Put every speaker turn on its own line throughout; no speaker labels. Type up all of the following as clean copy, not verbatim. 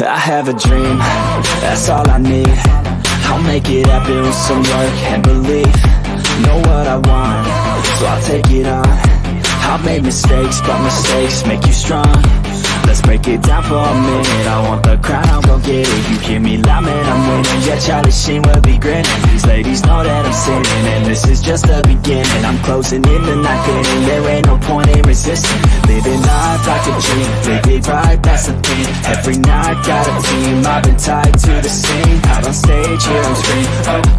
I have a dream, that's all I need. I'll make it happen with some work and belief. Know what I want, so I'll take it on. I've made mistakes, but mistakes make you strong. Let's break it down for a minute. I want the crown, I'll go get it. You hear me loud, man, I'm winning. Yeah, Charlie Sheen will be grinning. These ladies know that I'm sinning, and this is just the beginning. I'm closing in the night inning. There ain't no point in resisting. Living life like a dream, live it right, that's the thing. Every night, got a team, I've been tied to the scene. Out on stage, here on screen.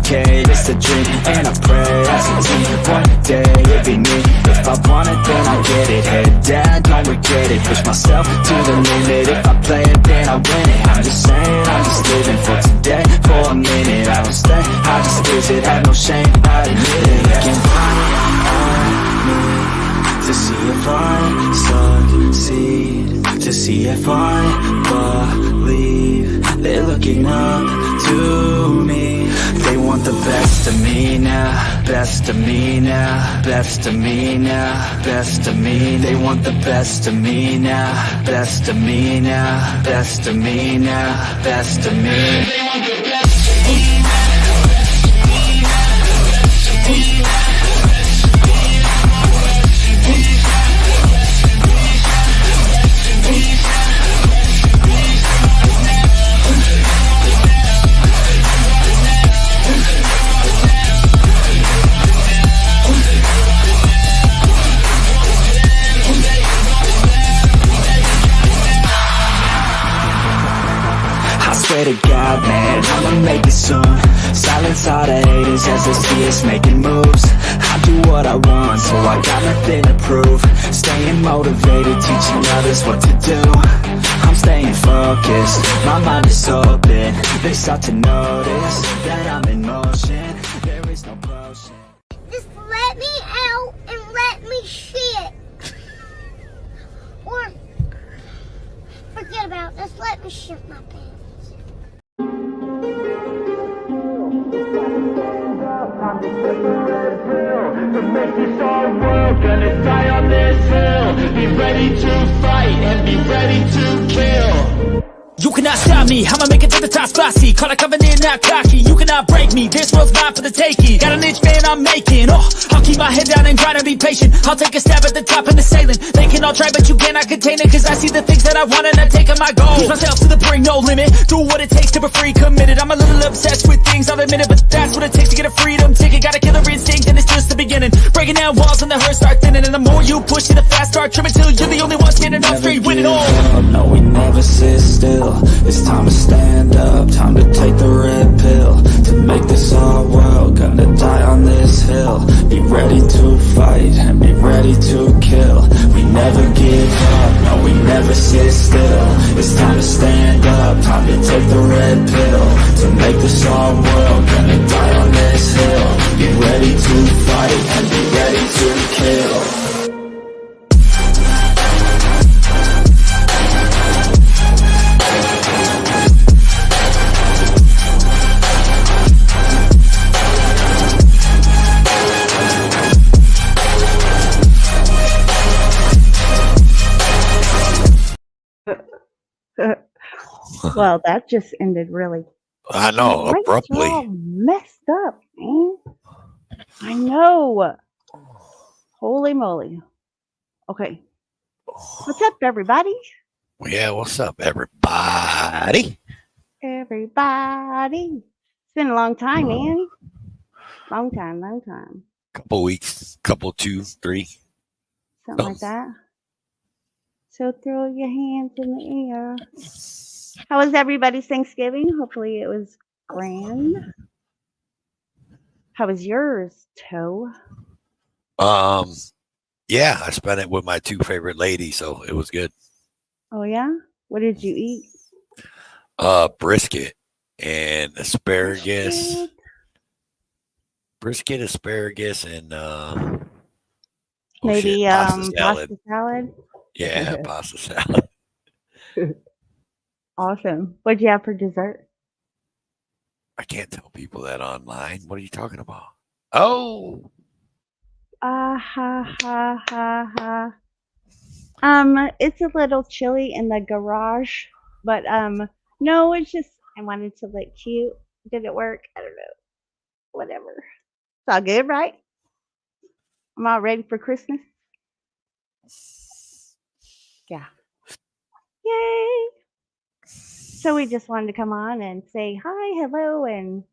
Okay, it's a dream, and I pray as a team. One day, it'll be me. If I want it, then I'll get it. Head down, don't regret it. Push myself to the limit. If I play it, then I win it. I'm just saying, I'm just living for today. For a minute, I don't stay, I just visit. Have no shame, I admit it. Looking on me to see if I succeed, to see if I believe. They're looking up to me. They want the best of me now, best of me now, best of me now, best of me. They want the best of me now, best of me now, best of me now, best of me. They want the best of me now. Swear to God, man, I'ma make it soon. Silence all the haters as they see us making moves. I do what I want, so I got nothing to prove. Staying motivated, teaching others what to do. I'm staying focused, my mind is open. They start to notice that I'm in motion. There is no potion.
Just let me out and let me shit. Or forget about it, just let me shit my pants.
Time to take the red pill to make this our world. Gonna die on this hill. Be ready to fight and be ready to kill.
You cannot stop me, I'ma make it to the top spicy. Call a covenant, not cocky. You cannot break me, this world's mine for the taking. Got an inch, man, I'm making. I'll keep my head down and try to be patient. I'll take a stab at the top and the sailing. They can all try, but you cannot contain it. Cause I see the things that I want and I take on my goal. Push myself to the brink, no limit. Do what it takes to be free, committed. I'm a little obsessed with things, I'll admit it. But that's what it takes to get a freedom ticket. Got a killer instinct and it's just the beginning. Breaking down walls and the hurt start thinning. And the more you push it, the fast start trimming. Till you're the only one standing up straight, winning all.
No, we never sit still. It's time to stand up, time to take the red pill. To make this our world, gonna die on this hill. Be ready to fight and be ready to kill. We never give up, no, we never sit still. It's time to stand up, time to take the red pill. To make this our world, gonna die on this hill. Be ready to fight and be ready to kill.
Well, that just ended really.
I know, abruptly.
All messed up, man. I know. Holy moly. Okay. What's up, everybody?
Yeah, what's up, everybody?
Everybody. It's been a long time, man. Long time.
Couple weeks, couple, 2, 3.
Something like that. So throw your hands in the air. How was everybody's Thanksgiving? Hopefully it was grand. How was yours, Toe?
Yeah, I spent it with my 2 favorite ladies, so it was good.
Oh yeah? What did you eat?
Brisket and asparagus. Brisket, asparagus, and
maybe
pasta salad.
Pasta salad?
Yeah, pasta salad.
Awesome. What'd you have for dessert?
I can't tell people that online. What are you talking about? Oh.
Ha ha ha ha. It's a little chilly in the garage, but No, it's just I wanted to look cute. Did it work? I don't know. Whatever. It's all good, right? I'm all ready for Christmas. Yeah. Yay! So we just wanted to come on and say hi, hello, and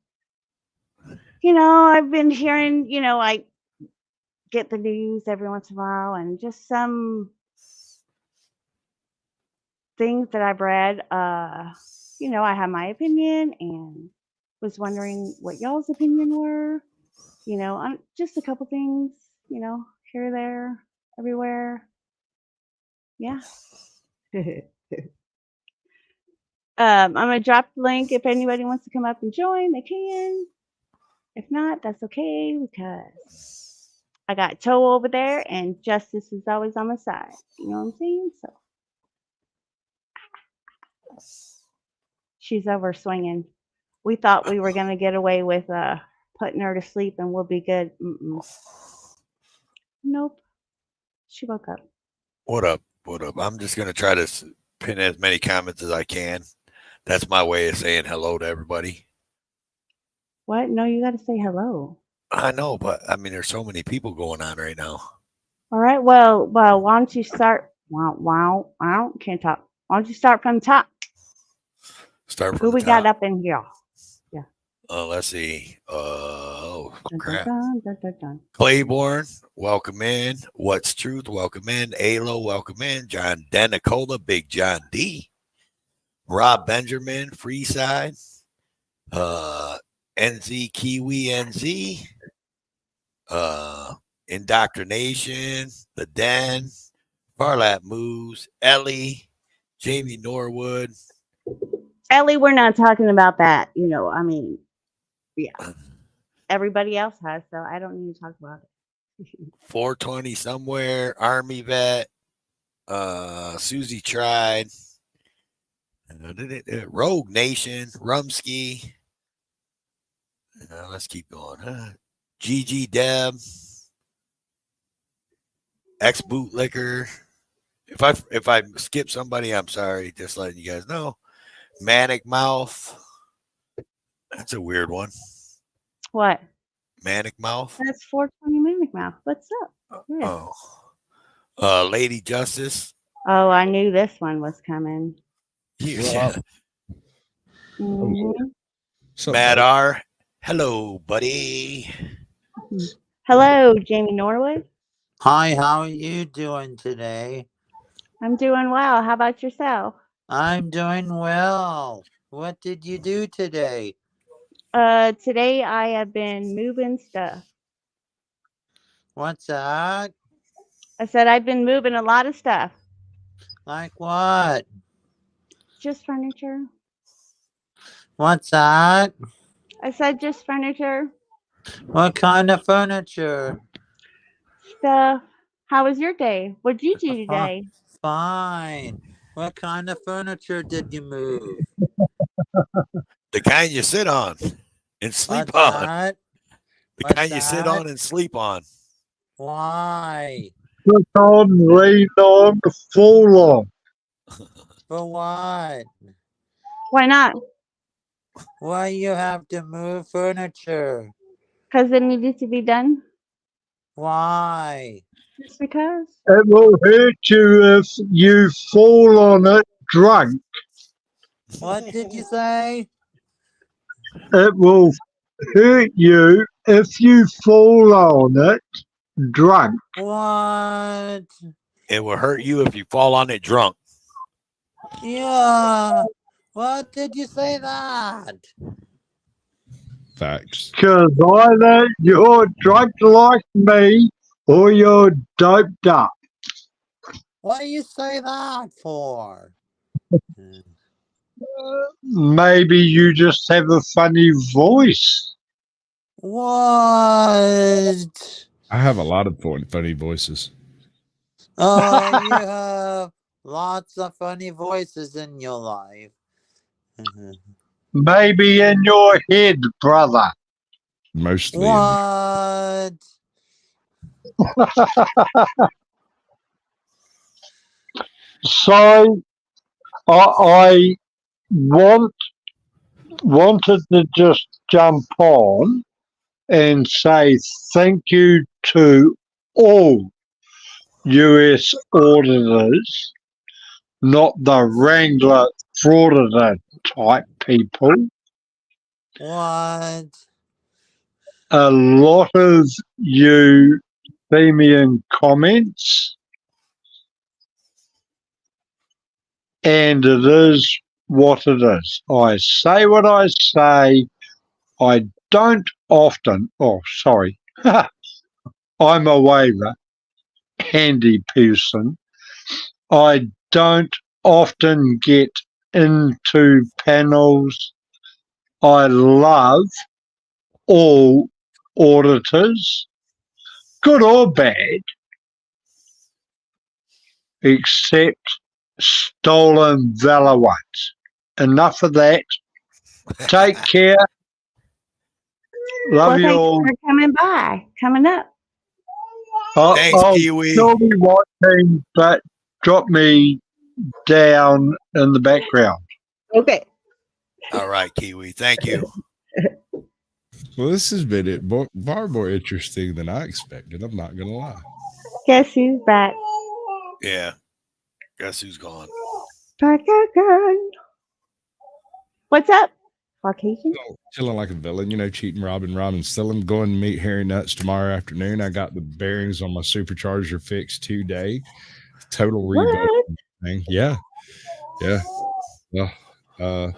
I've been hearing, I get the news every once in a while, and just some things that I've read. I have my opinion, and was wondering what y'all's opinion were. On just a couple things. Here, there, everywhere. Yeah. I'm gonna drop the link if anybody wants to come up and join. They can. If not, that's okay because I got Toe over there, and Justice is always on my side. You know what I'm saying? So she's over swinging. We thought we were gonna get away with putting her to sleep, and we'll be good. Nope. She woke up.
What up? What up? I'm just gonna try to pin as many comments as I can. That's my way of saying hello to everybody.
What? No, you got to say hello.
I know, but I mean, there's so many people going on right now.
All right. Well, why don't you start? Wow. Can't talk. Why don't you start from the top?
Start
Who
from the
we
top.
got up in here?
Let's see. Oh
Dun,
crap!
dun, dun, dun, dun.
Claiborne, welcome in. What's Truth, welcome in. Alo, welcome in. John Denicola, Big John D. Rob Benjamin, Freeside. NZ Kiwi NZ. Indoctrination, The Den, Farlap Moves, Ellie, Jamie Norwood.
Ellie, we're not talking about that. Yeah. Everybody else has, so I don't need to talk about it.
420 somewhere, Army Vet, Susie Tried, Rogue Nation, Rumsky. Let's keep going. GG Deb, Ex Bootlicker. If I skip somebody, I'm sorry. Just letting you guys know. Manic Mouth. That's a weird one.
What?
Manic Mouth.
That's 420 Manic Mouth. What's up? Yeah.
Lady Justice.
Oh, I knew this one was coming.
Yeah.
Mhm.
Matt R. Hello, buddy.
Hello, Jamie Norwood.
Hi, how are you doing today?
I'm doing well. How about yourself?
I'm doing well. What did you do today?
Today I have been moving stuff.
What's that?
I said I've been moving a lot of stuff.
Like what?
Just furniture.
What's that?
I said just furniture.
What kind of furniture?
Stuff. How was your day? What did you do today?
Fine. What kind of furniture did you move?
The kind you sit on and sleep
What's
on.
that?
The
What's
kind you sit
that?
on and sleep on.
Why?
Sit on, lean on, fall on.
For what?
Why not?
Why you have to move furniture?
Because it needed to be done.
Why?
Just because.
It will hurt you if you fall on it drunk.
What did you say?
It will hurt you if you fall on it drunk.
What?
It will hurt you if you fall on it drunk.
Yeah. What did you say that?
Facts.
Because either you're drunk like me or you're doped up.
What do you say that for?
Maybe you just have a funny voice.
What?
I have a lot of funny voices.
Oh, you have lots of funny voices in your life.
Maybe in your head, brother.
Mostly.
What?
So I wanted to just jump on and say thank you to all US auditors, not the Wrangler frauditor type people.
What?
A lot of you see me in comments, and it is what it is. I say what I say. I don't often, I'm a waiver, handy person. I don't often get into panels. I love all auditors, good or bad, except stolen valor ones. Enough of that. Take care. Love
Well,
you
thanks
all.
for coming up.
Thanks,
I'll
Kiwi.
still be watching, but drop me down in the background.
Okay.
All right, Kiwi. Thank you.
Well, this has been it. Far more interesting than I expected. I'm not gonna lie.
Guess who's back?
Yeah. Guess who's gone?
Back again. What's up, Caucasian?
Chilling like a villain, cheating, robbing, stealing. Going to meet Harry Nuts tomorrow afternoon. I got the bearings on my supercharger fixed today. Total rebuild
What?
thing. Yeah. Well, the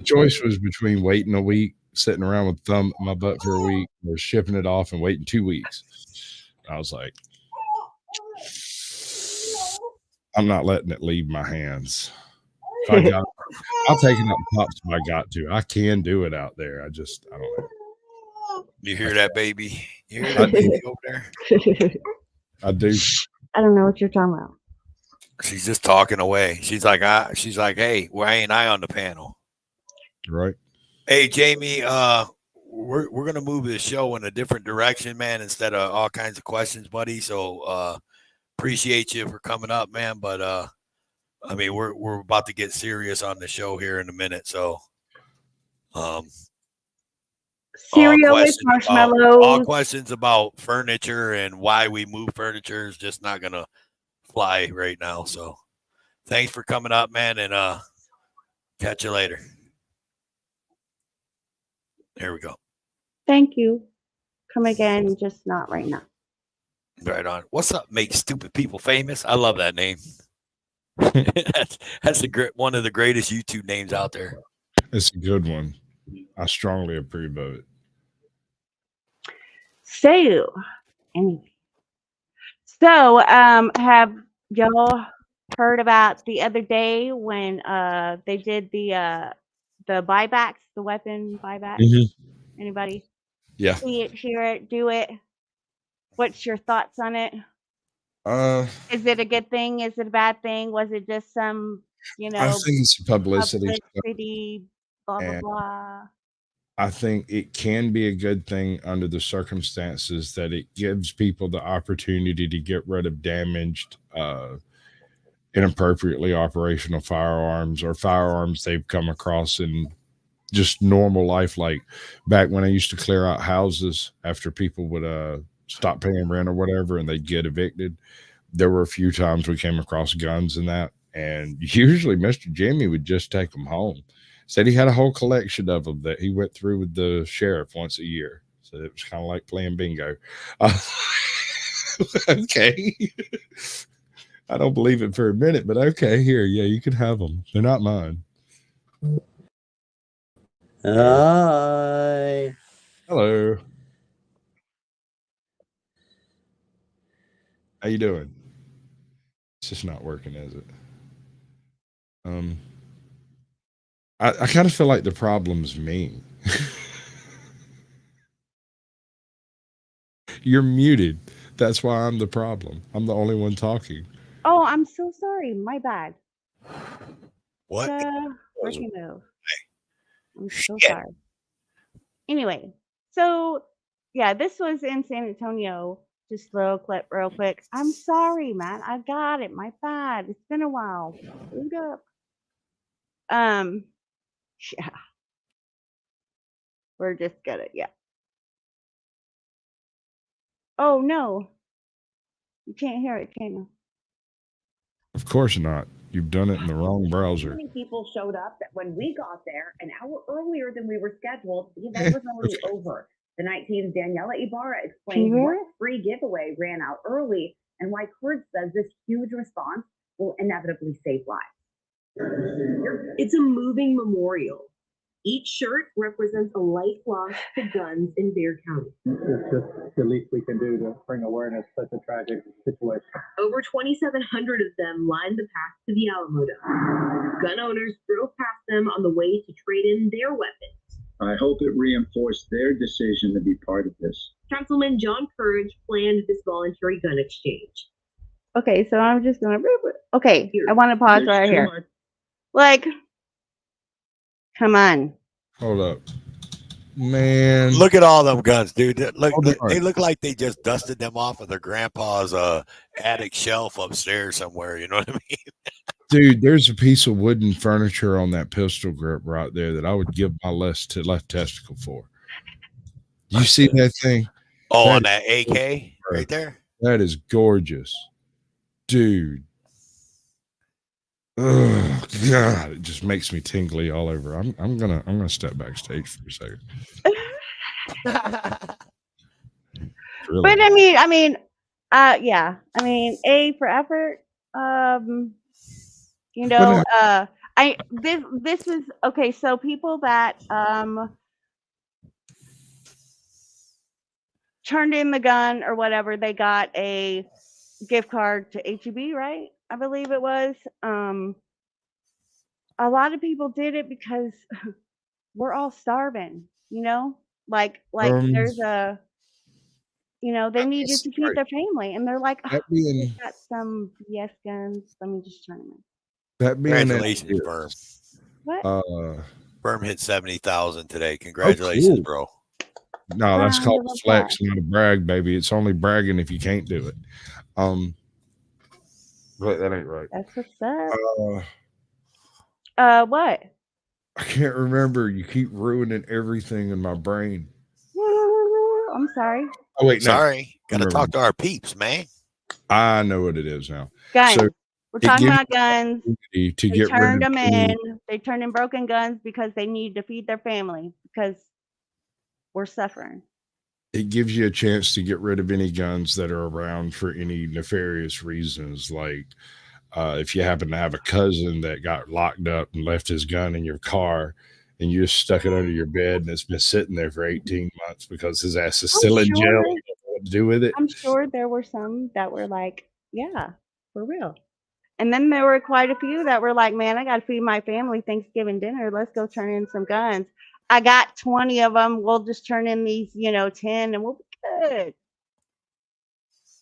choice was between waiting a week, sitting around with thumb up my butt for a week, or shipping it off and waiting 2 weeks. I was like, I'm not letting it leave my hands. If I got, I'll take it out the pops if I got to. I can do it out there. I don't know.
You hear that, baby? You hear that baby over there?
I do.
I don't know what you're talking about.
She's just talking away. She's like, hey, why ain't I on the panel?
Right.
Hey, Jamie, we're gonna move the show in a different direction, man, instead of all kinds of questions, buddy. So appreciate you for coming up, man. But I mean, we're about to get serious on the show here in a minute. So
Cereal with marshmallows.
all questions about furniture and why we move furniture is just not gonna fly right now. So thanks for coming up, man, and catch you later. There we go.
Thank you. Come again, just not right now.
Right on. What's up? Make stupid people famous. I love that name. that's one of the greatest YouTube names out there.
It's a good one. I strongly approve of it.
So, anyway. So, have y'all heard about the other day when they did the buybacks, the weapon buybacks?
Mm-hmm.
Anybody?
Yeah.
See it, hear it, do it? What's your thoughts on it? Is it a good thing? Is it a bad thing? Was it just some,
I think it's publicity.
Blah blah blah.
I think it can be a good thing under the circumstances that it gives people the opportunity to get rid of damaged, inappropriately operational firearms or firearms they've come across in just normal life. Like back when I used to clear out houses after people would stop paying rent or whatever and they'd get evicted. There were a few times we came across guns and that, and usually Mr. Jimmy would just take them home. Said he had a whole collection of them that he went through with the sheriff once a year. So it was kind of like playing bingo. Okay. I don't believe it for a minute, but okay, here. Yeah, you can have them. They're not mine.
Hi.
Hello. How you doing? It's just not working, is it? I kind of feel like the problem's me. You're muted. That's why I'm the problem. I'm the only one talking.
Oh, I'm so sorry. My bad.
What?
Rookie move. I'm so sorry. Anyway, so yeah, this was in San Antonio. Just a little clip real quick. I'm sorry, man. I got it. My bad. It's been a while. Hold up. Yeah. We're just gonna, yeah. Oh no, you can't hear it, can you?
Of course not. You've done it in the wrong browser.
Many people showed up that when we got there an hour earlier than we were scheduled, the event was already over. The night team's Daniela Ibarra explained what free giveaway ran out early and why Kurd says this huge response will inevitably save lives. It's a moving memorial. Each shirt represents a life lost to guns in Bexar County.
It's just the least we can do to bring awareness to such a tragic situation.
Over 2,700 of them lined the path to the Alamo Dome. Gun owners drove past them on the way to trade in their weapons.
I hope it reinforced their decision to be part of this.
Councilman John Courage planned this voluntary gun exchange.
Okay, so I'm just gonna. Okay, I want to pause right here. Like, come on.
Hold up, man.
Look at all them guns, dude. They look like they just dusted them off of their grandpa's attic shelf upstairs somewhere. You know what I mean?
Dude, there's a piece of wooden furniture on that pistol grip right there that I would give my left testicle for. You see that thing?
Oh, on that AK right there?
That is gorgeous. Dude. Oh God, it just makes me tingly all over. I'm gonna step backstage for a second. Really?
But yeah. I mean, A for effort. You know, this is okay. So people that turned in the gun or whatever, they got a gift card to HEB, right? I believe it was. A lot of people did it because we're all starving, you know? Like there's a, you know, they needed to feed their family, and they're like, oh, we got some BS guns. Let me just turn them in.
Congratulations, Berm.
What?
Berm hit 70,000 today. Congratulations, bro.
No, that's called a flex, not a brag, baby. It's only bragging if you can't do it. But that ain't right.
That's what's up. What?
I can't remember. You keep ruining everything in my brain.
I'm sorry.
Oh wait,
sorry. Gotta talk to our peeps, man.
I know what it is now.
Guns.
So
we're talking about guns.
They
turned them in. They turned in broken guns because they needed to feed their family because we're suffering.
It gives you a chance to get rid of any guns that are around for any nefarious reasons. Like if you happen to have a cousin that got locked up and left his gun in your car and you just stuck it under your bed and it's been sitting there for 18 months because his ass is still in jail. You don't know what to do with it.
I'm sure there were some that were like, yeah, for real. And then there were quite a few that were like, man, I got to feed my family Thanksgiving dinner. Let's go turn in some guns. I got 20 of them. We'll just turn in these, 10 and we'll be good.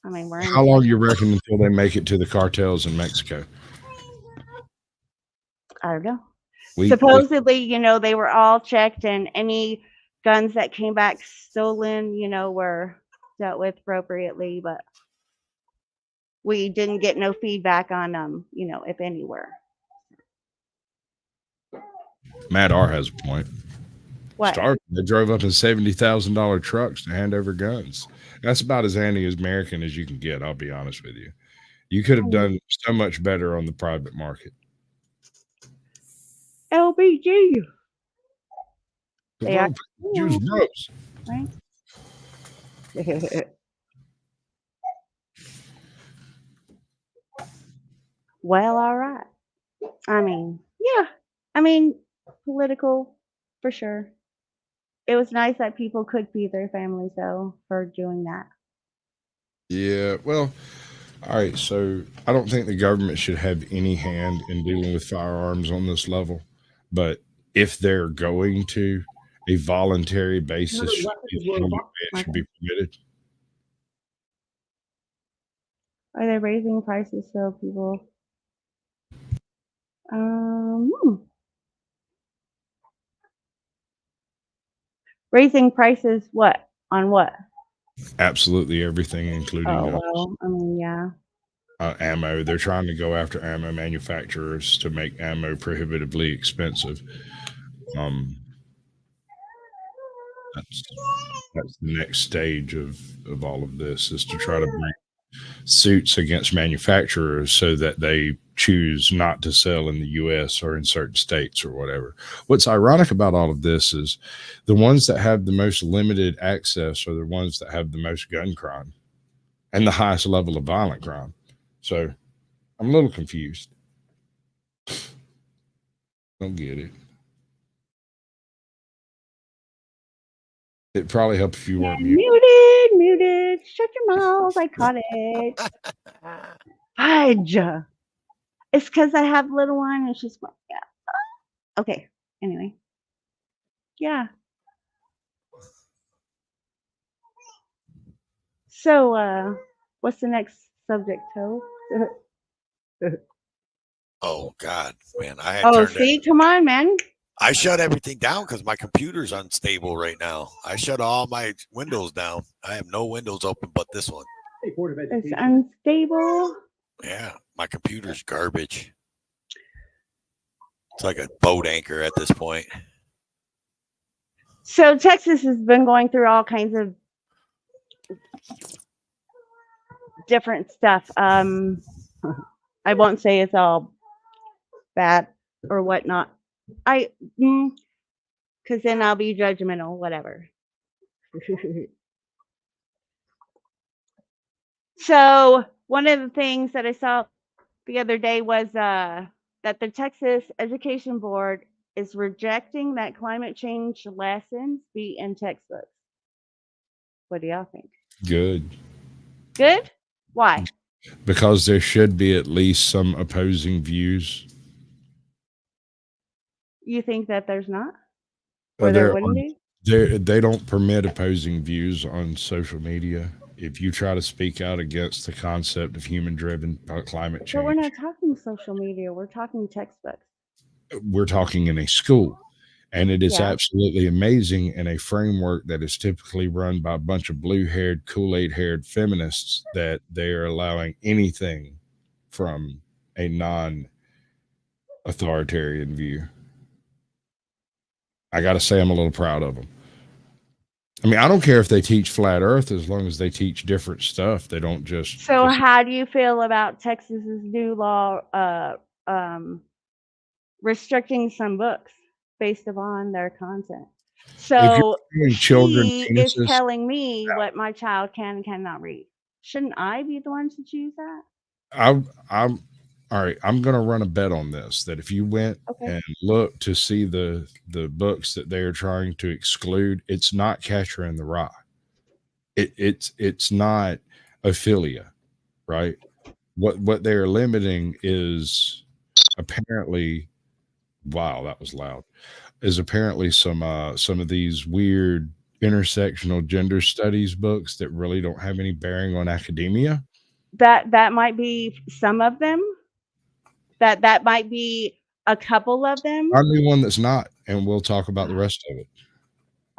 I mean,
how long you reckon until they make it to the cartels in Mexico?
I don't know. Supposedly, they were all checked and any guns that came back stolen, were dealt with appropriately, but we didn't get no feedback on them, if anywhere.
Matt R has a point.
What?
They drove up in $70,000 trucks to hand over guns. That's about as anti-American as you can get, I'll be honest with you. You could have done so much better on the private market.
LBG.
They are Jews bros.
Right? Well, all right. Political for sure. It was nice that people could feed their families, though, for doing that.
Yeah, well, all right. So I don't think the government should have any hand in dealing with firearms on this level. But if they're going to, a voluntary basis should be permitted.
Are they raising prices so people? Raising prices what? On what?
Absolutely everything, including
yeah.
Ammo. They're trying to go after ammo manufacturers to make ammo prohibitively expensive. Um, that's the next stage of all of this, is to try to bring suits against manufacturers so that they choose not to sell in the US or in certain states or whatever. What's ironic about all of this is the ones that have the most limited access are the ones that have the most gun crime and the highest level of violent crime. So I'm a little confused. Don't get it. It'd probably help if you weren't muted.
Muted. Shut your mouth. I caught it. Fudge. It's because I have little one and she's like, yeah. Okay. Anyway. Yeah. So, what's the next subject, Toe?
Oh God, man! I had
Oh,
turned
see, come on, man.
I shut everything down because my computer's unstable right now. I shut all my windows down. I have no windows open but this one.
It's unstable.
Yeah, my computer's garbage. It's like a boat anchor at this point.
So Texas has been going through all kinds of different stuff. I won't say it's all bad or whatnot. Because then I'll be judgmental, whatever. So one of the things that I saw the other day was that the Texas Education Board is rejecting that climate change lessons be in textbooks. What do y'all think?
Good.
Good? Why?
Because there should be at least some opposing views.
You think that there's not? Or there wouldn't be?
They don't permit opposing views on social media. If you try to speak out against the concept of human-driven climate change,
But we're not talking social media. We're talking textbooks.
we're talking in a school. And it is
Yeah.
absolutely amazing in a framework that is typically run by a bunch of blue-haired, Kool-Aid haired feminists that they are allowing anything from a non-authoritarian view. I got to say, I'm a little proud of them. I mean, I don't care if they teach flat earth as long as they teach different stuff. They don't just.
So how do you feel about Texas's new law restricting some books based upon their content? So she is telling me what my child can and cannot read. Shouldn't I be the one to choose that?
I'm all right. I'm going to run a bet on this, that if you went and looked to see the books that they're trying to exclude, it's not Catcher in the Rye. It's not Ophelia, right? What they're limiting is apparently, wow, that was loud. Is apparently some of these weird intersectional gender studies books that really don't have any bearing on academia.
That might be some of them. That might be a couple of them.
I'm the one that's not, and we'll talk about the rest of it.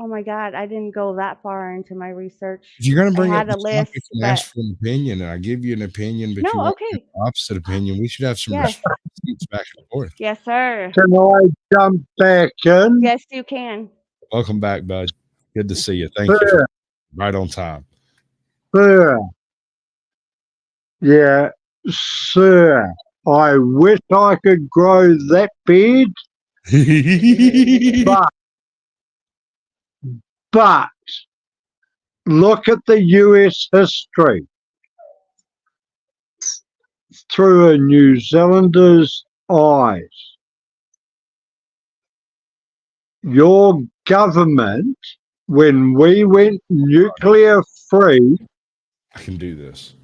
Oh my God, I didn't go that far into my research.
If you're going to bring
I
up
had
the
a list,
topic and ask for an opinion, and I give you an opinion, but
No,
you want
okay.
the opposite opinion, we should have some
Yes.
respect back and forth.
Yes, sir.
Can I jump back in?
Yes, you can.
Welcome back, bud. Good to see you. Thank you. For right on time.
Sir. Yeah, sir. I wish I could grow that beard. but look at the US history through a New Zealander's eyes. Your government, when we went nuclear free,
I can do this.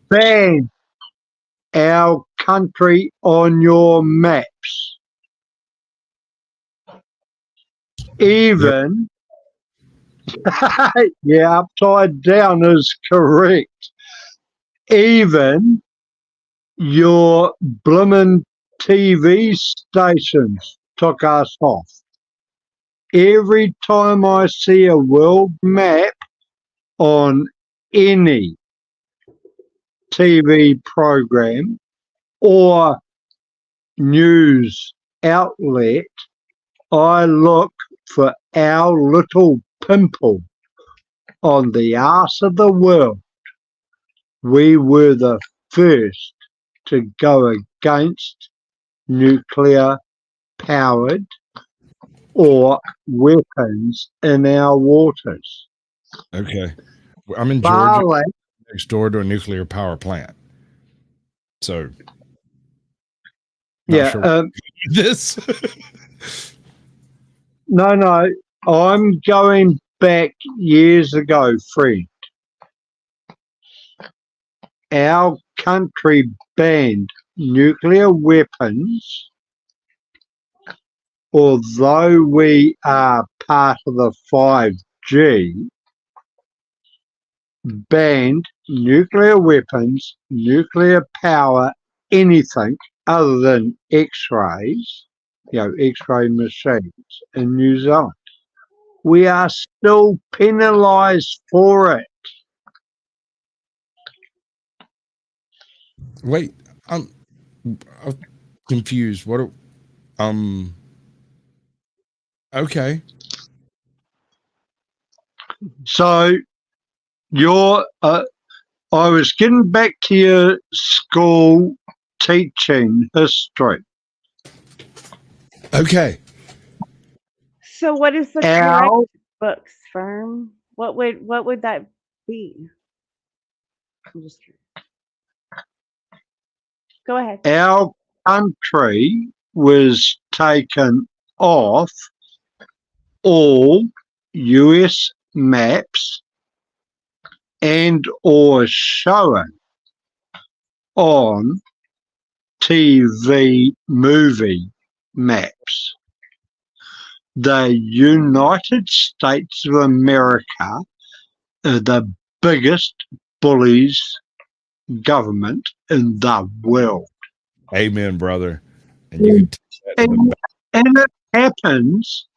Banned our country on your maps. Even, yeah, upside down is correct. Even your bloomin' TV stations took us off. Every time I see a world map on any TV program or news outlet, I look for our little pimple on the arse of the world. We were the first to go against nuclear-powered or weapons in our waters.
Okay. I'm in
Far
Georgia,
less,
next door to a nuclear power plant. So, not
yeah,
sure this.
no, I'm going back years ago, Fred. Our country banned nuclear weapons, although we are part of the 5G, banned nuclear weapons, nuclear power, anything other than X-rays, X-ray machines in New Zealand. We are still penalised for it.
Wait, I'm confused. What? Okay.
So I was getting back to your school teaching history.
Okay.
So what is the
Our
correct books, Firm? What would that be? I'm just curious. Go ahead.
our country was taken off all US maps and or shown on TV movie maps. The United States of America are the biggest bullies government in the world.
Amen, brother. And you can teach that to the
And it happens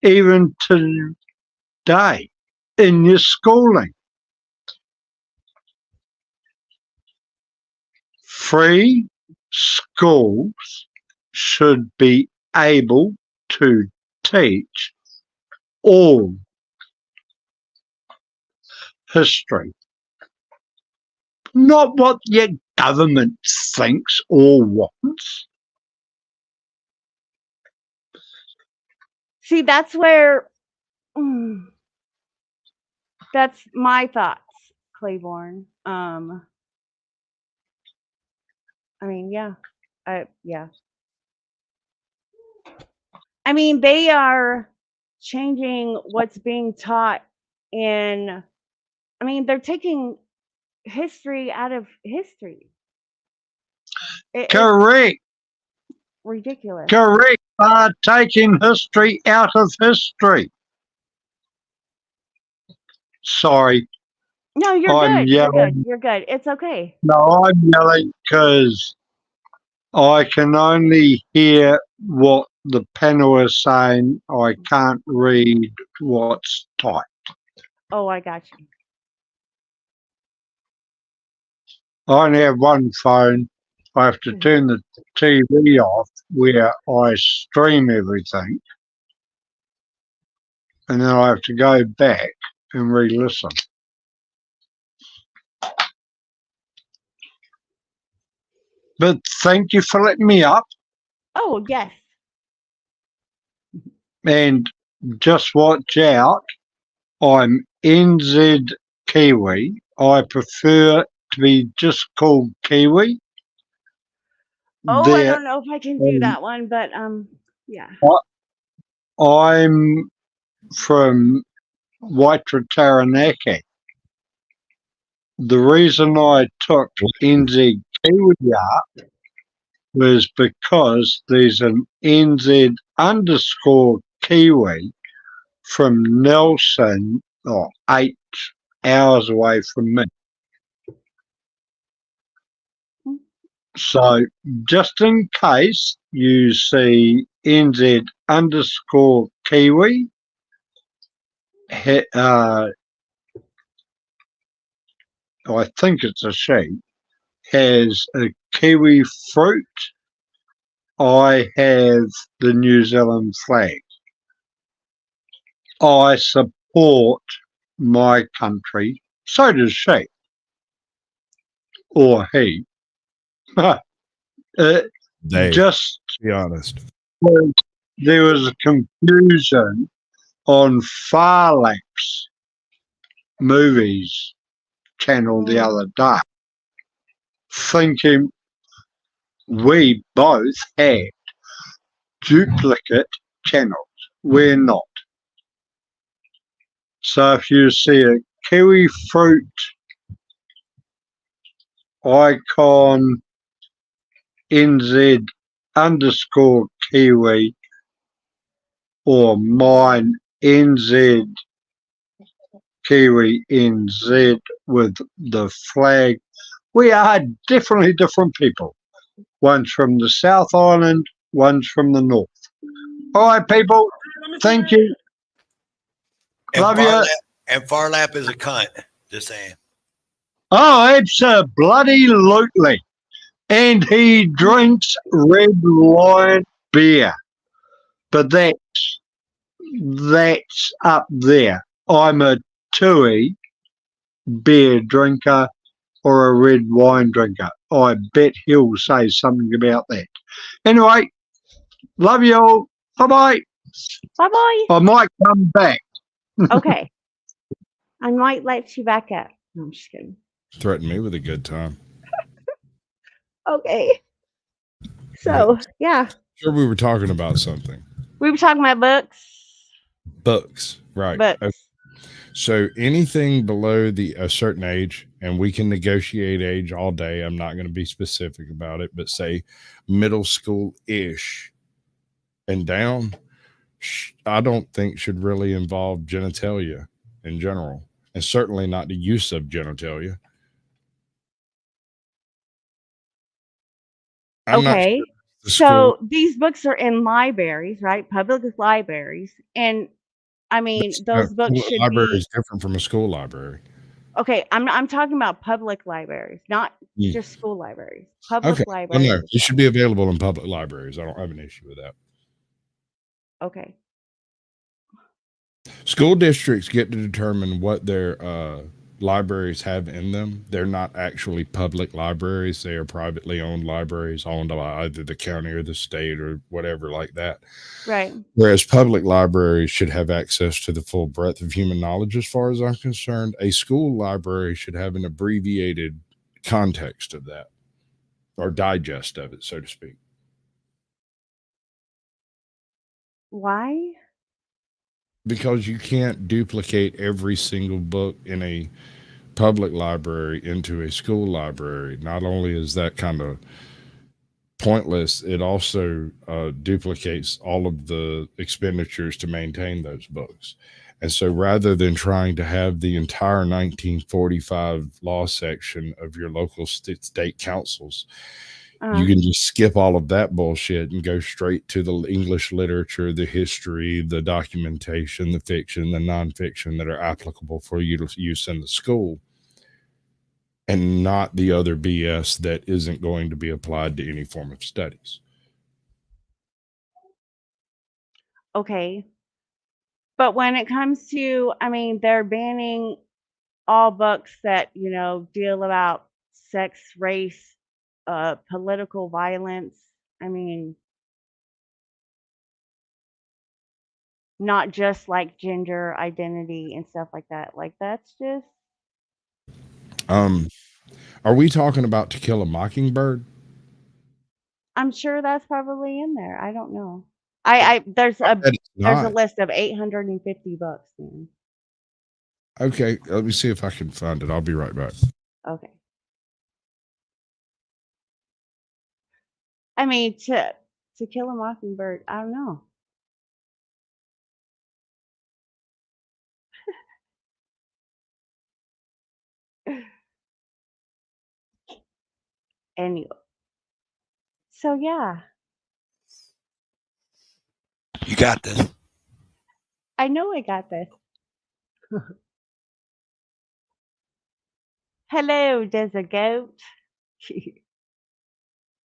even today in your schooling. Free schools should be able to teach all history, not what your government thinks or wants.
See, that's where that's my thoughts, Claiborne. I mean, yeah. Yeah. I mean, they are changing what's being taught in I mean, they're taking history out of history. It's
Correct,
ridiculous.
correct. Taking history out of history. Sorry,
No, you're
I'm
good. You're good.
yelling.
You're good. It's okay.
No, I'm yelling because I can only hear what the panel is saying. I can't read what's typed.
Oh, I got you.
I only have one phone. I have to turn the TV off where I stream everything. And then I have to go back and re-listen. But thank you for letting me up.
Oh, yes.
And just watch out. I'm NZ Kiwi. I prefer to be just called Kiwi.
Oh, I
There,
don't know if I can do that one, but yeah.
I'm from Waitrataranaki. The reason I took NZ Kiwi up was because there's an NZ underscore Kiwi from Nelson, 8 hours away from me. So just in case you see NZ underscore Kiwi, I think it's a she, has a kiwi fruit I have the New Zealand flag. I support my country. So does she. Or he.
They,
Just
be honest.
there was a confusion on Farlax Movies channel the other day, thinking we both had duplicate channels. We're not. So if you see a kiwi fruit icon NZ underscore kiwi or mine NZ kiwi NZ with the flag, we are definitely different people. One's from the South Island, one's from the North. All right, people. Thank you.
And
Love you.
Farlap is a cunt. Just saying.
Oh, absolutely. And he drinks red wine beer. But that's up there. I'm a Tui beer drinker or a red wine drinker. I bet he'll say something about that. Anyway, love you all. Bye-bye.
Bye-bye.
I might come back.
Okay. I might let you back up. No, I'm just kidding.
Threaten me with a good time.
Okay. So, yeah.
Sure, we were talking about something.
We were talking about books.
Books, right.
Books.
Okay. So anything below a certain age, and we can negotiate age all day. I'm not going to be specific about it, but say middle school-ish and down, I don't think should really involve genitalia in general, and certainly not the use of genitalia. I'm
Okay.
not sure
so these books are in libraries, right? Public libraries. And I mean, those books should
library
be
is different from a school library.
okay. I'm talking about public libraries, not just school libraries. Public
Okay. Well,
libraries.
no, it should be available in public libraries. I don't have an issue with that.
Okay.
School districts get to determine what their libraries have in them. They're not actually public libraries. They are privately owned libraries owned by either the county or the state or whatever like that.
Right.
Whereas public libraries should have access to the full breadth of human knowledge, as far as I'm concerned. A school library should have an abbreviated context of that or digest of it, so to speak.
Why?
Because you can't duplicate every single book in a public library into a school library. Not only is that kind of pointless, it also duplicates all of the expenditures to maintain those books. And so rather than trying to have the entire 1945 law section of your local state councils, you can just skip all of that bullshit and go straight to the English literature, the history, the documentation, the fiction, the nonfiction that are applicable for you to use in the school, and not the other BS that isn't going to be applied to any form of studies.
Okay. But when it comes to, I mean, they're banning all books that, deal about sex, race, political violence. I mean, not just like gender identity and stuff like that. Like that's just
Are we talking about To Kill a Mockingbird?
I'm sure that's probably in there. I don't know. There's a list of 850 books, man.
Okay, let me see if I can find it. I'll be right back.
Okay. I mean, to Kill a Mockingbird, I don't know. Anyway. So yeah.
You got this.
I know I got this. Hello, there's a goat.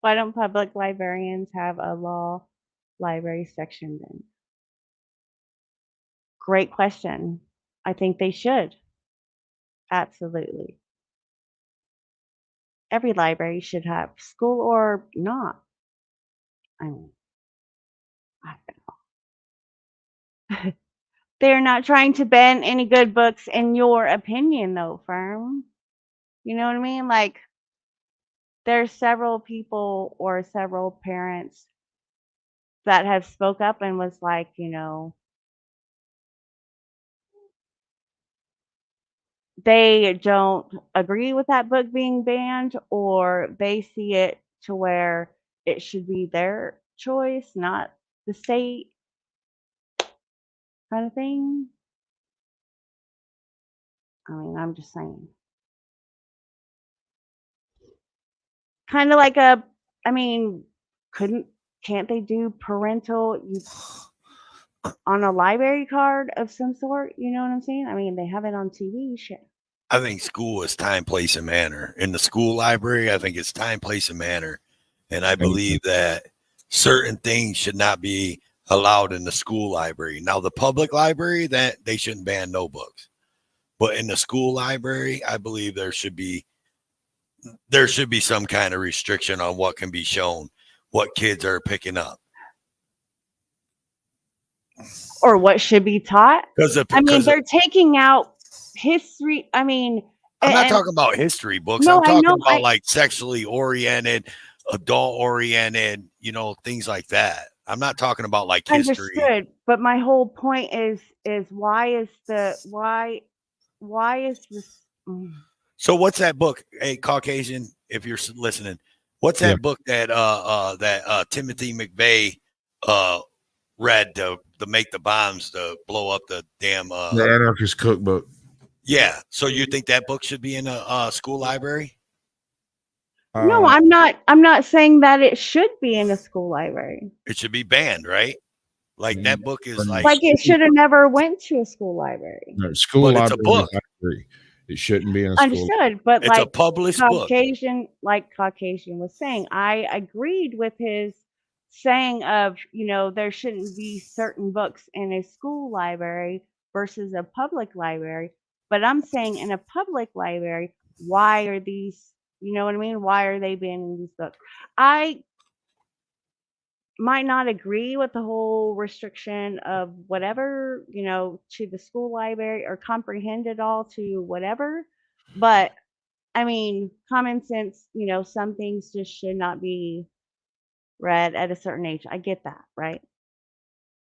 Why don't public librarians have a law library section then? Great question. I think they should. Absolutely. Every library should have, school or not. I mean, I don't know. They're not trying to ban any good books in your opinion though, Firm. You know what I mean? Like, there's several people or several parents that have spoke up and was like, they don't agree with that book being banned, or they see it to where it should be their choice, not the state kind of thing. I mean, I'm just saying. Kind of like I mean, can't they do parental on a library card of some sort? You know what I'm saying? I mean, they have it on TV. Shit.
I think school is time, place, and manner. In the school library, I think it's time, place, and manner. And I believe that certain things should not be allowed in the school library. Now, the public library, that they shouldn't ban no books. But in the school library, I believe there should be some kind of restriction on what can be shown, what kids are picking up.
Or what should be taught. I mean, they're taking out history. I mean,
I'm not talking about history books.
No,
I'm talking
I know,
about like sexually oriented, adult oriented, things like that. I'm not talking about like history.
Understood, but my whole point is why is this?
So what's that book? Hey, Caucasian, if you're listening, what's that book that Timothy McVeigh read to make the bombs to blow up the damn
the Anarchist Cookbook?
Yeah. So you think that book should be in a school library?
No, I'm not saying that it should be in a school library.
It should be banned, right? Like that book is like
it should have never went to a school library.
No, school
But
library.
it's a book.
It shouldn't be in a school.
Understood, but
it's a published book.
Caucasian was saying, I agreed with his saying of, there shouldn't be certain books in a school library versus a public library. But I'm saying in a public library, why are these, you know what I mean? Why are they banning these books? I might not agree with the whole restriction of whatever, to the school library or comprehend it all to whatever. But I mean, common sense, some things just should not be read at a certain age. I get that, right?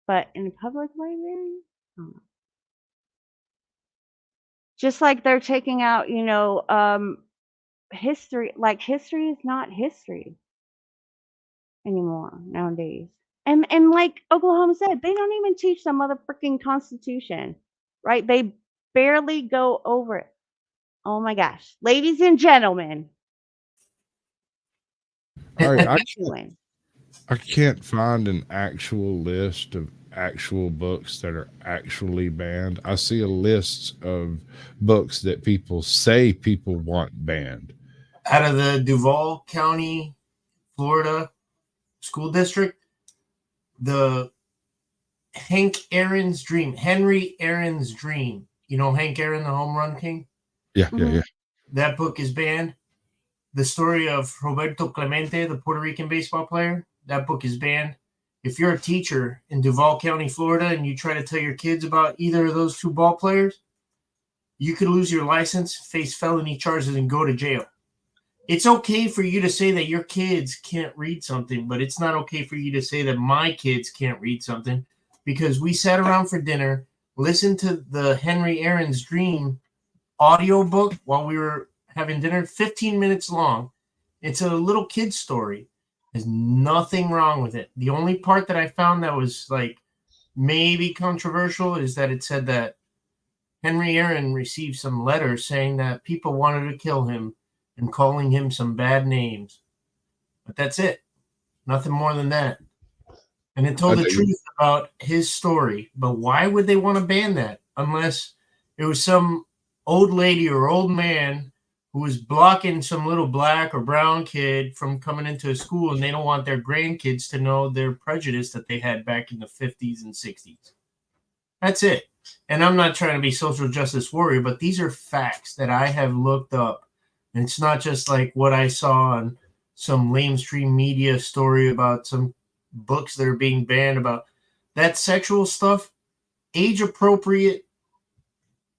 But in a public library, I don't know. Just like they're taking out, history, like history is not history anymore nowadays. And like Oklahoma said, they don't even teach the motherfucking Constitution, right? They barely go over it. Oh my gosh, ladies and gentlemen.
I can't find an actual list of actual books that are actually banned. I see a list of books that people say people want banned.
Out of the Duval County, Florida school district, the Henry Aaron's Dream. You know Hank Aaron, the home run king?
Yeah.
That book is banned. The story of Roberto Clemente, the Puerto Rican baseball player, that book is banned. If you're a teacher in Duval County, Florida, and you try to tell your kids about either of those two ball players, you could lose your license, face felony charges, and go to jail. It's okay for you to say that your kids can't read something, but it's not okay for you to say that my kids can't read something, because we sat around for dinner, listened to the Henry Aaron's Dream audiobook while we were having dinner, 15 minutes long. It's a little kid's story. There's nothing wrong with it. The only part that I found that was like maybe controversial is that it said that Henry Aaron received some letters saying that people wanted to kill him and calling him some bad names. But that's it. Nothing more than that. And it told the truth about his story. But why would they want to ban that unless it was some old lady or old man who is blocking some little black or brown kid from coming into a school, and they don't want their grandkids to know their prejudice that they had back in the 50s and 60s. That's it. And I'm not trying to be social justice warrior, but these are facts that I have looked up. And it's not just like what I saw on some mainstream media story about some books that are being banned about that sexual stuff, age appropriate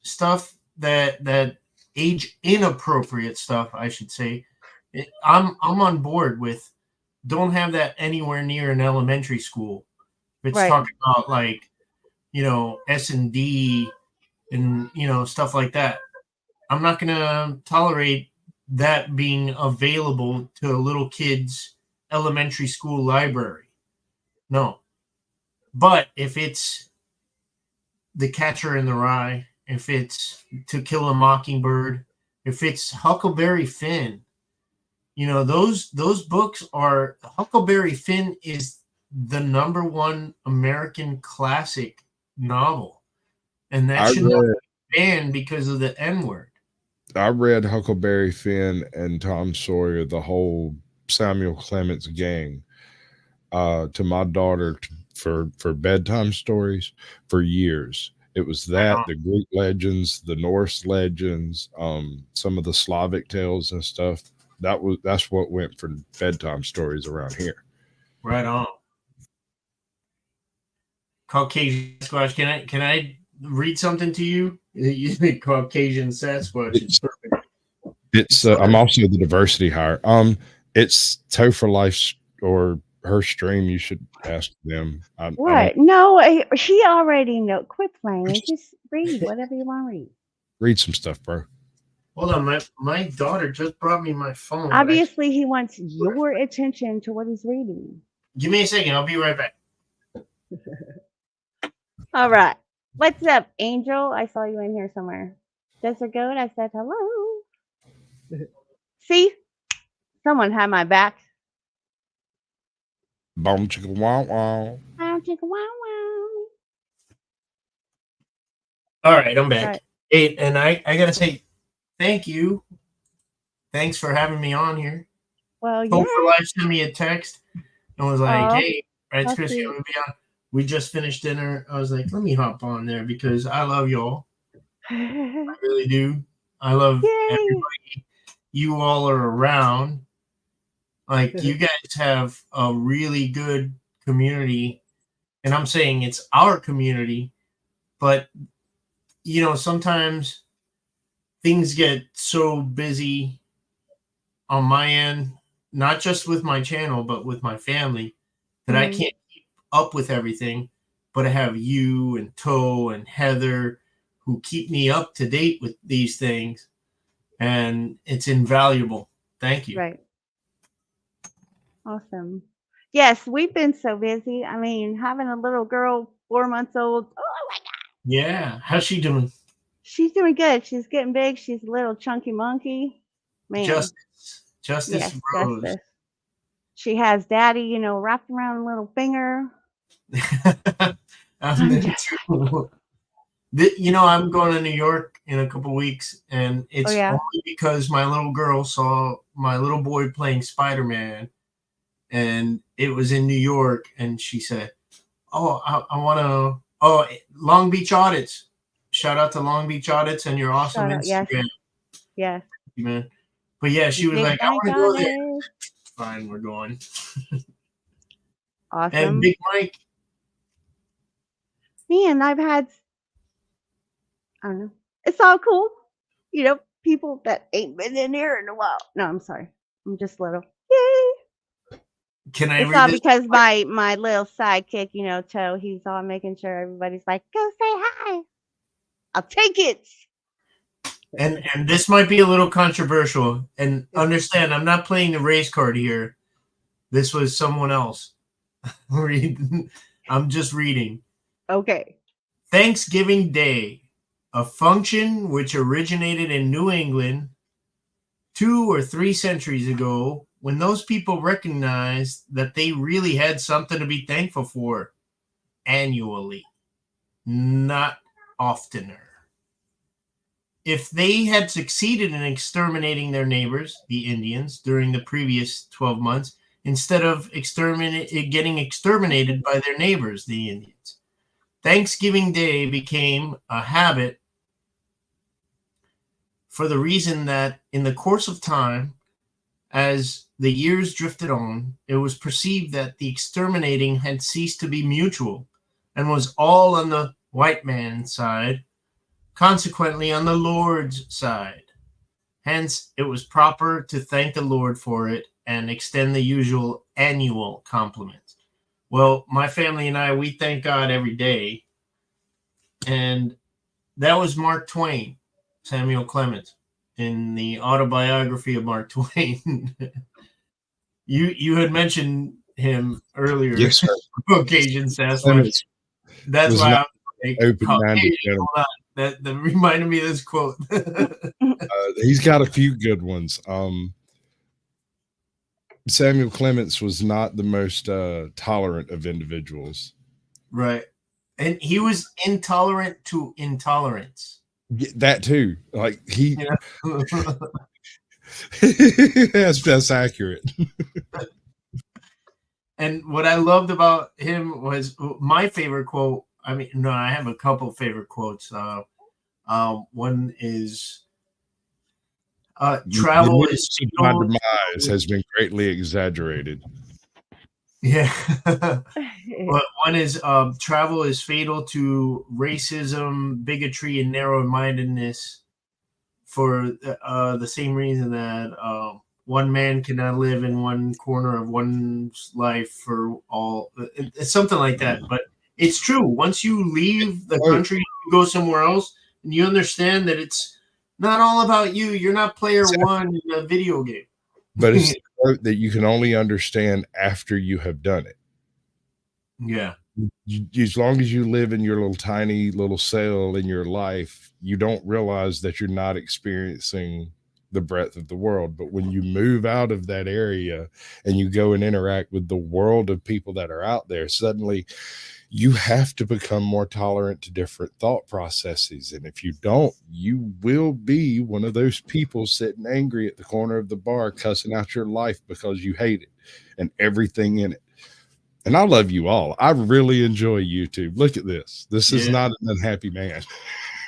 stuff, that age inappropriate stuff, I should say. I'm on board with. Don't have that anywhere near an elementary school. It's
Right.
talking about like, S&D and, stuff like that. I'm not going to tolerate that being available to a little kid's elementary school library. No. But if it's The Catcher in the Rye, if it's To Kill a Mockingbird, if it's Huckleberry Finn, those books are. Huckleberry Finn is the #1 American classic novel, and that should not be banned because of the N-word.
I read Huckleberry Finn and Tom Sawyer, the whole Samuel Clemens gang, to my daughter for bedtime stories for years. It was that, the Greek legends, the Norse legends, some of the Slavic tales and stuff. That's what went for bedtime stories around here.
Right on. Caucasian Sasquatch. Can I read something to you? You think Caucasian Sasquatch is perfect.
It's I'm also the diversity hire. It's Toe for Life or her stream. You should ask them.
What? No, she already know. Quit playing. Just read whatever you want to read.
Read some stuff, bro.
Hold on, my daughter just brought me my phone.
Obviously, he wants your attention to what he's reading.
Give me a second. I'll be right back.
All right. What's up, Angel? I saw you in here somewhere. Desert Goat, I said hello. See? Someone had my back.
Boom chicka wow wow.
Boom chicka wow wow.
All right, I'm back.
Right.
Hey, and I gotta say thank you. Thanks for having me on here.
Well, yeah.
Hope for Life sent me a text and was like, "Hey, it's Chris,
sweet.
you want to be on?" We just finished dinner. I was like, "Let me hop on there because I love y'all. I really do. I love everybody. You all are around. Like, you guys have a really good community, and I'm saying it's our community, but sometimes things get so busy on my end, not just with my channel, but with my family, that I can't keep up with everything. But I have you and Toe and Heather who keep me up to date with these things, and it's invaluable. Thank you.
Right. Awesome. Yes, we've been so busy. I mean, having a little girl, 4 months old. Oh my God.
Yeah. How's she doing?
She's doing good. She's getting big. She's a little chunky monkey. Man.
Justice
Yes,
Rose.
justice. She has daddy, wrapped around a little finger.
I'm going to New York in a couple weeks, and it's only because my little girl saw my little boy playing Spider-Man, and it was in New York, and she said, "Oh, I want to." Oh, Long Beach Audits. Shout out to Long Beach Audits and your awesome Instagram.
Yes.
Thank you, man. But yeah, she was like, "I want to go there." Fine, we're going.
Awesome.
And Big Mike.
Man, I don't know. It's all cool. People that ain't been in here in a while. No, I'm sorry. I'm just little. Yay.
Can I
It's
read
all
this?
because my little sidekick, Toe, he's all making sure everybody's like, go say hi. I'll take it.
And this might be a little controversial. And understand, I'm not playing the race card here. This was someone else. I'm just reading.
Okay.
Thanksgiving Day, a function which originated in New England 2 or 3 centuries ago, when those people recognized that they really had something to be thankful for annually, not oftener. if they had succeeded in exterminating their neighbors, the Indians, during the previous 12 months, instead of getting exterminated by their neighbors, the Indians. Thanksgiving Day became a habit for the reason that in the course of time, as the years drifted on, it was perceived that the exterminating had ceased to be mutual and was all on the white man's side, consequently on the Lord's side. Hence, it was proper to thank the Lord for it and extend the usual annual compliments. Well, my family and I, we thank God every day. And that was Mark Twain, Samuel Clemens, in the autobiography of Mark Twain. You had mentioned him earlier.
Yes, sir.
Caucasian Sasquatch.
Clemens
That's
was
why
not
I'm like,
open-minded.
Caucasian, hold on. That reminded me of this quote.
He's got a few good ones. Samuel Clemens was not the most tolerant of individuals.
Right. And he was intolerant to intolerance.
That too. Like he
Yeah.
that's accurate.
And what I loved about him was my favorite quote. I mean, no, I have a couple favorite quotes. One is travel is
my demise has been greatly exaggerated.
Yeah. Well, one is travel is fatal to racism, bigotry, and narrow-mindedness for the same reason that one man cannot live in one corner of one's life for all. It's something like that. But it's true. Once you leave the country, you go somewhere else, and you understand that it's not all about you. You're not player one in a video game.
But it's the quote that you can only understand after you have done it.
Yeah.
As long as you live in your little tiny little cell in your life, you don't realize that you're not experiencing the breadth of the world. But when you move out of that area and you go and interact with the world of people that are out there, suddenly you have to become more tolerant to different thought processes. And if you don't, you will be one of those people sitting angry at the corner of the bar, cussing out your life because you hate it and everything in it. And I love you all. I really enjoy YouTube. Look at this. This is not an unhappy man.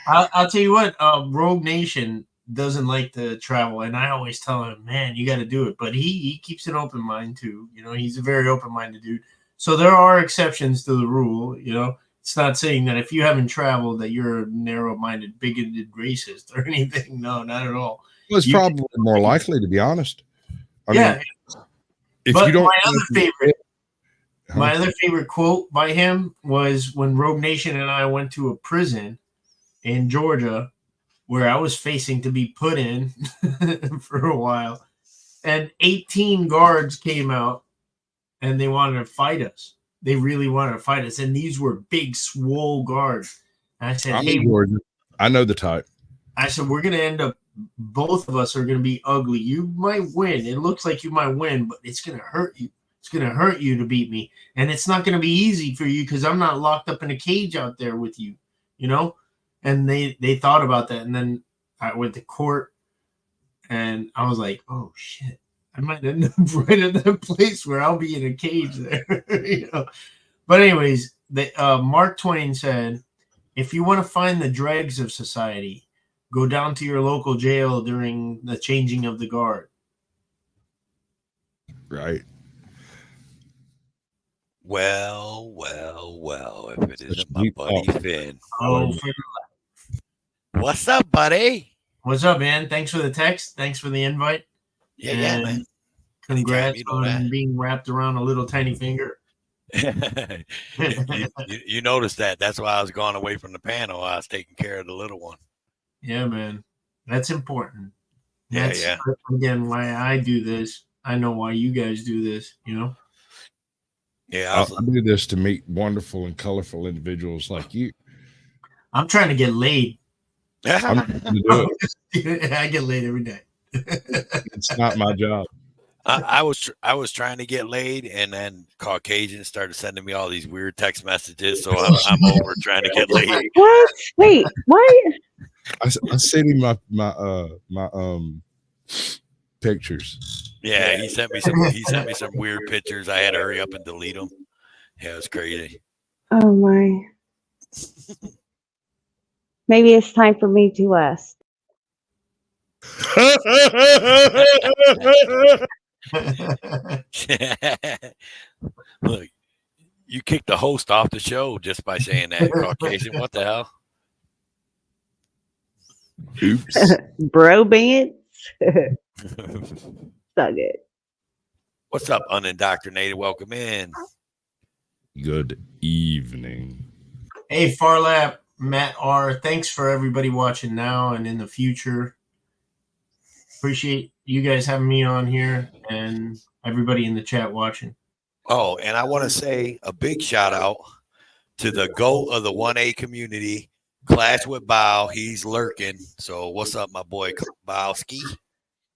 I'll tell you what, Rogue Nation doesn't like to travel, and I always tell him, man, you got to do it. But he keeps an open mind too. You know, he's a very open-minded dude. So there are exceptions to the rule. You know, it's not saying that if you haven't traveled that you're a narrow-minded, bigoted racist or anything. No, not at all.
Well, it's probably more likely, to be honest. I mean, if
but
you don't,
my other favorite quote by him was when Rogue Nation and I went to a prison in Georgia where I was facing to be put in for a while, and 18 guards came out and they wanted to fight us. They really wanted to fight us. And these were big, swole guards. And I said, hey,
I know the type.
I said, we're going to end up, both of us are going to be ugly. You might win. It looks like you might win, but it's going to hurt you. It's going to hurt you to beat me. And it's not going to be easy for you because I'm not locked up in a cage out there with you, you know? And they thought about that. And then I went to court and I was like, oh, shit. I might end up right at that place where I'll be in a cage there. You know? But anyways, Mark Twain said, if you want to find the dregs of society, go down to your local jail during the changing of the guard.
Right.
Well, if it isn't my buddy Finn.
Oh,
what's up, buddy?
What's up, man? Thanks for the text. Thanks for the invite.
Yeah, man.
Congrats on being wrapped around a little tiny finger.
you noticed that. That's why I was going away from the panel. I was taking care of the little one.
Yeah, man. That's important.
That's,
again, why I do this. I know why you guys do this, you know?
Yeah,
I do this to meet wonderful and colorful individuals like you.
I'm trying to get laid.
I'm trying to do
it. I get laid every day.
It's not my job.
I was trying to get laid, and then Caucasians started sending me all these weird text messages. So I'm over trying to get laid.
What? Wait, what?
I sent him my pictures.
Yeah, he sent me some weird pictures. I had to hurry up and delete them. Yeah, it was crazy.
Oh my. Maybe it's time for me to
Look, you kicked the host off the show just by saying that, Caucasian. What the hell?
Oops.
bro bands. Suck it.
What's up, unindoctrinated? Welcome in.
Good evening.
Hey, Farlap, Matt R. Thanks for everybody watching now and in the future. Appreciate you guys having me on here and everybody in the chat watching.
Oh, and I want to say a big shout out to the GOAT of the 1A community, Clash with Bow. He's lurking. So what's up, my boy Bowski?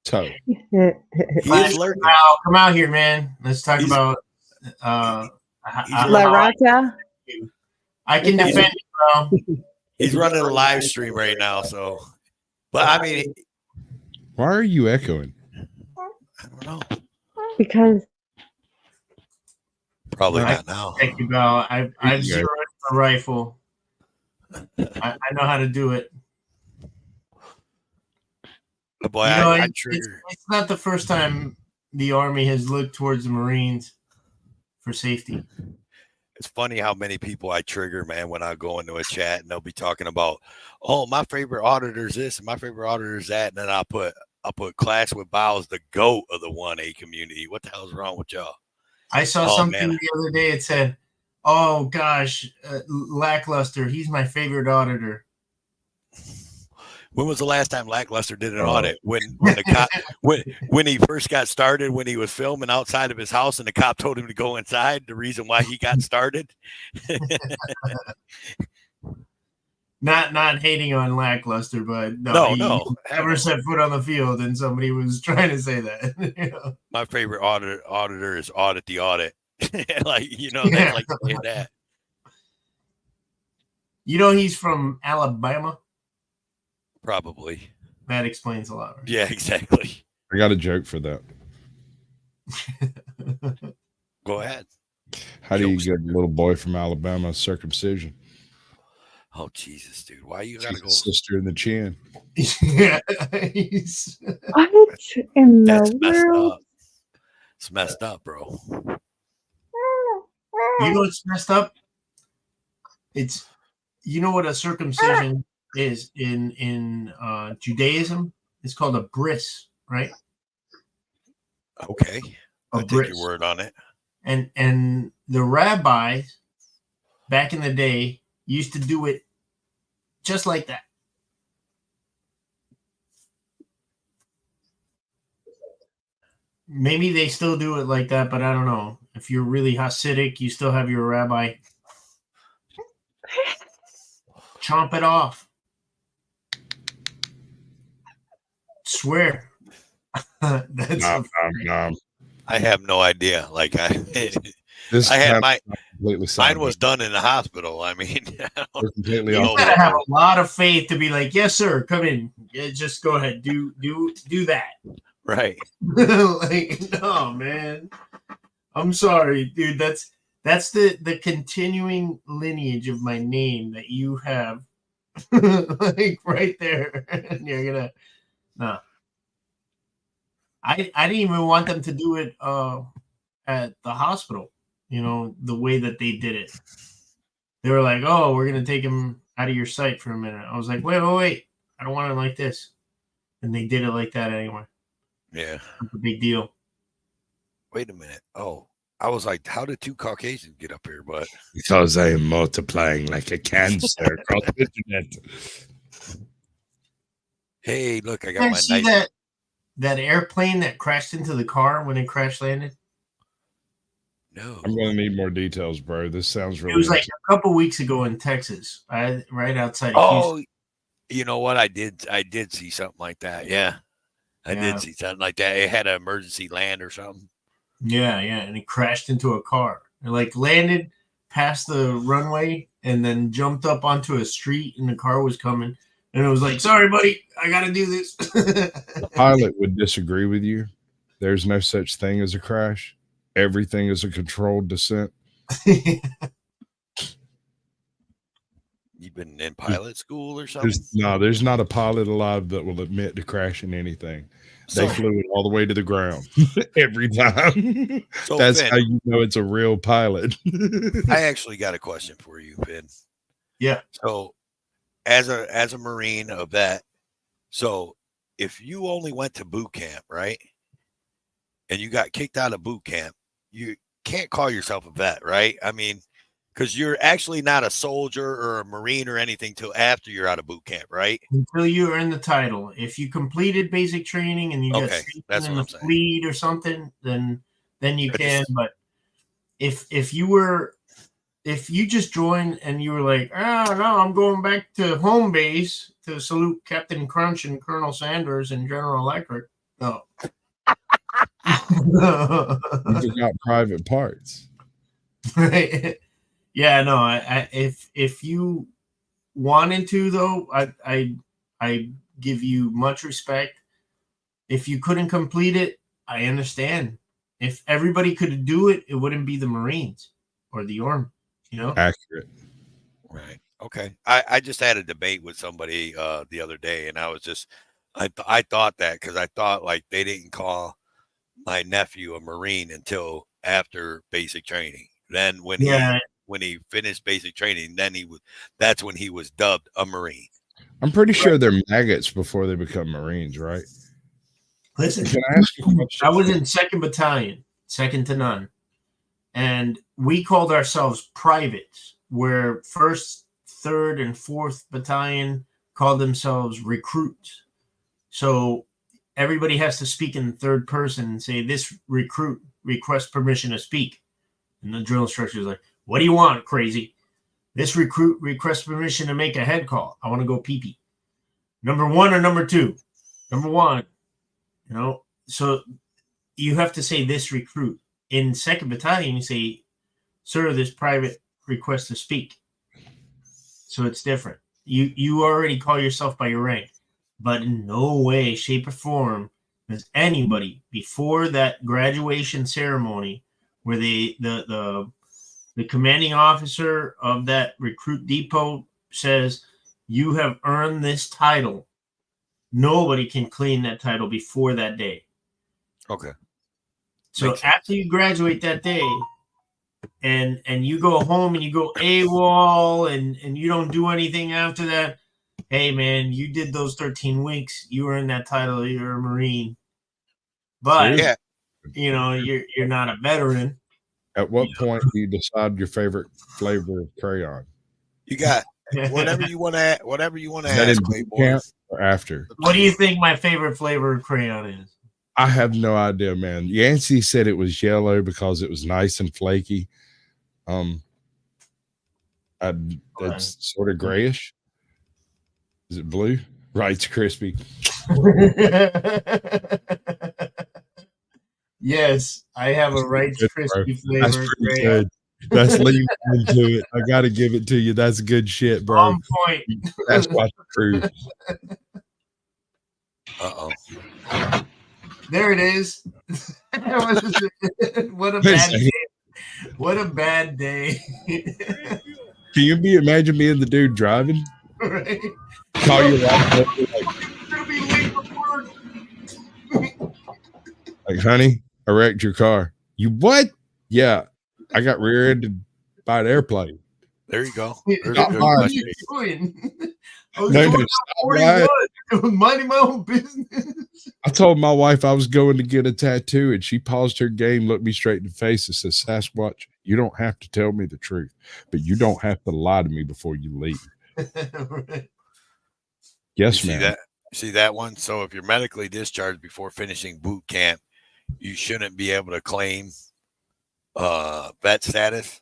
So
he is lurking.
Wow, come out here, man. Let's talk about
La Rata.
I can defend you, bro.
He's running a live stream right now, so but I mean,
why are you echoing?
I don't know.
Because
probably not now.
Thank you, Bell. I've zeroed a rifle. I know how to do it.
Boy,
you know,
I
it's not the first time the Army has looked towards the Marines for safety.
It's funny how many people I trigger, man, when I go into a chat and they'll be talking about, oh, my favorite auditor is this and my favorite auditor is that. And then I'll put Clash with Bows, the GOAT of the 1A community. What the hell's wrong with y'all?
I saw something the other day. It said, oh, gosh, Lackluster, he's my favorite auditor.
When was the last time Lackluster did an audit? When the cop when he first got started, when he was filming outside of his house and the cop told him to go inside, the reason why he got started.
Not hating on Lackluster, but
no,
he never set foot on the field, and somebody was trying to say that. You know?
My favorite auditor is Audit the Audit. Like, you know, that's like saying that.
You know, he's from Alabama.
Probably.
That explains a lot. Right?
Yeah, exactly.
I got a joke for that.
Go ahead.
How do you get a little boy from Alabama circumcision?
Oh, Jesus, dude. Why you gotta go?
Sister in the chin.
Yeah.
What in
That's
the
messed
world?
up. It's messed up, bro.
You know what's messed up? It's, you know what a circumcision is in Judaism? It's called a bris, right?
Okay. I'll take your word on it.
And the rabbis back in the day used to do it just like that. Maybe they still do it like that, but I don't know. If you're really Hasidic, you still have your rabbi chomp it off. Swear. That's
I have no idea. Like mine was done in the hospital. I mean,
you gotta have a lot of faith to be like, yes, sir, come in. Yeah, just go ahead, do that.
Right.
Like, no, man. I'm sorry, dude. That's the continuing lineage of my name that you have, like right there. And you're gonna no. I didn't even want them to do it at the hospital, you know, the way that they did it. They were like, oh, we're going to take him out of your sight for a minute. I was like, wait. I don't want it like this. And they did it like that anyway.
Yeah.
It's a big deal.
Wait a minute. Oh, I was like, how did two Caucasians get up here? But
because I am multiplying like a cancer across the internet.
Hey, look, I
You
got my
guys see
nice.
that airplane that crashed into the car when it crash landed?
No.
I'm going to need more details, bro. This sounds really
It was like a couple weeks ago in Texas, right outside of Houston.
You know what? I did see something like that. Yeah. I did see something like that. It had an emergency land or something.
Yeah, and it crashed into a car. It like landed past the runway and then jumped up onto a street, and the car was coming. And it was like, sorry, buddy, I got to do this.
The pilot would disagree with you. There's no such thing as a crash. Everything is a controlled descent.
You've been in pilot school or something?
There's not a pilot alive that will admit to crashing anything. They
So-
flew it all the way to the ground every time.
So,
That's
Finn,
how you know it's a real pilot.
I actually got a question for you, Finn.
Yeah.
So, as a Marine, a vet, so if you only went to boot camp, right, and you got kicked out of boot camp, you can't call yourself a vet, right? I mean, because you're actually not a soldier or a Marine or anything till after you're out of boot camp, right?
Until you earn the title. If you completed basic training and you got stationed
that's
in
what
the
I'm saying.
fleet or something, then you
I
can.
just-
But if you just joined and you were like, oh no, I'm going back to home base to salute Captain Crunch and Colonel Sanders and General Electric. No.
You got private parts.
Right. Yeah, no, I if you wanted to though, I give you much respect. If you couldn't complete it, I understand. If everybody could do it, it wouldn't be the Marines or the Army, you know?
Accurate.
Right. Okay. I just had a debate with somebody the other day, and I was just I thought that because I thought like they didn't call my nephew a Marine until after basic training. Then when he finished basic training, then that's when he was dubbed a Marine.
I'm pretty sure they're maggots before they become Marines, right?
Listen,
Can I ask you a question?
I was in 2nd Battalion, second to none. And we called ourselves privates, where 1st, 3rd, and 4th Battalion called themselves recruits. So everybody has to speak in the third person and say, this recruit requests permission to speak. And the drill instructor is like, what do you want, crazy? This recruit requests permission to make a head call. I want to go pee-pee. Number 1 or number 2? Number 1. You know, so you have to say this recruit. In 2nd Battalion, you say, sir, this private request to speak. So it's different. You already call yourself by your rank, but in no way, shape, or form does anybody before that graduation ceremony where the commanding officer of that recruit depot says, you have earned this title. Nobody can claim that title before that day.
Okay.
So after you graduate that day and you go home and you go AWOL and you don't do anything after that, hey man, you did those 13 weeks, you earned that title, you're a Marine. But you know, you're not a veteran.
At what point do you decide your favorite flavor of crayon?
You got whatever you want to
Is that in
ask,
boot
Claymore.
camp or after?
What do you think my favorite flavor of crayon is?
I have no idea, man. Yancey said it was yellow because it was nice and flaky. It's sort of grayish. Is it blue? Right, it's crispy.
Yes, I have a Rice
Good,
Crispy
bro. That's
flavor.
pretty good. That's leaning into it. I got to give it to you. That's good shit, bro.
On point.
That's what's true.
Uh-oh.
There it is. What a bad day. What a bad day.
Can you imagine being the dude driving?
Right?
Call your wife up,
Gonna be late for work.
like, honey, I wrecked your car. You what? Yeah, I got rear-ended by an airplane.
There you go.
What are you doing? I was
No,
going
no,
down 41, minding my own business.
I told my wife I was going to get a tattoo, and she paused her game, looked me straight in the face, and said, Sasquatch, you don't have to tell me the truth, but you don't have to lie to me before you leave.
Right.
Yes,
you
ma'am.
See that one? So if you're medically discharged before finishing boot camp, you shouldn't be able to claim vet status.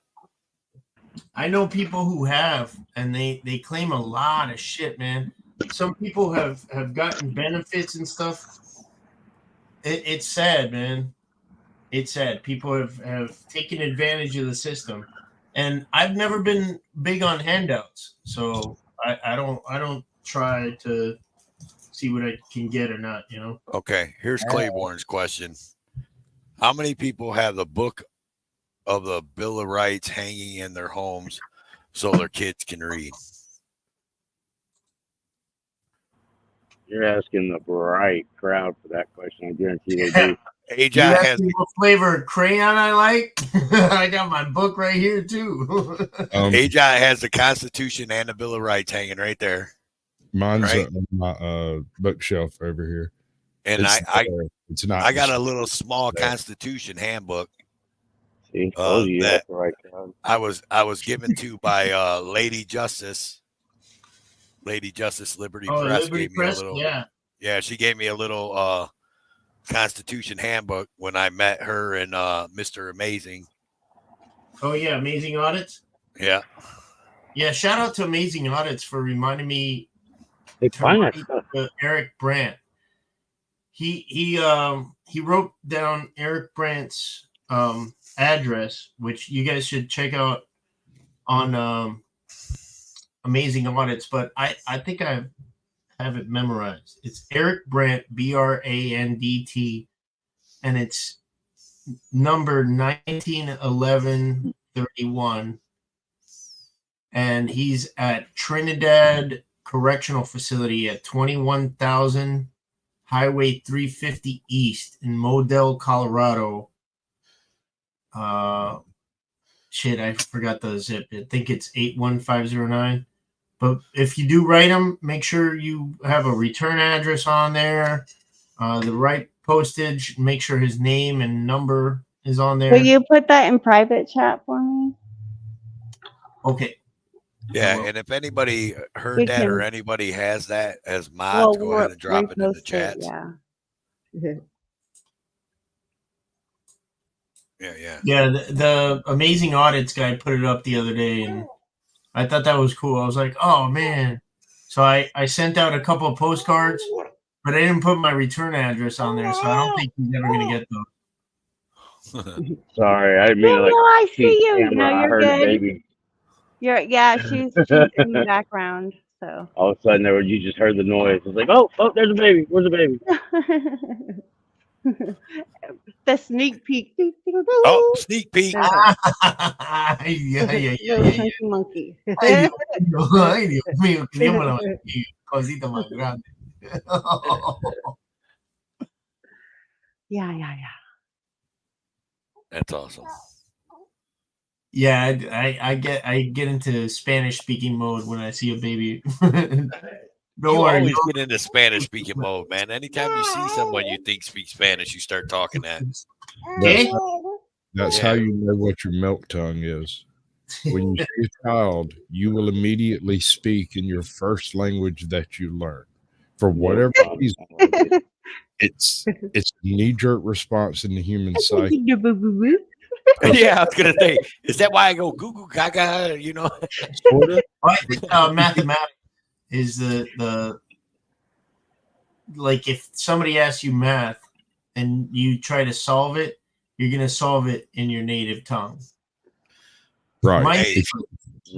I know people who have, and they claim a lot of shit, man. Some people have gotten benefits and stuff. It's sad, man. It's sad. People have taken advantage of the system, and I've never been big on handouts, so I don't try to see what I can get or not, you know.
Okay, here's Claiborne's question. How many people have the book of the Bill of Rights hanging in their homes so their kids can read?
You're asking the right crowd for that question. I guarantee they do.
AJ
You
has
asked me what flavor crayon I like? I got my book right here too.
AJ has the Constitution and the Bill of Rights hanging right there.
Mine's
Right.
on my bookshelf over here.
And
it's not.
I got a little small Constitution handbook.
See, told you
that
that's the right crowd.
I was given to by Lady Justice Liberty Press
Liberty
gave me
Press?
a little.
Yeah,
she gave me a little Constitution handbook when I met her and Mr. Amazing.
Oh yeah, Amazing Audits.
Yeah.
Yeah, shout out to Amazing Audits for reminding me
to
find Eric Brandt. He wrote down Eric Brandt's address, which you guys should check out on Amazing Audits, but I think I have it memorized. It's Eric Brandt, BRANDT, and it's number 191131, and he's at Trinidad Correctional Facility at 21,000 Highway 350 East in Model, Colorado. Shit, I forgot the zip. I think it's 81509. But if you do write them, make sure you have a return address on there, the right postage. Make sure his name and number is on there.
Will you put that in private chat for me?
Okay.
Yeah, and if anybody heard that or anybody has that as mods,
Well,
go ahead and drop it in the
repost it,
chat.
yeah.
Yeah, the Amazing Audits guy put it up the other day, and I thought that was cool. I was like, oh, man. So I sent out a couple of postcards, but I didn't put my return address on there, so I don't think he's ever going to get those.
Sorry, I didn't mean to, like,
I see you.
camera.
No,
I
you're
heard
good.
a baby.
She's in the background, so.
All of a sudden, you just heard the noise. It's like, oh, there's a baby. Where's the baby?
The sneak peek.
Oh, sneak peek.
Yeah.
Monkey.
Ay, Dios mío, queríamos la cosita más grande.
Yeah.
That's awesome.
Yeah, I get into Spanish speaking mode when I see a baby.
You always get into Spanish speaking mode, man. Anytime you see someone you think speaks Spanish, you start talking that.
That's how you know what your milk tongue is. When you see a child, you will immediately speak in your first language that you learn. For whatever reason, it's a knee-jerk response in the human psyche.
Yeah, I was gonna say, is that why I go goo goo gaga? You know,
Sort of.
Mathematics is the like if somebody asks you math and you try to solve it, you're gonna solve it in your native tongue,
Right?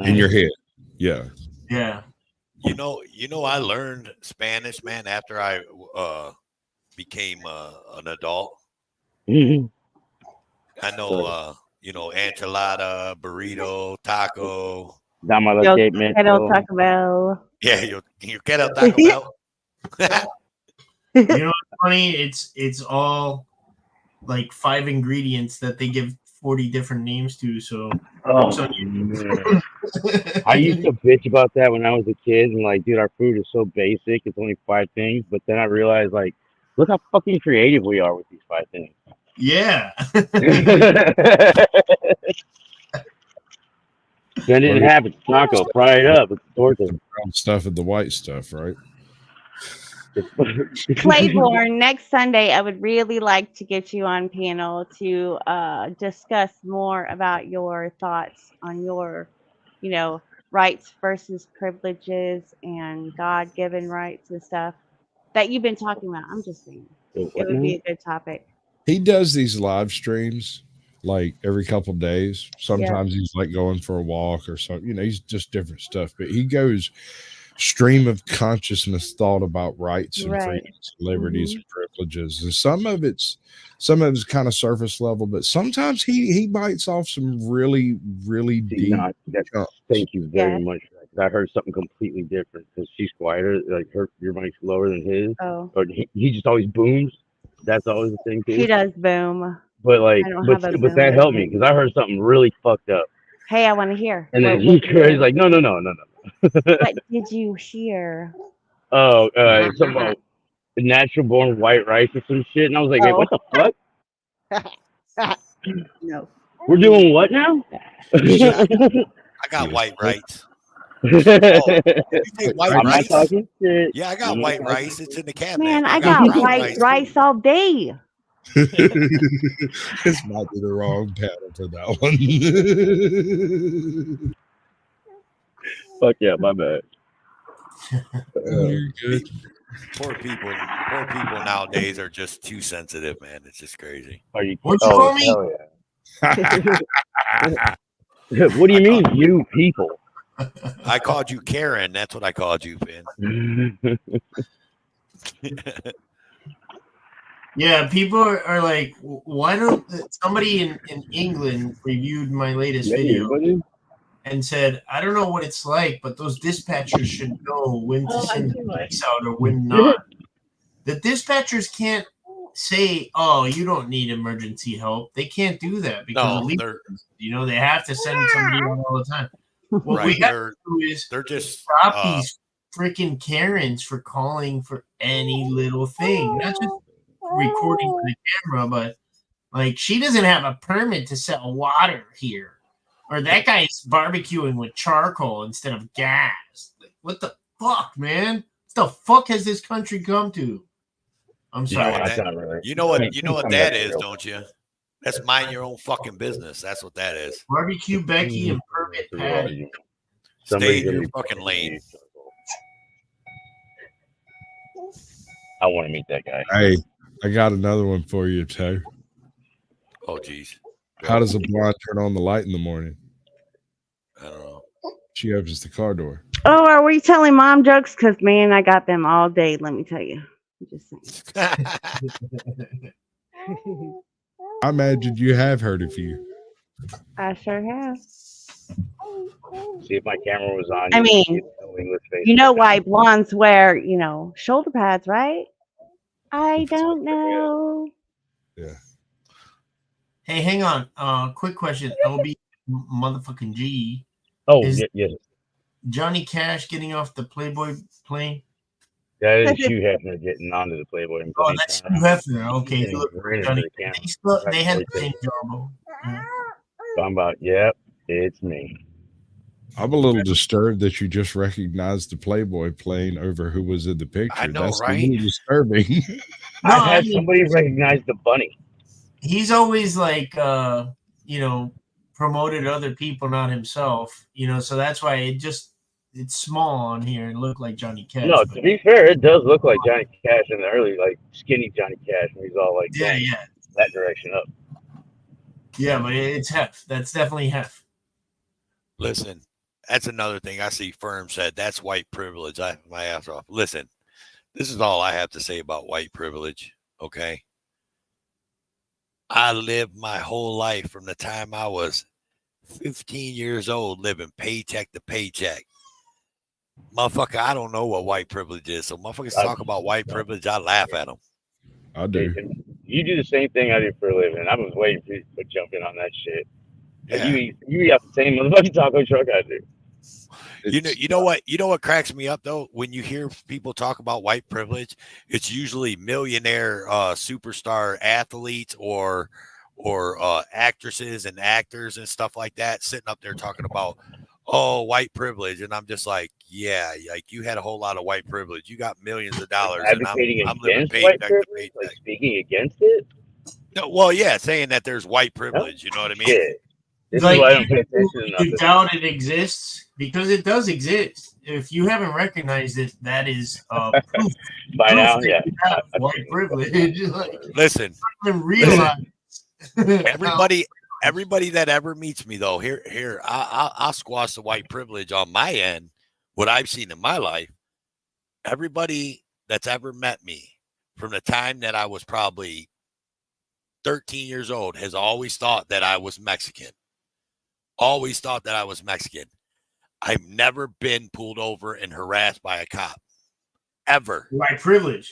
In your head, yeah.
You know, I learned Spanish, man, after I became an adult.
Mm-hmm.
I know, enchilada, burrito, taco.
Dama
Yo
la
quiero Taco Bell.
Yeah, you get a Taco Bell.
You know what's funny? It's all like 5 ingredients that they give 40 different names to. So,
man. I used to bitch about that when I was a kid, and like, dude, our food is so basic. It's only 5 things. But then I realized, like, look how fucking creative we are with these 5 things.
Yeah.
Then it happens. Taco, fry it up. It's torture.
Brown stuff and the white stuff, right?
Claiborne, next Sunday, I would really like to get you on panel to discuss more about your thoughts on your, rights versus privileges and God-given rights and stuff that you've been talking about. I'm just saying it would be a good topic.
He does these live streams like every couple of days. Sometimes he's like going for a walk or something. He's just different stuff. But he goes stream of consciousness thought about rights and
Right.
freedoms, liberties
Mhm.
and privileges, and some of it's kind of surface level, but sometimes he bites off some really deep chunks.
Thank you
Yeah.
very much. For that, 'cause I heard something completely different because she's quieter. Like your mic's lower than his,
Oh,
or he just always booms. That's always the thing too.
he does boom.
But like,
I don't have a
but that
boom.
helped me because I heard something really fucked up,
Hey, I want to hear.
and then
What did you
he's like, no.
What did you hear?
Oh, something about natural born white rice or some shit, and I was like, wait,
Oh.
what the fuck?
No.
We're doing what now?
I got white rice. Oh, you say white
I'm
rice?
not talking shit.
Yeah, I got white rice. It's in the cabinet.
Man, I
got
got
brown
white rice all day.
This might be the wrong pattern for that one.
Fuck yeah, my bad.
You're good.
Poor people nowadays are just too sensitive, man. It's just crazy.
Are you?
What'd you call me?
Hell yeah. What do you mean, you people?
I called you Karen. That's what I called you, Finn.
Yeah, people are like, why don't somebody in England reviewed my latest video and said, I don't know what it's like, but those dispatchers should know when to send the police out or when not. The dispatchers can't say, oh, you don't need emergency help. They can't do that because of legal reasons. They have to send somebody out all the time. What we have to do is
they're just
stop these freaking Karens for calling for any little thing, not just recording with the camera, but like she doesn't have a permit to sell water here, or that guy's barbecuing with charcoal instead of gas. Like, what the fuck, man? What the fuck has this country come to? I'm sorry.
You know what that is, don't you? That's mind your own fucking business. That's what that is.
Barbecue Becky and permit Patty.
Stay in your fucking lane.
I want to meet that guy.
Hey, I got another one for you, Toe.
Oh, geez.
How does a blonde turn on the light in the morning?
I don't know.
She opens the car door.
Oh, are we telling mom jokes? Because, man, I got them all day, let me tell you. I'm just saying.
I imagine you have heard a few.
I sure have.
See if my camera was on.
I mean, you know why blondes wear, shoulder pads, right? I don't know.
Yeah.
Hey, hang on. Quick question. LB motherfucking G.
Oh,
is
yes.
Johnny Cash getting off the Playboy plane?
That is Hugh Hefner getting onto the Playboy plane.
Oh, that's Hugh Hefner. Okay. They had the same job.
I'm about, yep, it's me.
I'm a little disturbed that you just recognized the Playboy plane over who was in the picture.
I know,
That's
right?
a little disturbing.
I had somebody recognize the bunny.
He's always like, promoted other people, not himself. So that's why it's small on here and look like Johnny Cash.
No, to be fair, it does look like Johnny Cash in the early, like skinny Johnny Cash, when he's all like going that direction up.
Yeah, but it's Hef. That's definitely Hef.
Listen, that's another thing I see Firm said. That's white privilege. I have my ass off. Listen, this is all I have to say about white privilege, okay? I lived my whole life from the time I was 15 years old living paycheck to paycheck. Motherfucker, I don't know what white privilege is. So motherfuckers talk about white privilege, I laugh at them.
I do.
You do the same thing I do for a living. I was waiting for you to jump in on that shit.
Yeah.
You got the same motherfucking taco truck I do.
You know what cracks me up though? When you hear people talk about white privilege, it's usually millionaire superstar athletes or actresses and actors and stuff like that sitting up there talking about white privilege, and I'm just like, yeah, like you had a whole lot of white privilege. You got millions of dollars,
Advocating
and I'm living
against white
paycheck to
privilege,
paycheck.
like speaking against it.
No, well, yeah, saying that there's white privilege. You know what I mean?
Shit. This
Like,
is why I don't pay attention enough.
you doubt it exists because it does exist. If you haven't recognized it, that is proof.
By
proof
now,
that
yeah.
you have white privilege. Like,
Listen,
I don't even realize.
everybody that ever meets me though, here, I'll squash the white privilege on my end. What I've seen in my life, everybody that's ever met me from the time that I was probably 13 years old has always thought that I was Mexican. Always thought that I was Mexican. I've never been pulled over and harassed by a cop. Ever.
White privilege.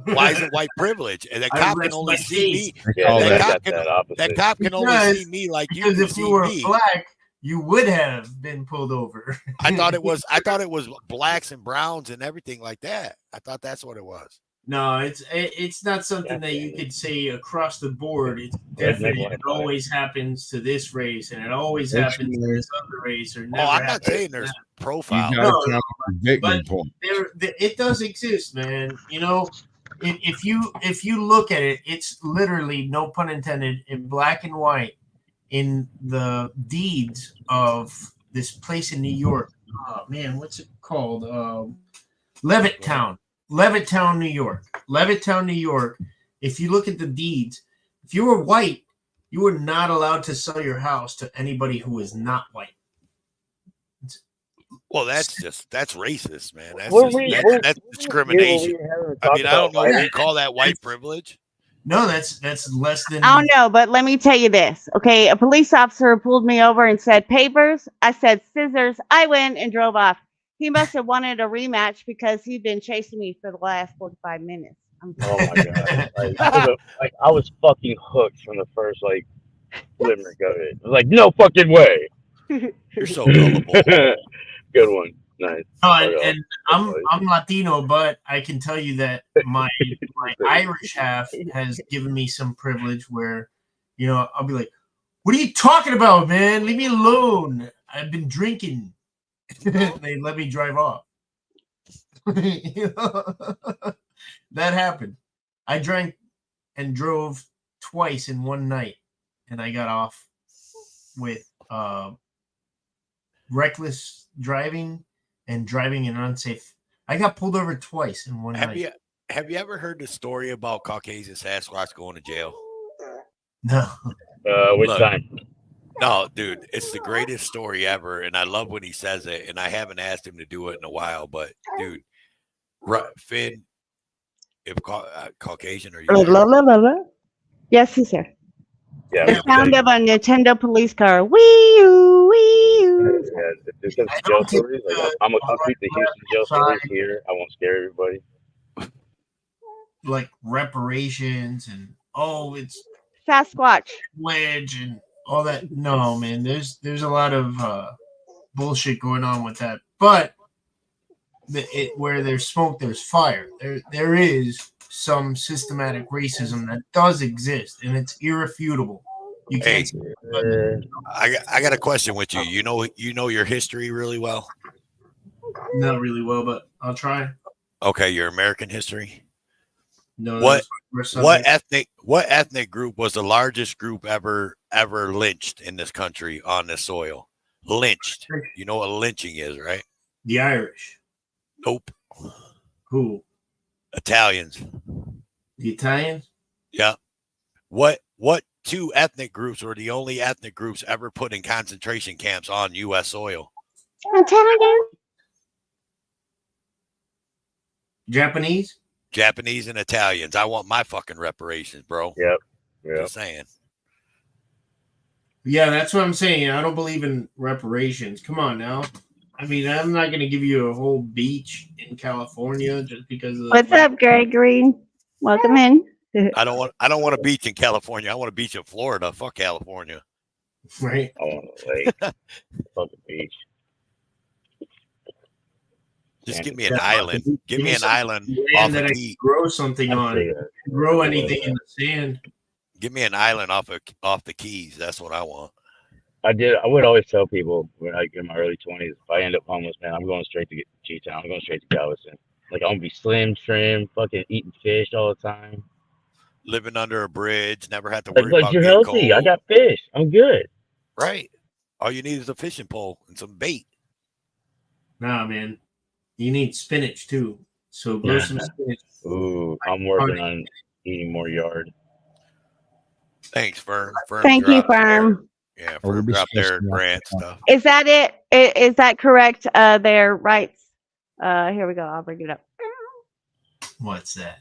Why is it white privilege? And that cop can only see me.
Yeah,
That cop can only see me like you can
if
see
you were
me.
black, you would have been pulled over.
I thought it was blacks and browns and everything like that. I thought that's what it was.
No, it's not something that you could say across the board. It's definitely, it always happens to this race, and it always happens to this other race, or never.
I'm not saying there's profile.
But it does exist, man. You know, if you look at it, it's literally, no pun intended, in black and white in the deeds of this place in New York. Oh man, what's it called? Levittown, New York. Levittown, New York. If you look at the deeds, if you were white, you were not allowed to sell your house to anybody who is not white.
Well, that's racist, man. That's discrimination. I mean, I don't know if you call that white privilege.
No, that's less than.
I don't know, but let me tell you this. Okay, a police officer pulled me over and said, "Papers." I said, "Scissors." I went and drove off. He must have wanted a rematch because he'd been chasing me for the last 45 minutes.
Oh my god! I was fucking hooked from the first glimmer of it. I was like, no fucking way.
You're so gullible.
Good one. Nice.
And I'm Latino, but I can tell you that my Irish half has given me some privilege where, you know, I'll be like, "What are you talking about, man? Leave me alone. I've been drinking." They let me drive off. You know? That happened. I drank and drove twice in one night, and I got off with reckless driving and driving in unsafe. I got pulled over twice in one night.
Have you ever heard the story about Caucasian Sasquatch going to jail?
No.
Which time?
No, dude, it's the greatest story ever, and I love when he says it. And I haven't asked him to do it in a while, but dude, Finn, if Caucasian, are you?
Yes, sir.
Yeah.
The sound of a Nintendo police car. Wee-oo, wee-oo.
Yeah, there's some jail stories. I'm gonna keep the Houston jail stories here. I won't scare everybody.
Like reparations and it's
Sasquatch
wedge and all that. No, man, there's a lot of bullshit going on with that. But where there's smoke, there's fire. There is some systematic racism that does exist, and it's irrefutable. You can't.
I got a question with you. You know your history really well.
Not really well, but I'll try.
Okay, your American history.
No.
What ethnic group was the largest group ever lynched in this country on this soil? Lynched. You know what lynching is, right?
The Irish.
Nope.
Who?
Italians.
The Italians?
Yeah. What two ethnic groups were the only ethnic groups ever put in concentration camps on U.S. soil? Japanese and Italians. I want my fucking reparations, bro.
Yep.
Just saying.
Yeah, that's what I'm saying. I don't believe in reparations. Come on now. I mean, I'm not going to give you a whole beach in California just because of.
What's up, Greg Green? Welcome in.
I don't want a beach in California. I want a beach in Florida. Fuck California.
Right.
I want a lake. Fuck the beach.
Just give me an island. Give me an island off
that
a
I
key.
Grow something on. Grow anything in the sand.
Give me an island off the Keys. That's what I want.
I would always tell people when I in my early 20s, if I end up homeless, man, I'm going straight to G-Town. I'm going straight to Galveston. Like, I'm going to be slim, trim, fucking eating fish all the time.
Living under a bridge, never have to worry about
you're
getting
healthy.
cold.
I got fish. I'm good.
Right. All you need is a fishing pole and some bait.
Nah, man. You need spinach, too. So grow some spinach.
Ooh, I'm working on eating more yard.
Thanks, Fern.
Thank you, Fern.
Yeah, Fern dropped their grant stuff.
Is that it? Is that correct? Their rights Here we go. I'll bring it up.
What's that?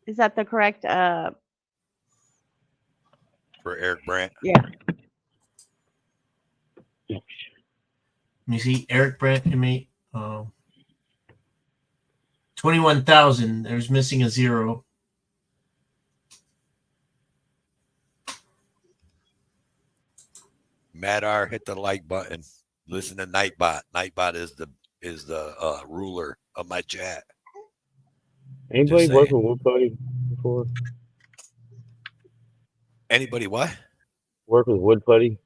Is that the correct?
For Eric Brandt.
Yeah.
Let me see. Eric Brandt to me. 21,000. There's missing a zero.
Madar, hit the like button. Listen to Nightbot. Nightbot is the ruler of my chat.
Anybody work with Wood Putty before?
Anybody what?
Work with Wood Putty?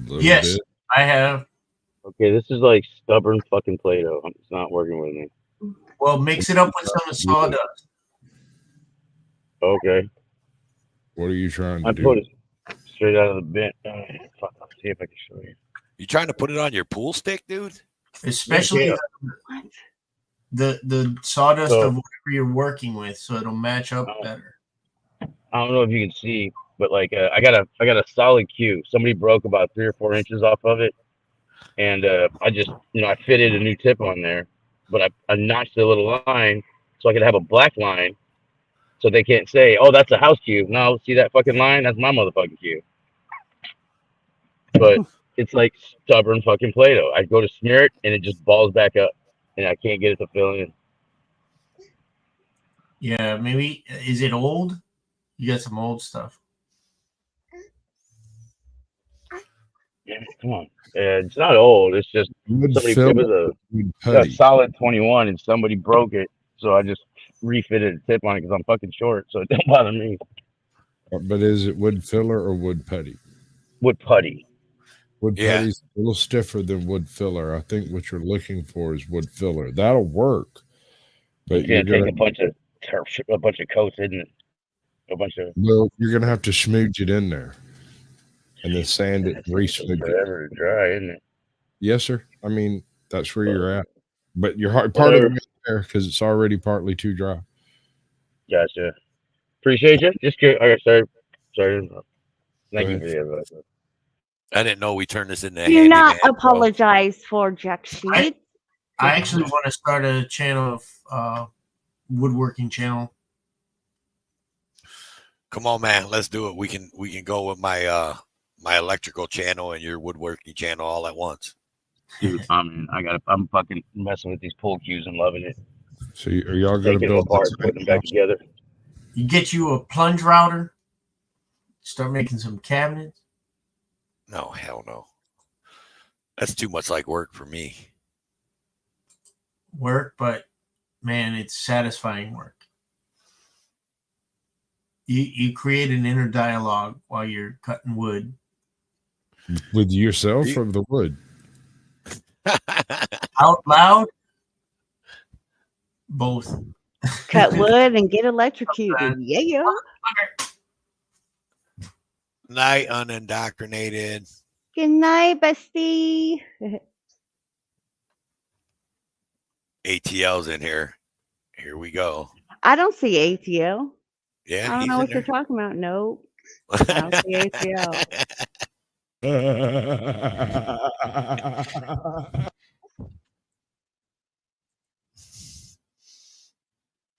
Yes, I have.
Okay, this is like stubborn fucking Play-Doh. It's not working with me.
Well, mix it up with some sawdust.
Okay.
What are you trying to
I
do?
put it straight out of the bin. Fuck, I'll see if I can show you.
You trying to put it on your pool stick, dude?
Especially the sawdust
So-
of whatever you're working with, so it'll match up better.
I don't know if you can see, but like I got a solid cue. Somebody broke about 3 or 4 inches off of it, and I just I fitted a new tip on there, but I notched a little line so I could have a black line, so they can't say, "Oh, that's a house cube." No, see that fucking line? That's my motherfucking cube. But it's like stubborn fucking Play-Doh. I go to smear it and it just balls back up, and I can't get it to fill in.
Yeah, maybe. Is it old? You got some old stuff.
Yeah, come on. It's not old. It's just somebody. It was a solid 21, and somebody broke it, so I just refitted a tip on it because I'm fucking short, so it don't bother me.
But is it wood filler or wood putty?
Wood putty.
Wood
Yeah.
putty's a little stiffer than wood filler. I think what you're looking for is wood filler. That'll work, but
It's
you're
gonna
gonna
take a bunch of coats, isn't it? A bunch of.
well, you're gonna have to smooge it in there, and then sand it, and re-smooge it.
Forever to dry, isn't it?
Yes, sir. I mean, that's where you're at, but you're part of the way there because it's already partly too dry.
Gotcha. Appreciate you. Just curious. Okay, sorry. Thank you
ahead.
for the advice.
I didn't know we turned this into
Do
handyman,
not
bro.
apologize for Jack Sheet.
I actually want to start a channel of woodworking channel.
Come on, man. Let's do it. We can go with my my electrical channel and your woodworking channel all at once.
Dude, I'm fucking messing with these pull cues and loving it.
So are y'all gonna
Taking them
build
apart,
this
putting them back together.
You get you a plunge router. Start making some cabinets.
No, hell no. That's too much like work for me.
Work, but man, it's satisfying work. You create an inner dialogue while you're cutting wood.
with yourself or the wood?
Out loud? Both.
Cut wood and get electrocuted. Yeah.
Night unindoctrinated.
Good night, bestie.
ATL's in here. Here we go.
I don't see ATL.
Yeah,
I don't
he's
know
in
what you're
there.
talking about. Nope. I don't see ATL.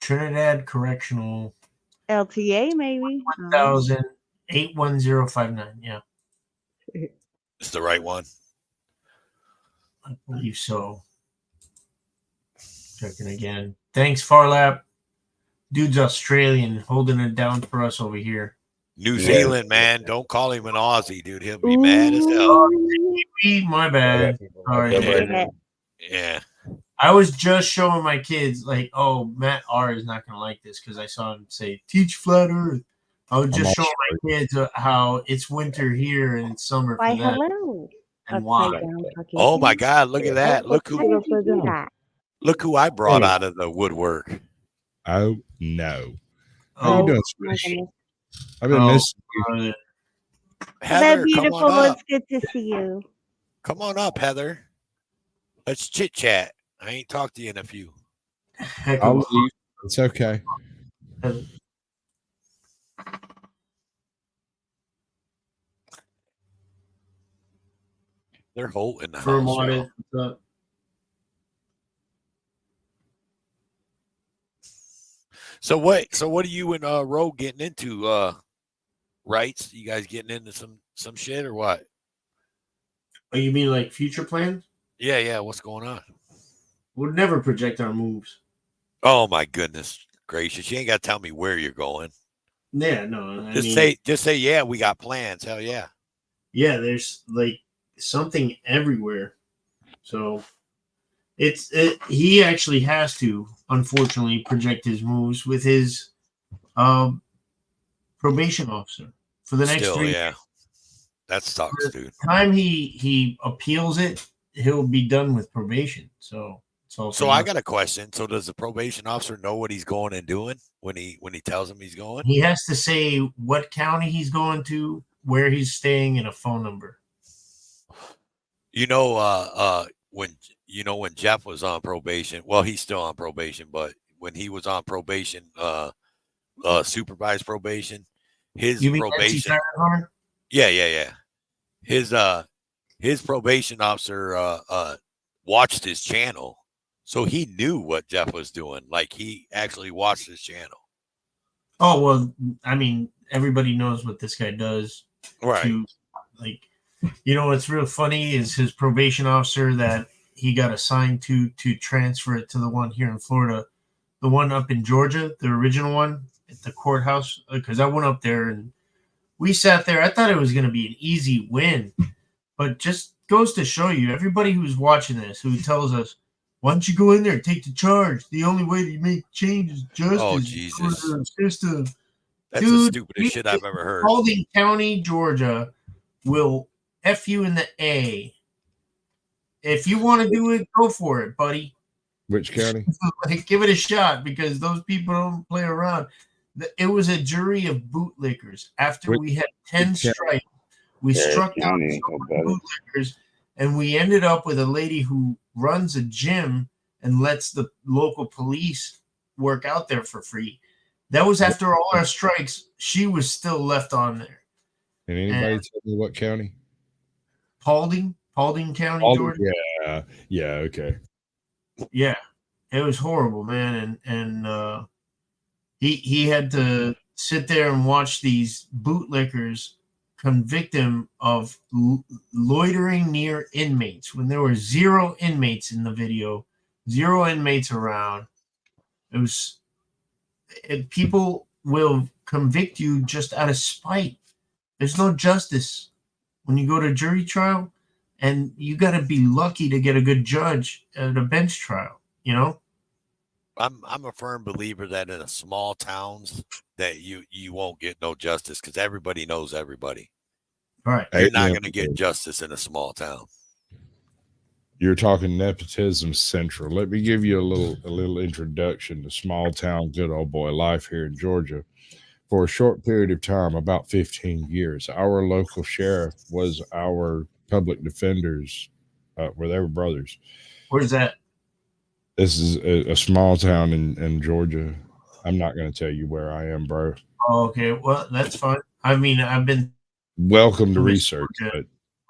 Trinidad Correctional.
LTA maybe.
81059. Yeah,
It's the right one.
I believe so. Checking again. Thanks, Farlap. Dude's Australian, holding it down for us over here.
New Zealand, man. Don't call him an Aussie, dude. He'll be mad as hell.
My bad. All right.
Yeah.
I was just showing my kids, like, oh, Matt R is not going to like this because I saw him say, teach flat earth. I was just showing my kids how it's winter here and it's summer for
Why,
them.
hello.
And why.
Oh my God, look at that. Look
How did you do that?
who I brought out of the woodwork.
Oh no.
Oh,
How you doing,
my
Squish?
goodness.
I've been missing you.
Hello,
Heather, come
beautiful.
on up.
It's good to see you.
Come on up, Heather. Let's chit chat. I ain't talked to you in a few.
I'll leave. It's okay.
They're Holt in the
Firm
house,
audit.
yo.
What's up?
So what are you and Ro getting into? Rights? You guys getting into some shit or what?
Oh, you mean like future plans?
Yeah. What's going on?
We'll never project our moves.
Oh my goodness gracious! You ain't got to tell me where you're going.
Yeah, no.
Just say yeah. We got plans. Hell yeah.
Yeah, there's like something everywhere. So he actually has to, unfortunately, project his moves with his probation officer for the next
Still,
3
yeah.
days.
That sucks, dude.
Time he appeals it, he'll be done with probation. So it's all.
So I got a question. So does the probation officer know what he's going and doing when he tells him he's going?
He has to say what county he's going to, where he's staying, and a phone number.
When Jeff was on probation, well, he's still on probation, but when he was on probation, supervised probation, his
You mean
probation.
Nancy Hunter?
Yeah. His probation officer watched his channel, so he knew what Jeff was doing. Like he actually watched his channel.
Oh well, I mean, everybody knows what this guy does.
Right.
What's real funny is his probation officer that he got assigned to transfer it to the one here in Florida, the one up in Georgia, the original one at the courthouse. Because I went up there and we sat there. I thought it was going to be an easy win, but just goes to show you, everybody who's watching this, who tells us, why don't you go in there, take the charge? The only way to make change is justice.
Oh, Jesus.
System.
That's
Dude,
the stupidest shit I've ever heard.
Spalding County, Georgia will F you in the A. If you want to do it, go for it, buddy.
Which county?
Give it a shot because those people don't play around. It was a jury of bootlickers. After we had 10 strikes, we struck down bootlickers, and we ended up with a lady who runs a gym and lets the local police work out there for free. That was after all our strikes. She was still left on there.
And anybody tell me what county?
Paulding County, Georgia.
Yeah, okay.
Yeah, it was horrible, man, and he had to sit there and watch these bootlickers convict him of loitering near inmates when there were 0 inmates in the video, 0 inmates around. People will convict you just out of spite. There's no justice when you go to jury trial, and you got to be lucky to get a good judge at a bench trial,
I'm a firm believer that in a small towns that you won't get no justice because everybody knows everybody.
Right.
You're not going to get justice in a small town.
You're talking nepotism central. Let me give you a little introduction to small town good old boy life here in Georgia. For a short period of time, about 15 years, our local sheriff was our public defenders, where they were brothers.
Where's that?
This is a small town in Georgia. I'm not going to tell you where I am, bro.
Oh, okay. Well, that's fine. I mean, I've been
welcome to research, but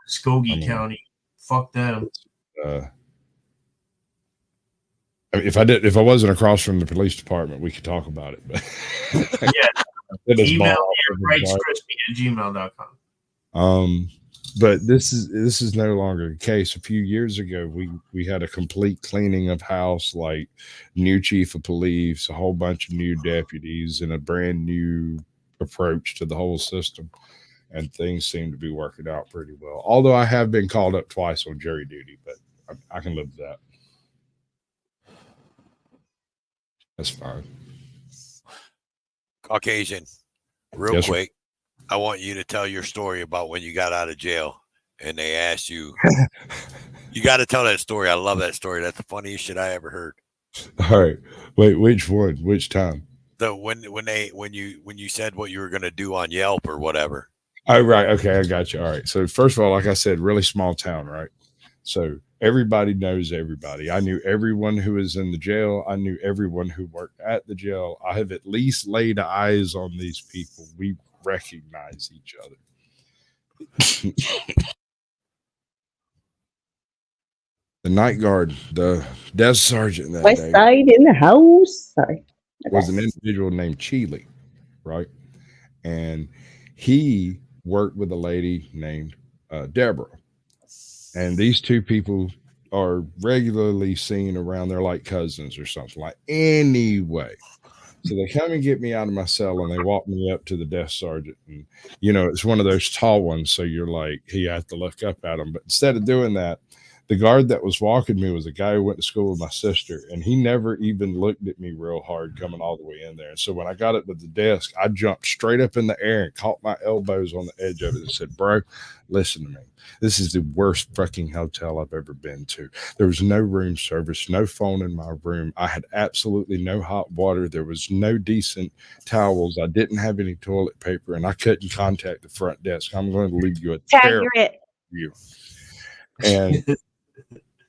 Muskogee County. Fuck them.
If I wasn't across from the police department, we could talk about it. But
email me at rightscrispy@gmail.com.
But this is no longer the case. A few years ago, we had a complete cleaning of house, like new chief of police, a whole bunch of new deputies, and a brand new approach to the whole system. And things seem to be working out pretty well. Although I have been called up twice on jury duty, but I can live with that. That's fine.
Caucasian, real quick. I want you to tell your story about when you got out of jail and they asked you. You got to tell that story. I love that story. That's the funniest shit I ever heard.
All right. Wait, which one? Which time?
When you said what you were going to do on Yelp or whatever.
Oh, right. Okay, I got you. All right. So first of all, like I said, really small town, right? So everybody knows everybody. I knew everyone who was in the jail. I knew everyone who worked at the jail. I have at least laid eyes on these people. We recognize each other. The night guard, the desk sergeant that
West
day
Side in the house. Sorry.
was an individual named Cheeley, right? And he worked with a lady named Deborah. And these two people are regularly seen around. They're like cousins or something. Like, anyway. So they come and get me out of my cell and they walk me up to the desk sergeant. And, it's one of those tall ones. So you're like, you have to look up at him. But instead of doing that, the guard that was walking me was a guy who went to school with my sister. And he never even looked at me real hard coming all the way in there. And so when I got up to the desk, I jumped straight up in the air and caught my elbows on the edge of it and said, bro, listen to me. This is the worst fucking hotel I've ever been to. There was no room service, no phone in my room. I had absolutely no hot water. There was no decent towels. I didn't have any toilet paper, and I couldn't contact the front desk. I'm going to leave you a terrible review. And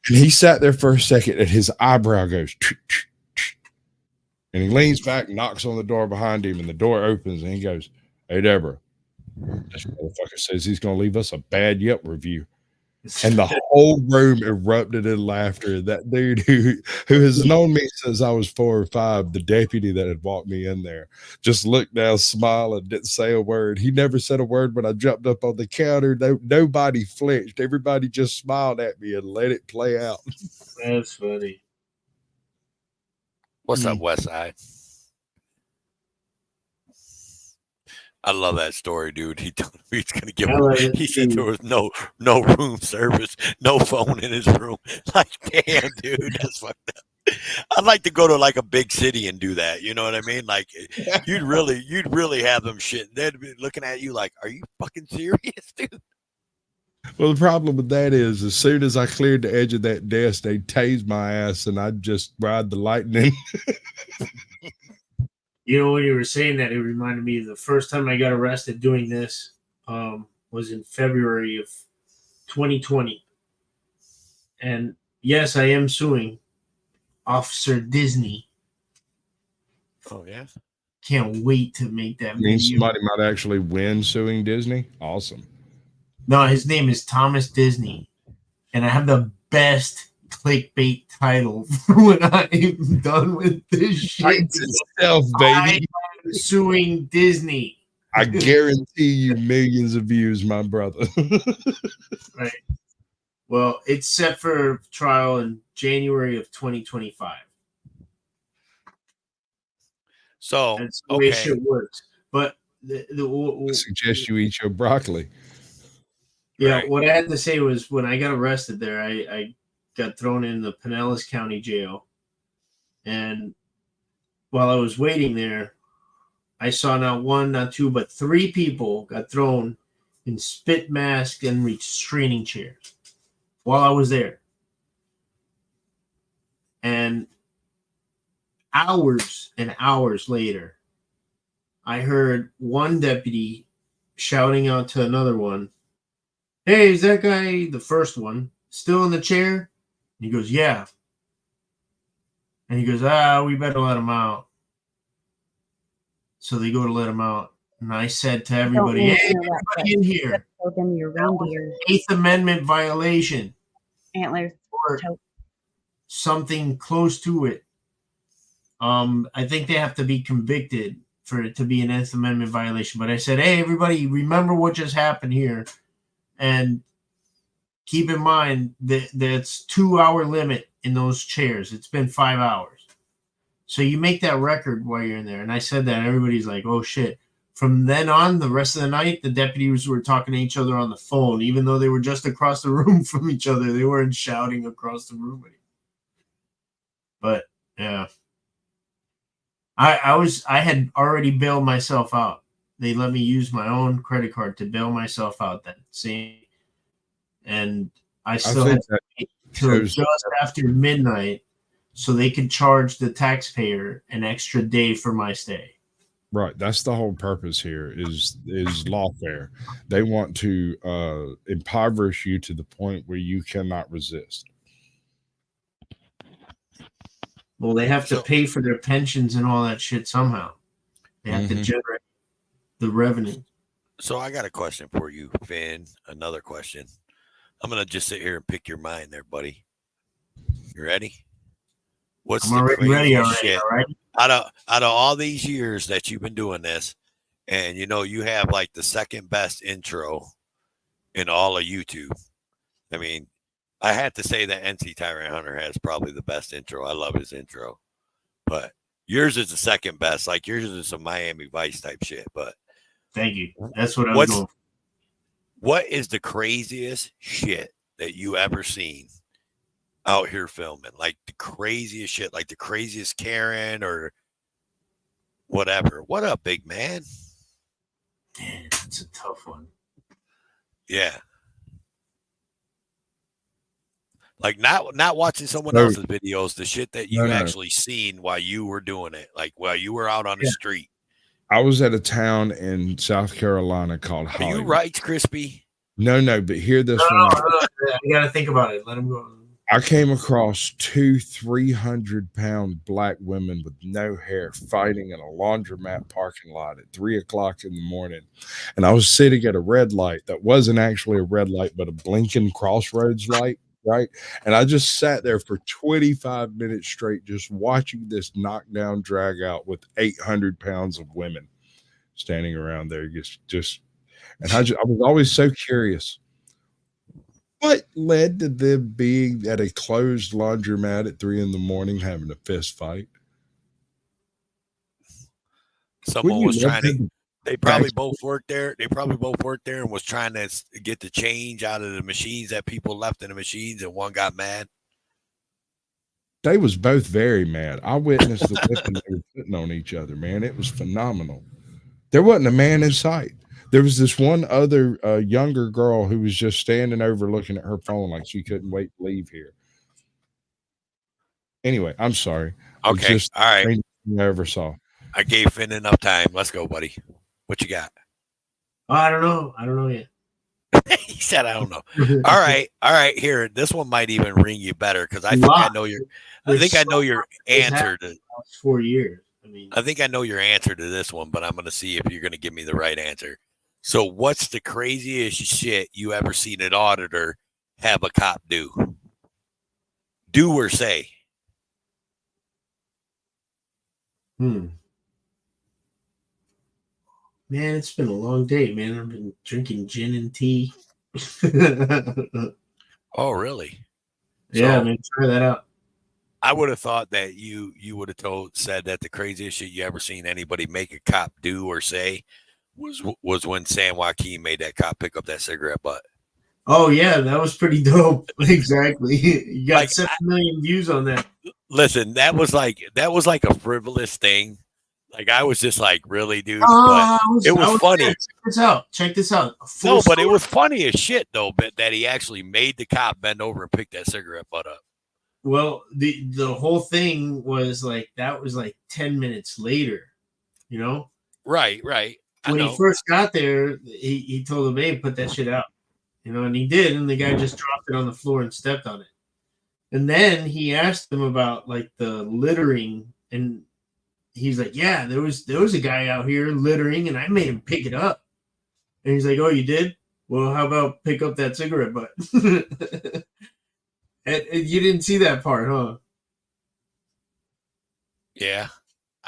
he sat there for a second, and his eyebrow goes, and he leans back and knocks on the door behind him, and the door opens, and he goes, hey, Deborah. This motherfucker says he's going to leave us a bad Yelp review. And the whole room erupted in laughter. That dude who has known me since I was 4 or 5, the deputy that had walked me in there, just looked down, smiled, and didn't say a word. He never said a word when I jumped up on the counter. Nobody flinched. Everybody just smiled at me and let it play out.
That's funny.
What's up, West Side? I love that story, dude. He told me he's gonna give him. He said there was no room service, no phone in his room. Like, damn, dude, that's fucked up. I'd like to go to like a big city and do that. You know what I mean? Like, you'd really have them shit. They'd be looking at you like, are you fucking serious, dude?
Well, the problem with that is, as soon as I cleared the edge of that desk, they tased my ass, and I'd just ride the lightning.
You know, when you were saying that, it reminded me of the first time I got arrested doing this was in February of 2020. And yes, I am suing Officer Disney.
Oh, yeah?
Can't wait to make that
I mean,
video.
somebody might actually win suing Disney. Awesome.
No, his name is Thomas Disney. And I have the best clickbait title for when I'm done with this shit.
Itself, baby.
I'm suing Disney.
I guarantee you millions of views, my brother.
Right. Well, it's set for trial in January of 2025.
So
that's the way shit works. But
I suggest you eat your broccoli.
Yeah,
right.
What I had to say was when I got arrested there, I got thrown in the Pinellas County Jail. And while I was waiting there, I saw not one, not two, but 3 people got thrown in spit masks and restraining chairs while I was there. And hours and hours later, I heard one deputy shouting out to another one, hey, is that guy, the first one, still in the chair? And he goes, yeah. And he goes, we better let him out. So they go to let him out. And I said to everybody, hey, everybody in here. Eighth Amendment violation.
Antlers.
Or something close to it. I think they have to be convicted for it to be an Eighth Amendment violation. But I said, hey, everybody, remember what just happened here. And keep in mind that that's 2-hour limit in those chairs. It's been 5 hours. So you make that record while you're in there. And I said that, and everybody's like, oh, shit. From then on, the rest of the night, the deputies were talking to each other on the phone, even though they were just across the room from each other. They weren't shouting across the room anymore. But, yeah. I had already bailed myself out. They let me use my own credit card to bail myself out that same. And I still had to wait till just after midnight so they could charge the taxpayer an extra day for my stay.
Right. That's the whole purpose here is lawfare. They want to impoverish you to the point where you cannot resist.
Well, they have to pay for their pensions and all that shit somehow. They have to generate the revenue.
So I got a question for you, Finn. Another question. I'm going to just sit here and pick your mind there, buddy. You ready? What's
I'm
the
already ready
craziest
already,
shit
all right?
out of all these years that you've been doing this, and you have like the second best intro in all of YouTube. I mean, I had to say that NC Tyrant Hunter has probably the best intro. I love his intro, but yours is the second best. Like yours is some Miami Vice type shit. But
thank you. That's what I was going for.
What is the craziest shit that you ever seen out here filming? Like the craziest shit, like the craziest Karen or whatever. What up, big man?
Damn, that's a tough one.
Yeah. Like not watching someone else's videos, the shit that you actually seen while you were doing it, like while you were out on the street.
I was at a town in South Carolina called
Are you
Hollywood.
right, Crispy?
No, but hear this one out.
You got to think about it. Let him go.
I came across 300-pound black women with no hair fighting in a laundromat parking lot at 3:00 in the morning. And I was sitting at a red light that wasn't actually a red light, but a blinking crossroads light, right? And I just sat there for 25 minutes straight, just watching this knockdown drag out with 800 pounds of women standing around there. And I was always so curious. What led to them being at a closed laundromat at 3 a.m. having a fist fight?
Someone was trying to. They probably both worked there. They probably both worked there and was trying to get the change out of the machines that people left in the machines, and one got mad.
They was both very mad. I witnessed the whipping they were putting on each other, man. It was phenomenal. There wasn't a man in sight. There was this one other younger girl who was just standing over looking at her phone like she couldn't wait to leave here. Anyway, I'm sorry.
Okay.
It's just
all right.
I ever saw.
I gave Finn enough time. Let's go, buddy. What you got?
I don't know. I don't know yet.
He said, I don't know. All right. All right. Here, this one might even ring you better because I think I know your answer to
4 years.
I think I know your answer to this one, but I'm going to see if you're going to give me the right answer. So what's the craziest shit you ever seen an auditor have a cop do? Do or say?
Man, it's been a long day, man. I've been drinking gin and tea.
Oh, really?
Yeah, man, try that out.
I would have thought that you would have said that the craziest shit you ever seen anybody make a cop do or say was when San Joaquin made that cop pick up that cigarette butt.
Oh yeah, that was pretty dope. Exactly. You got like, 7 million views on that.
Listen, that was like a frivolous thing. Like I was just like, really, dude. But it was funny.
Check this out. Check this out.
No, but it was funny as shit though. But that he actually made the cop bend over and pick that cigarette butt up.
Well, the whole thing was like that was like 10 minutes later, you know?
Right.
When he first got there, he told him, "Hey, put that shit out," you know, and he did, and the guy just dropped it on the floor and stepped on it. And then he asked him about like the littering, and he's like, "Yeah, there was a guy out here littering, and I made him pick it up." And he's like, "Oh, you did? Well, how about pick up that cigarette butt?" And you didn't see that part, huh?
Yeah.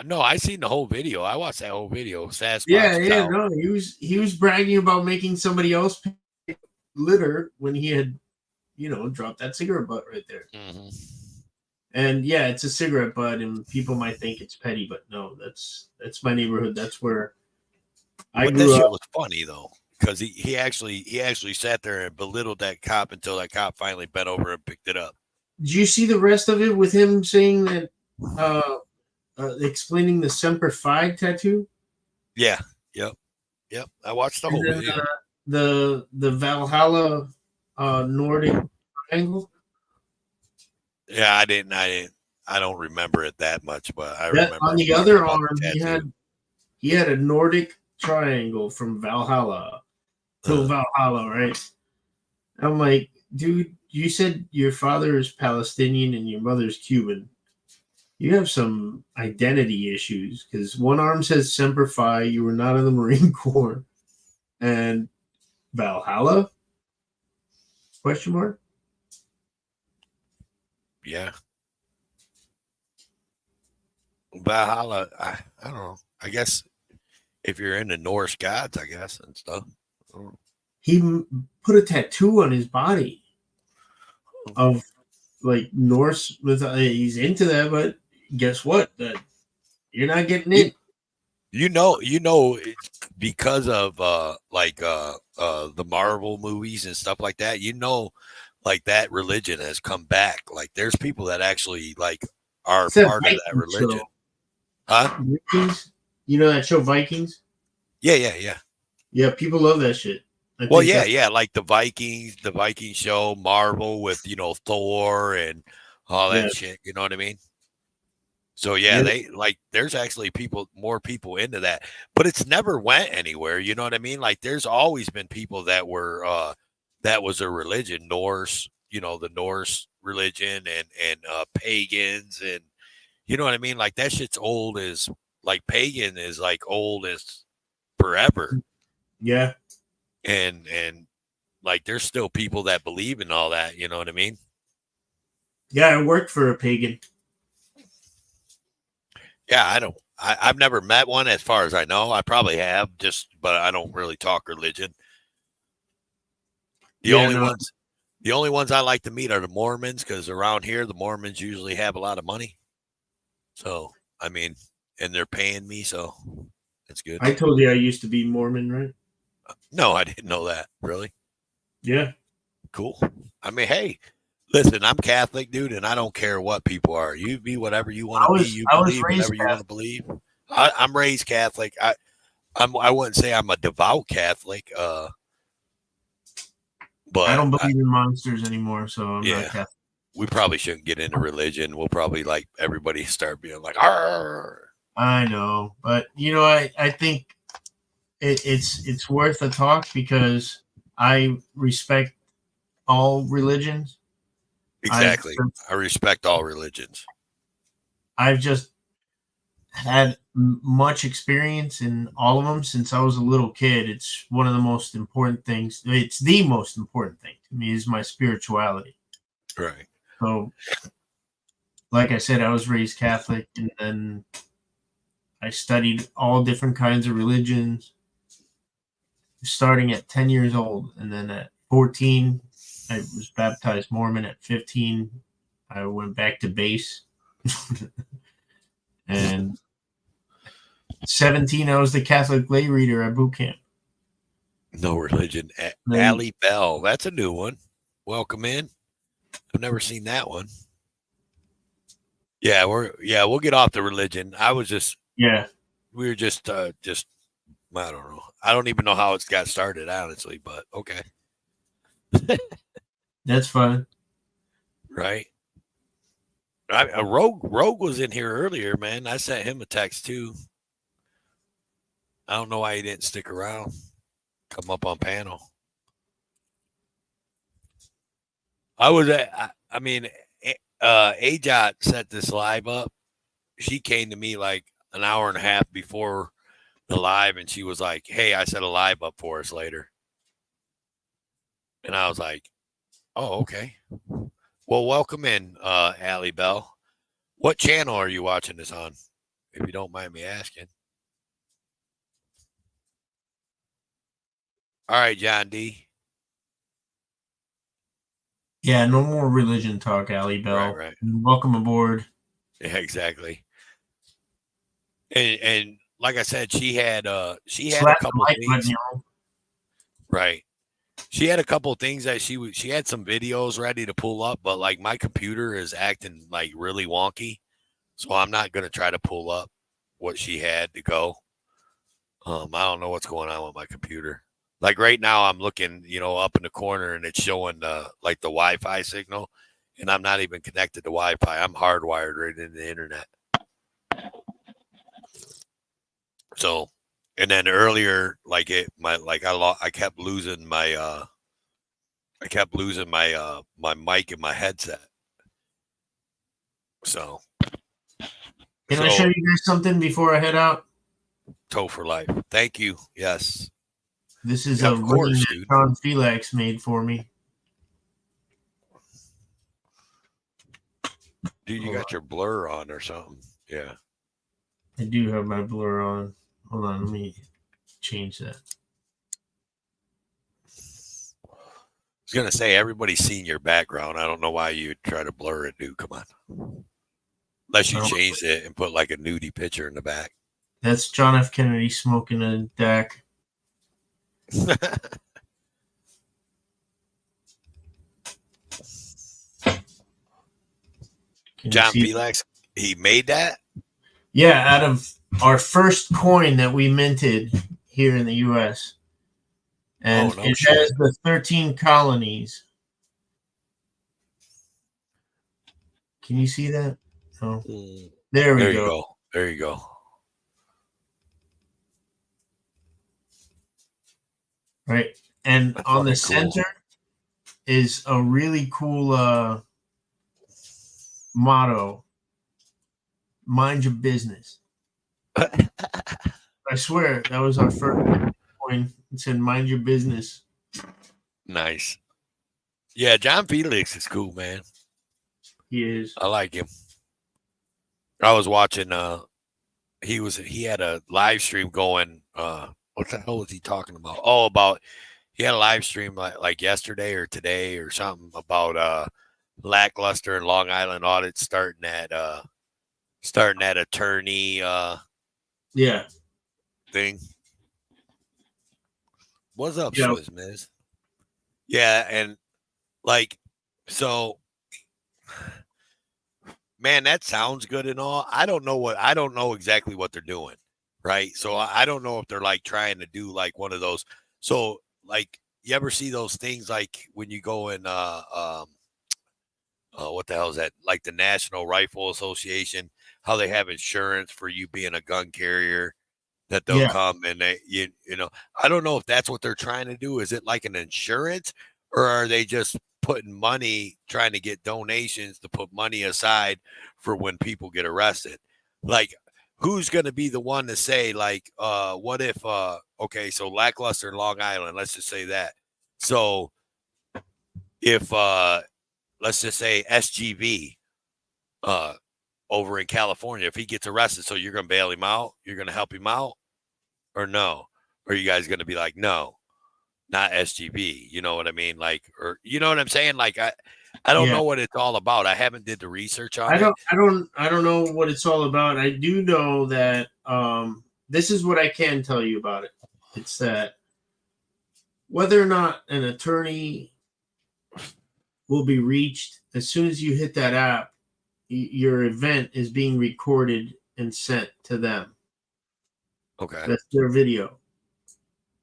No, I seen the whole video. I watched that whole video.
Yeah. No, he was bragging about making somebody else pick litter when he had, dropped that cigarette butt right there.
Mm-hmm.
And yeah, it's a cigarette butt, and people might think it's petty, but no, that's my neighborhood. That's where I grew up.
That shit was funny though, because he actually sat there and belittled that cop until that cop finally bent over and picked it up.
Did you see the rest of it with him saying that? Explaining the Semper Fi tattoo.
Yeah. Yep. I watched the whole video.
The Valhalla Nordic triangle.
Yeah, I don't remember it that much, but I remember
on the other arm he had a Nordic triangle from Valhalla to Valhalla, right? I'm like, dude, you said your father is Palestinian and your mother's Cuban. You have some identity issues because one arm says Semper Fi, you were not in the Marine Corps, and Valhalla? Question mark?
Yeah. Valhalla, I don't know. I guess if you're into Norse gods, I guess, and stuff.
He put a tattoo on his body of like Norse. He's into that, but guess what? That you're not getting in.
You know, because of the Marvel movies and stuff like that, like that religion has come back. Like there's people that actually like are
It's that
part of that
Viking
religion.
show.
Huh?
Vikings? You know that show Vikings?
Yeah.
Yeah, people love that shit.
Well, yeah, like the Viking show, Marvel with Thor and all that
Yeah.
shit. You know what I mean? So yeah,
Yeah.
they like there's actually more people into that, but it's never went anywhere. You know what I mean? Like there's always been people that were that was a religion, Norse, the Norse religion and pagans, and you know what I mean? Like that shit's old as like pagan is like old as forever.
Yeah.
And like there's still people that believe in all that, you know what I mean?
Yeah, I worked for a pagan.
Yeah, I've never met one as far as I know. I probably have, but I don't really talk religion. The only ones I like to meet are the Mormons, because around here the Mormons usually have a lot of money. So I mean, and they're paying me, so it's good.
I told you I used to be Mormon, right?
No, I didn't know that. Really?
Yeah.
Cool. I mean, hey, listen, I'm Catholic, dude, and I don't care what people are. You be whatever you want to be. You believe whatever you want to believe. I'm raised Catholic. I wouldn't say I'm a devout Catholic, but
I don't believe in monsters anymore, so I'm not Catholic.
We probably shouldn't get into religion. We'll probably like everybody start being like, "Arr."
I know, but I think it's worth a talk because I respect all religions.
Exactly. I respect all religions.
I've just had much experience in all of them since I was a little kid. It's one of the most important things. It's the most important thing to me is my spirituality.
Right.
So, like I said, I was raised Catholic, and then I studied all different kinds of religions, starting at 10 years old. And then at 14, I was baptized Mormon. At 15, I went back to base. And 17, I was the Catholic lay reader at boot camp.
No religion. Allie Bell. That's a new one. Welcome in. I've never seen that one. Yeah, we'll get off the religion. I was just we were just I don't know. I don't even know how it got started, honestly, but okay.
That's fine.
Right. Rogue was in here earlier, man. I sent him a text too. I don't know why he didn't stick around. Come up on panel. Ajot set this live up. She came to me like an hour and a half before the live, and she was like, "Hey, I set a live up for us later." And I was like, "Oh, okay. Well, welcome in, Allie Bell. What channel are you watching this on, if you don't mind me asking?" All right, John D.
Yeah, no more religion talk, Allie Bell.
Right.
Welcome aboard.
Yeah, exactly. And like I said, she had a couple things. Right. She had a couple of things that she had some videos ready to pull up, but like my computer is acting like really wonky, so I'm not gonna try to pull up what she had to go. I don't know what's going on with my computer. Like right now, I'm looking, up in the corner, and it's showing the Wi-Fi signal, and I'm not even connected to Wi-Fi. I'm hardwired right into the internet. So, and then earlier, I kept losing my my mic and my headset. So,
can I show you guys something before I head out?
Toe for life. Thank you. Yes.
This is a ring that Sean Felix made for me.
Dude, you got your blur on or something. Yeah.
I do have my blur on. Hold on, let me change that.
I was gonna say everybody's seen your background. I don't know why you would try to blur it, dude. Come on. Unless you changed it and put like a nudie picture in the back.
That's John F. Kennedy smoking a DAC.
John Felix, he made that?
Yeah, out of our first coin that we minted here in the U.S. And
no
it
shit.
has the 13 colonies. Can you see that? Oh. There we go.
There you go.
Right. And
That's
on the
fucking cool.
center is a really cool motto. Mind your business. I swear that was our first coin. It said mind your business.
Nice. Yeah, John Felix is cool, man.
He is.
I like him. I was watching he had a live stream going. What the hell was he talking about? Oh, about he had a live stream like yesterday or today or something about lackluster and Long Island audits starting at attorney
yeah
thing. What's up,
Yeah.
Swizz Miz? Yeah, and like so man, that sounds good and all. I don't know exactly what they're doing, right? So I don't know if they're like trying to do like one of those. So like you ever see those things like when you go in what the hell is that? Like the National Rifle Association, how they have insurance for you being a gun carrier, that they'll come and you know, I don't know if that's what they're trying to do. Is it like an insurance, or are they just putting money, trying to get donations to put money aside for when people get arrested? Like, who's going to be the one to say like, what if, okay, so lackluster in Long Island, let's just say that. So if, let's just say SGV, over in California, if he gets arrested, so you're going to bail him out, you're going to help him out, or no? Or are you guys going to be like, no, not SGB? You know what I mean? Like, or you know what I'm saying? Like, I don't know what it's all about. I haven't did the research on it.
I don't know what it's all about. I do know that this is what I can tell you about it. It's that whether or not an attorney will be reached, as soon as you hit that app, your event is being recorded and sent to them.
Okay.
That's their video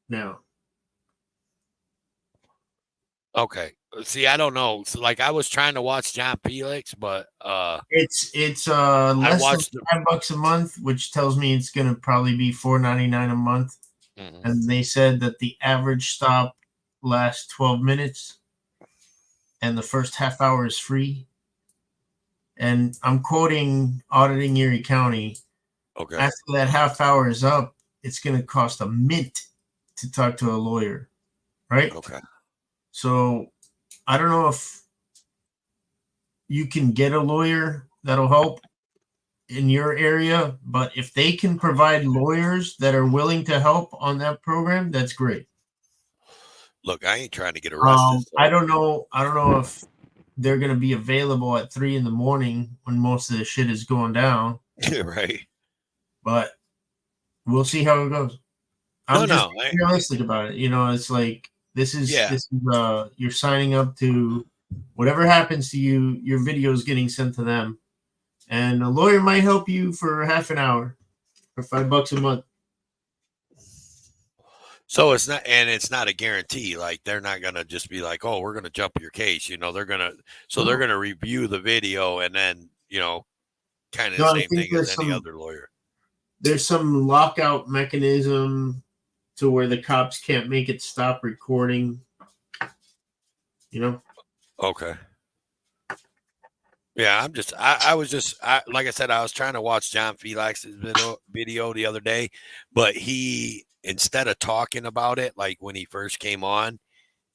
now.
Okay. See, I don't know. So, like, I was trying to watch John Felix, but
it's less than $5 a month, which tells me it's gonna probably be $4.99 a month.
Mm-hmm.
And they said that the average stop lasts 12 minutes, and the first half hour is free. And I'm quoting Auditing Erie County.
Okay.
After that half hour is up, it's going to cost a mint to talk to a lawyer, right?
Okay.
So I don't know if you can get a lawyer that'll help in your area, but if they can provide lawyers that are willing to help on that program, that's great.
Look, I ain't trying to get arrested. So.
I don't know if they're going to be available at 3 a.m. when most of the shit is going down.
Right.
But we'll see how it goes. I'm just realistic about it. You know, it's like this is you're signing up to whatever happens to you, your video is getting sent to them. And a lawyer might help you for half an hour for $5 a month.
So it's not a guarantee. Like they're not gonna just be like, oh, we're gonna jump your case. You know, they're gonna review the video and then, you know, kind of the same thing as any other lawyer.
There's some lockout mechanism to where the cops can't make it stop recording. You know?
Okay. Yeah, I was like I said, I was trying to watch John Felix's video the other day, but he, instead of talking about it, like when he first came on,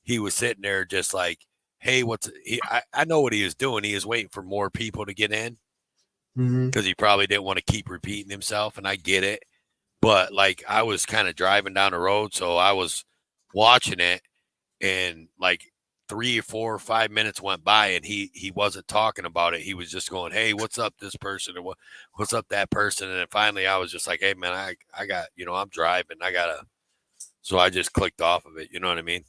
he was sitting there just like, hey, I know what he was doing. He was waiting for more people to get in
Mhm.
because he probably didn't want to keep repeating himself, and I get it. But like I was kind of driving down the road, so I was watching it, and like 3 or 4 or 5 minutes went by, and he wasn't talking about it. He was just going, "Hey, what's up, this person, or what's up, that person?" And then finally, I was just like, "Hey, man, I got, I'm driving. I gotta." So I just clicked off of it. You know what I mean?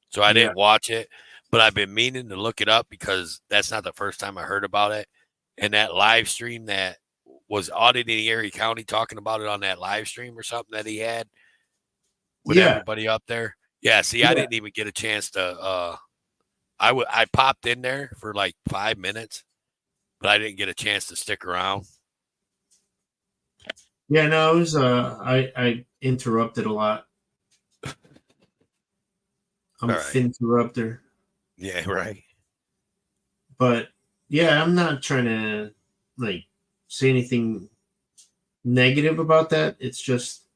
So I
Yeah.
didn't watch it, but I've been meaning to look it up because that's not the first time I heard about it. And that live stream that was auditing Erie County, talking about it on that live stream or something that he had with
Yeah.
everybody up there. Yeah, see, I
Yeah.
didn't even get a chance to I popped in there for like 5 minutes, but I didn't get a chance to stick around.
Yeah, no, it was I interrupted a lot. I'm
All
a
right.
finterrupter.
Yeah, right.
But yeah, I'm not trying to like say anything negative about that. It's just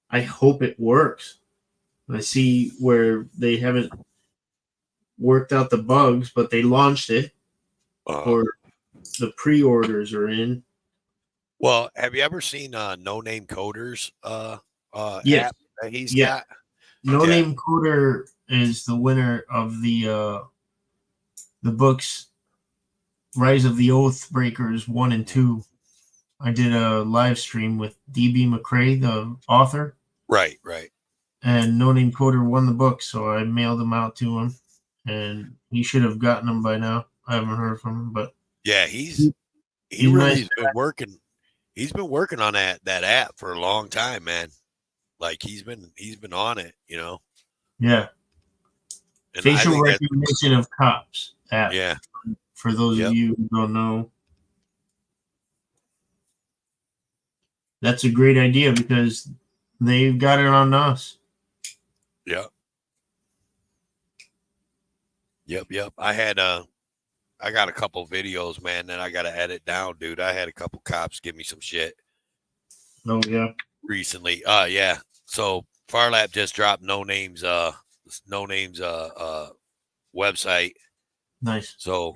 I hope it works. I see where they haven't worked out the bugs, but they launched it, or the pre-orders are in.
Well, have you ever seen No Name Coders
Yes.
app that he's
Yeah.
got?
No
Yeah.
Name Coder is the winner of the books Rise of the Oath Breakers 1 and 2. I did a live stream with DB McCrae, the author,
Right, right.
and No Name Coder won the book, so I mailed them out to him, and he should have gotten them by now. I haven't heard from him, but
Yeah, he
he's
really
nice
has been working. He's been working on that app for a long time, man. Like he's been on it,
Yeah.
And I
Facial
think that
recognition of cops app.
Yeah.
For those
Yep.
of you who don't know, that's a great idea because they've got it on us.
Yep. Yep. I got a couple videos, man, that I got to edit down, dude. I had a couple cops give me some shit
Oh yeah.
recently. Yeah. So Farlap just dropped No Names website.
Nice.
So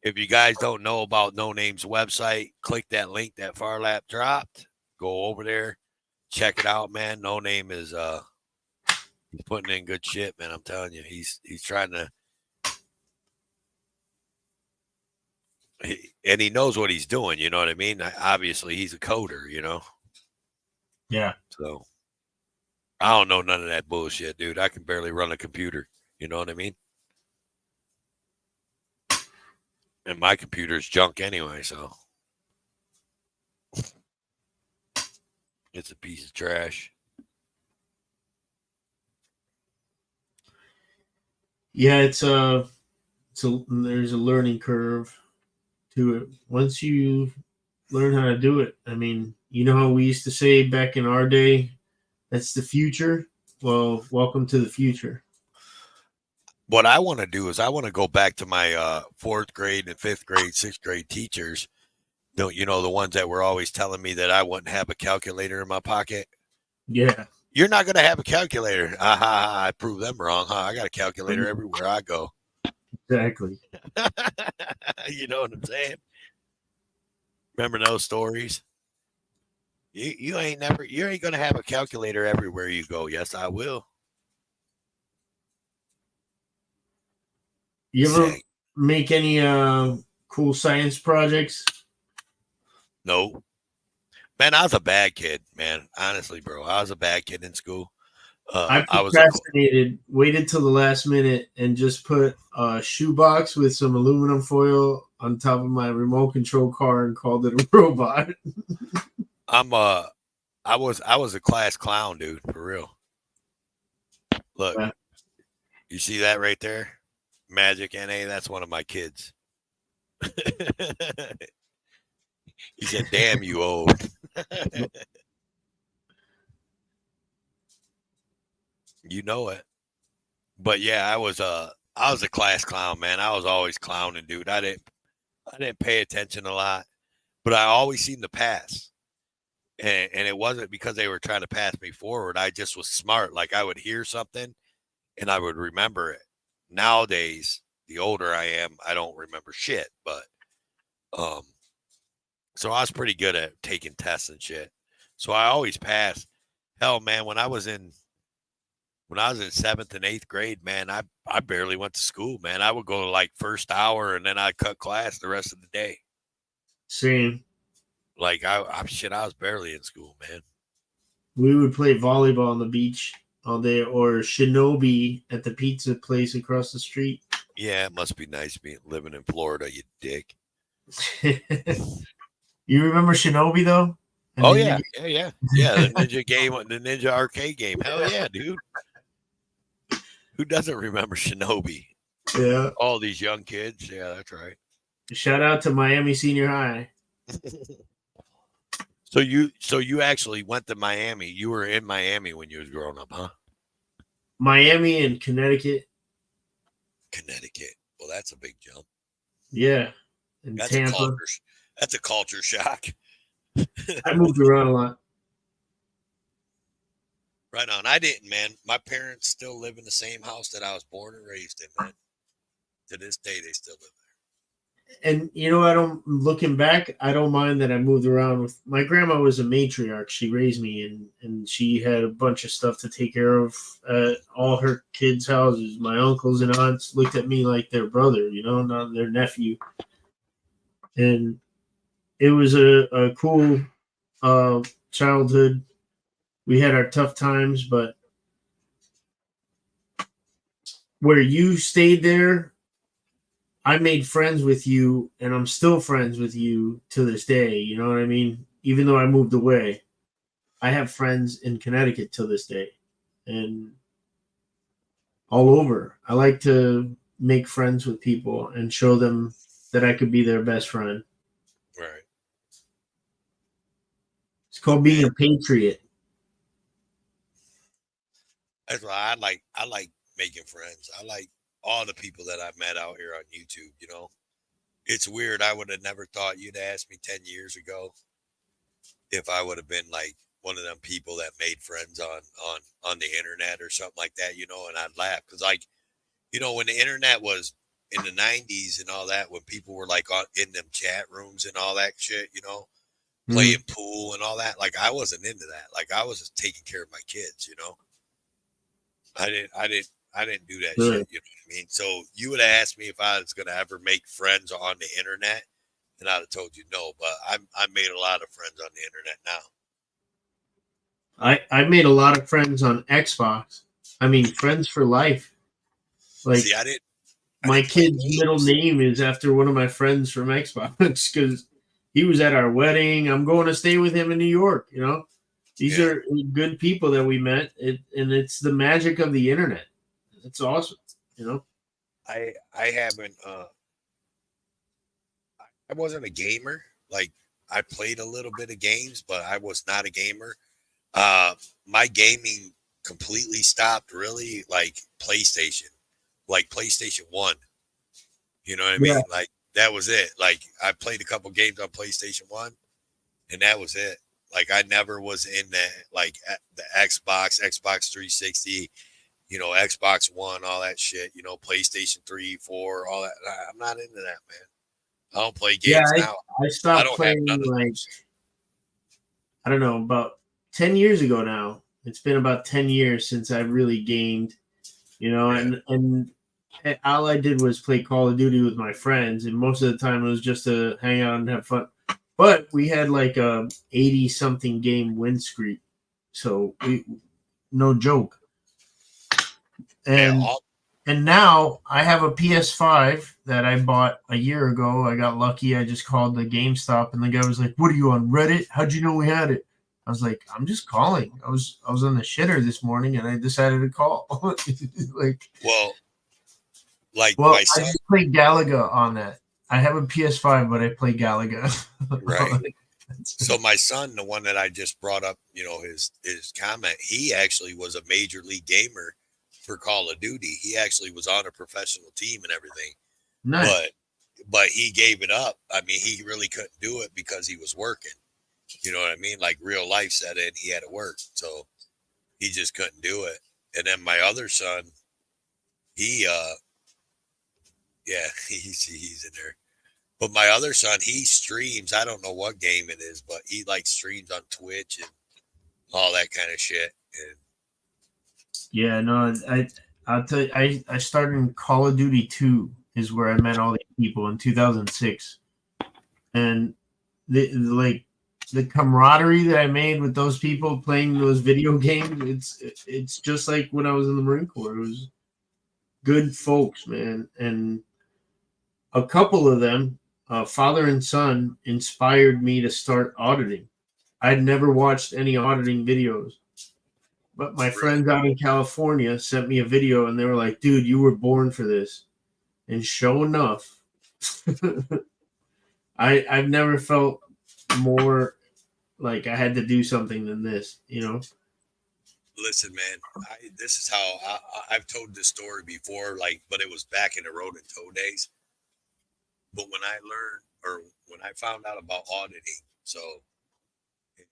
if you guys don't know about No Names website, click that link that Farlap dropped. Go over there, check it out, man. No Name is he's putting in good shit, man. I'm telling you, he's trying to, and he knows what he's doing. You know what I mean? Obviously, he's a coder.
Yeah.
So I don't know none of that bullshit, dude. I can barely run a computer. You know what I mean? And my computer's junk anyway, so it's a piece of trash.
Yeah, there's a learning curve to it. Once you learn how to do it, I mean, you know how we used to say back in our day, that's the future. Well, welcome to the future.
What I want to do is I want to go back to my 4th grade and 5th grade, 6th grade teachers. The ones that were always telling me that I wouldn't have a calculator in my pocket.
Yeah.
You're not going to have a calculator. I proved them wrong, huh? I got a calculator everywhere I go.
Exactly.
You know what I'm saying? Remember those stories? You ain't going to have a calculator everywhere you go. Yes, I will.
You ever make any cool science projects?
No. Man, I was a bad kid, man. Honestly, bro. I was a bad kid in school.
I
I was
procrastinated, waited till the last minute, and just put a shoebox with some aluminum foil on top of my remote control car and called it a robot.
I was a class clown, dude, for real. Look, you see that right there? Magic NA, that's one of my kids. He said, "Damn you old." You know it. But yeah, I was a class clown, man. I was always clowning, dude. I didn't pay attention a lot, but I always seemed to pass. And it wasn't because they were trying to pass me forward. I just was smart. Like I would hear something and I would remember it. Nowadays, the older I am, I don't remember shit. But so I was pretty good at taking tests and shit. So I always passed. Hell, man, when I was in 7th and 8th grade, man, I barely went to school, man. I would go to like first hour and then I'd cut class the rest of the day.
Same.
Like I was barely in school, man.
We would play volleyball on the beach all day, or Shinobi at the pizza place across the street.
Yeah, it must be nice living in Florida, you dick.
You remember Shinobi though?
Oh yeah, yeah. The Ninja game, the Ninja arcade game. Hell yeah, dude. Who doesn't remember Shinobi?
Yeah.
All these young kids. Yeah, that's right.
Shout out to Miami Senior High.
So you actually went to Miami. You were in Miami when you was growing up, huh?
Miami and Connecticut.
Connecticut. Well, that's a big jump.
Yeah. And
That's
Tampa.
That's a culture shock.
I moved around a lot.
Right on. I didn't, man. My parents still live in the same house that I was born and raised in, man. To this day, they still live there.
And you know, looking back, I don't mind that I moved around. With my grandma was a matriarch. She raised me, and she had a bunch of stuff to take care of at all her kids' houses. My uncles and aunts looked at me like their brother, not their nephew. And it was a cool childhood. We had our tough times, but where you stayed there, I made friends with you, and I'm still friends with you to this day. You know what I mean? Even though I moved away, I have friends in Connecticut to this day, and all over. I like to make friends with people and show them that I could be their best friend.
Right.
It's called being a patriot.
That's why I like making friends. I like all the people that I've met out here on YouTube, It's weird. I would have never thought you'd ask me 10 years ago if I would have been like one of them people that made friends on the internet or something like that, and I'd laugh because when the internet was in the 90s and all that, when people were like in them chat rooms and all that shit, playing pool and all that, like I wasn't into that. Like I was just taking care of my kids, I didn't do that shit. You know what I mean? So you would have asked me if I was going to ever make friends on the internet, and I'd have told you no. But I made a lot of friends on the internet now.
I made a lot of friends on Xbox. I mean, friends for life. Like,
see,
my kid's middle name is after one of my friends from Xbox because he was at our wedding. I'm going to stay with him in New York. These are good people that we met, and it's the magic of the internet. It's awesome,
I haven't. I wasn't a gamer. Like I played a little bit of games, but I was not a gamer. My gaming completely stopped. Really, like PlayStation 1. You know what I mean? Like that was it. Like I played a couple games on PlayStation 1, and that was it. Like I never was in the Xbox 360, Xbox One, all that shit, PlayStation 3, 4, all that. I'm not into that, man. I don't play games now.
I stopped playing I don't know, about 10 years ago now. It's been about 10 years since I really gamed, and all I did was play Call of Duty with my friends, and most of the time it was just to hang out and have fun. But we had like a 80-something game win streak, so no joke. And now I have a PS5 that I bought a year ago. I got lucky. I just called the GameStop, and the guy was like, "What are you on Reddit? How'd you know we had it?" I was like, "I'm just calling. I was on the shitter this morning, and I decided to call."
My son,
I just play Galaga on that. I have a PS5, but I play Galaga.
Right. So my son, the one that I just brought up, his comment, he actually was a major league gamer for Call of Duty. He actually was on a professional team and everything.
Nice.
But he gave it up. I mean, he really couldn't do it because he was working. You know what I mean? Like real life set in, he had to work. So he just couldn't do it. And then my other son, Yeah, he's in there. But my other son, he streams. I don't know what game it is, but he like streams on Twitch and all that kind of shit. And
Yeah, no, I'll tell you, I started in Call of Duty 2 is where I met all these people in 2006. And the camaraderie that I made with those people playing those video games, it's just like when I was in the Marine Corps. It was good folks, man. And a couple of them, father and son, inspired me to start auditing. I'd never watched any auditing videos. But my friends out in California sent me a video and they were like, dude, you were born for this. And sure enough, I've never felt more like I had to do something than this, you know?
listen, man, this is how I've told this story before, like, but it was back in the road and tow days. But when I learned, or when I found out about auditing, so and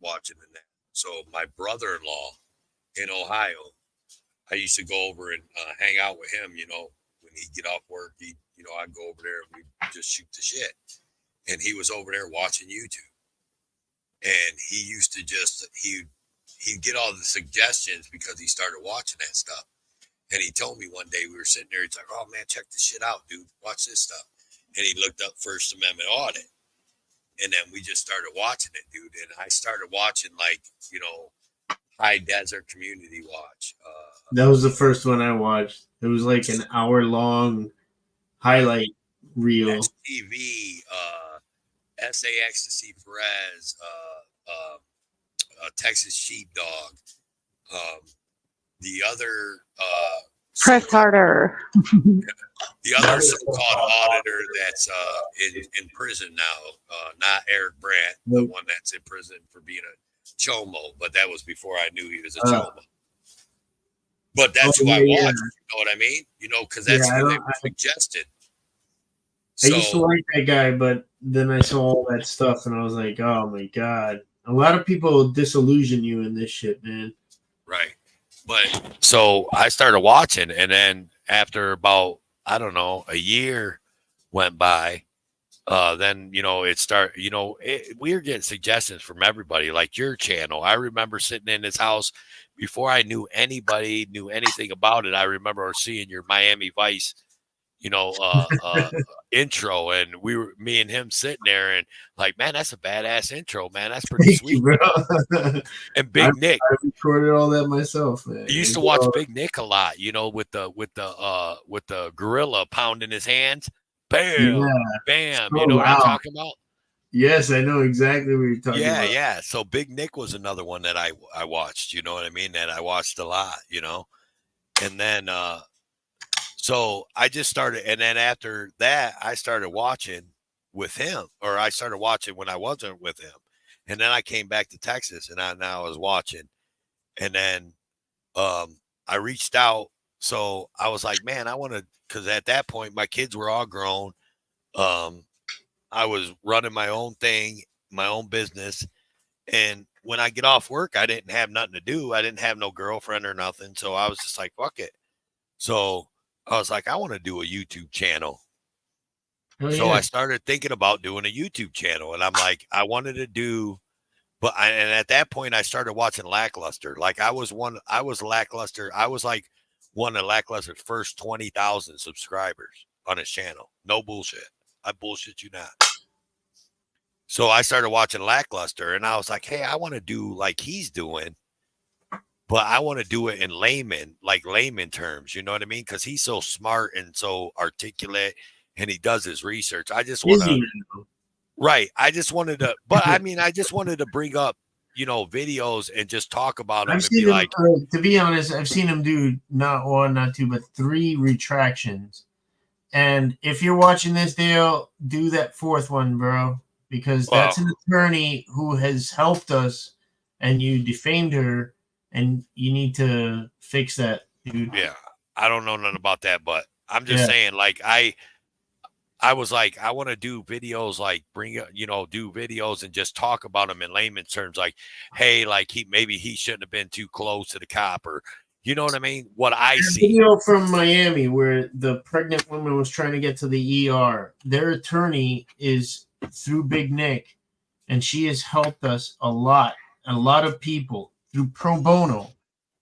watching and that, so my brother-in-law in Ohio, I used to go over and hang out with him. You know, when he'd get off work, I'd go over there and we'd just shoot the shit. And he was over there watching YouTube, and he used to just he'd get all the suggestions because he started watching that stuff. And he told me one day, we were sitting there, he's like, oh man, check this shit out, dude. Watch this stuff. And he looked up First Amendment audit. And then we just started watching it, dude. And I started watching, like, High Desert Community Watch.
That was the first one I watched. It was like an hour-long highlight reel.
TV, SA Ecstasy Perez, Texas Sheepdog, the other
Press harder.
the other so-called auditor that's in prison now, not Eric Brandt, the one that's in prison for being a chomo, but that was before I knew he was a chomo. But that's who I watched. You know what I mean? Because that's who they suggested.
I used to like that guy, but then I saw all that stuff and I was like, oh my God. A lot of people disillusion you in this shit, man.
Right. But so I started watching, and then after about, I don't know, a year went by, then, it started, we were getting suggestions from everybody, like your channel. I remember sitting in his house before I knew anybody knew anything about it. I remember seeing your Miami Vice, intro, and me and him sitting there and like, man, that's a badass intro, man. That's pretty sweet.
Bro.
And Big Nick.
I recorded all that myself, man.
I used to watch Big Nick a lot, with the gorilla pounding his hands. Bam, bam.
So
you know
loud.
what I'm talking about?
Yes, I know exactly what you're talking about.
Yeah. So Big Nick was another one that I watched, you know what I mean? That I watched a lot, and then so I just started, and then after that, I started watching with him, or I started watching when I wasn't with him. And then I came back to Texas, and I was watching. And then I reached out. So I was like, man, I want to, because at that point, my kids were all grown. I was running my own thing, my own business. And when I get off work, I didn't have nothing to do. I didn't have no girlfriend or nothing. So I was just like, fuck it. So I was like, I want to do a YouTube channel. So I started thinking about doing a YouTube channel, and I'm like, I wanted to do, and at that point I started watching Lackluster. Like I was Lackluster. I was like one of Lackluster's first 20,000 subscribers on his channel. No bullshit. I bullshit you not. So I started watching Lackluster, and I was like, hey, I want to do like he's doing, but I want to do it in layman terms. You know what I mean? Because he's so smart and so articulate, and he does his research. I just want to, right. I just wanted to, but I mean, I just wanted to bring up, videos and just talk about them.
I've seen him, to be honest, I've seen him do not one, not two, but 3 retractions. And if you're watching this, Dale, do that 4th one, bro, because that's an attorney who has helped us, and you defamed her. And you need to fix that, dude.
Yeah, I don't know nothing about that, but I'm just saying, like, I was like, I want to do videos, like do videos and just talk about them in layman's terms, like, hey, like maybe he shouldn't have been too close to the cop, or You know what I mean? What I
A
see.
video from Miami where the pregnant woman was trying to get to the ER. Their attorney is through Big Nick, and she has helped us a lot of people through pro bono.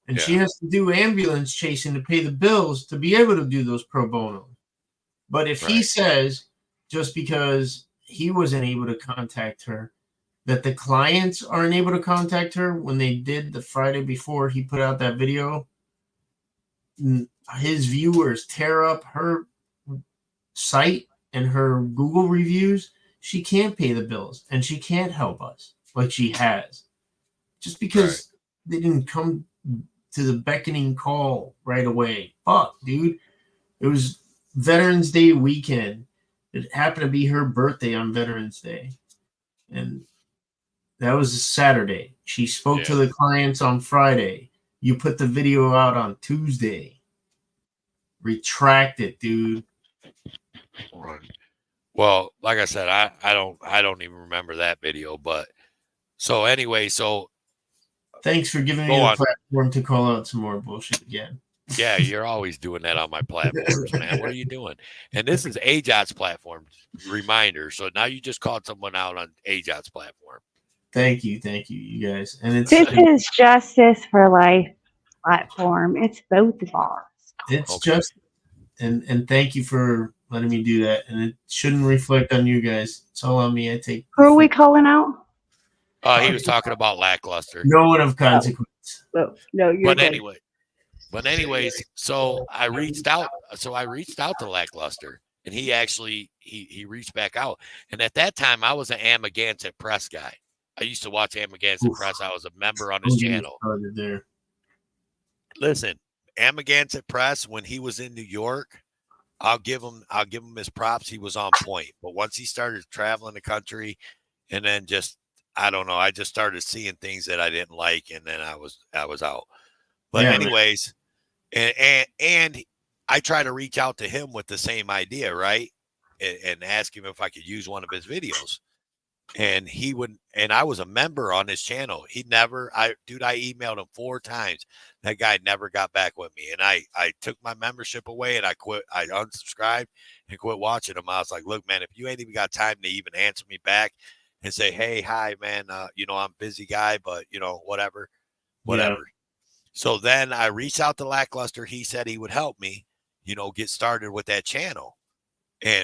And she has to do ambulance chasing to pay the bills to be able to do those pro bono. But if he says, just because he wasn't able to contact her, that the clients aren't able to contact her when they did the Friday before he put out that video, his viewers tear up her site and her Google reviews, she can't pay the bills and she can't help us like she has. Just because they didn't come to the beckoning call right away. Fuck, dude. It was Veterans Day weekend. It happened to be her birthday on Veterans Day. And that was a Saturday. She spoke to the clients on Friday. You put the video out on Tuesday. Retract it, dude.
Well, like I said, I don't even remember that video, but so anyway, so
thanks for giving me the platform to call out some more bullshit again.
Yeah, you're always doing that on my platforms, man. What are you doing? And this is AJOT's platform reminder. So now you just called someone out on AJOT's platform.
Thank you, you guys. And it's
This is Justice for Life platform. It's both of ours.
It's just and thank you for letting me do that. And it shouldn't reflect on you guys. It's all on me. I take.
Who are we calling out?
He was talking about Lackluster.
No one of consequence.
Oh, no, you're
But anyway. But anyways, so I reached out. So I reached out to Lackluster, and he actually he reached back out. And at that time, I was an Amagansett Press guy. I used to watch Amagansett Press. I was a member on his channel. Listen, Amagansett Press, when he was in New York, I'll give him his props. He was on point. But once he started traveling the country, and then just I don't know, I just started seeing things that I didn't like, and then I was out. But anyways. And I try to reach out to him with the same idea, right? And ask him if I could use one of his videos. And he would, and I was a member on his channel. He never, I emailed him 4 times. That guy never got back with me. And I took my membership away and I unsubscribed and quit watching him. I was like, look, man, if you ain't even got time to even answer me back and say, hey, hi, man, I'm a busy guy, but whatever.
Yeah.
So then I reached out to Lackluster. He said he would help me, get started with that channel.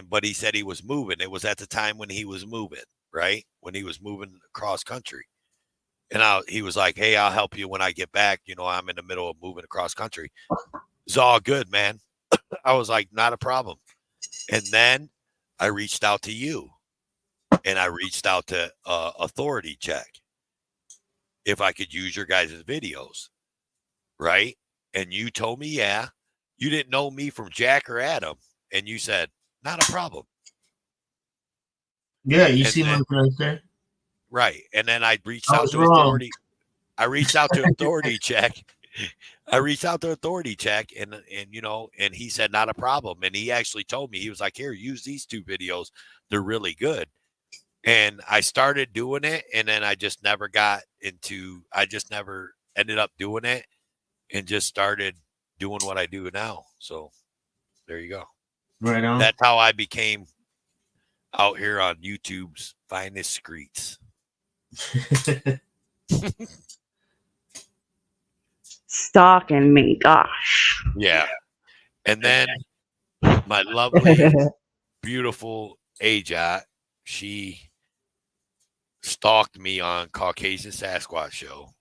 But he said he was moving. It was at the time when he was moving, right? When he was moving across country. And he was like, hey, I'll help you when I get back. I'm in the middle of moving across country. It's all good, man. I was like, not a problem. And then I reached out to you. And I reached out to Authority Check if I could use your guys' videos. Right? And you told me, yeah. You didn't know me from Jack or Adam. And you said, not a problem.
Yeah, you see my right there.
Right. And then I reached out to Authority. I reached out to Authority Check. I reached out to Authority Check and he said, not a problem. And he actually told me, he was like, here, use these 2 videos. They're really good. And I started doing it. And then I just never ended up doing it. And just started doing what I do now. So there you go.
Right on.
That's how I became out here on YouTube's finest streets.
Stalking me, gosh.
Yeah. And then my lovely, beautiful AJOT, she stalked me on Caucasian Sasquatch Show.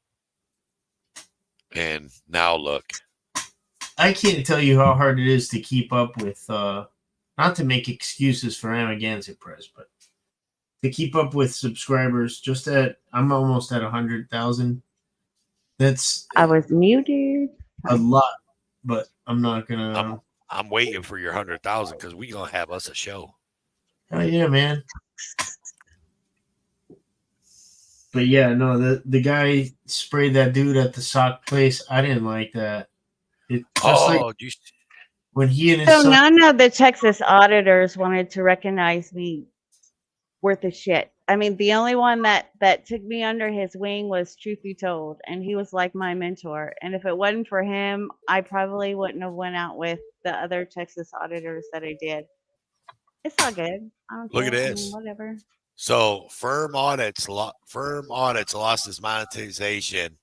And now look.
I can't tell you how hard it is to keep up with, not to make excuses for Amagansett Press, but to keep up with subscribers. I'm almost at 100,000.
I was muted.
A lot, but I'm not gonna.
I'm waiting for your 100,000 because we gonna have us a show.
Oh yeah, man. But yeah, no, the guy sprayed that dude at the sock place. I didn't like that. When he and his
So
son,
none of the Texas auditors wanted to recognize me worth of shit I mean, the only one that took me under his wing was Truth Be Told, and he was like my mentor. And if it wasn't for him, I probably wouldn't have went out with the other Texas auditors that I did. It's all good. I don't
Look
care.
at
I mean,
this.
whatever.
So Firm Audits lost his monetization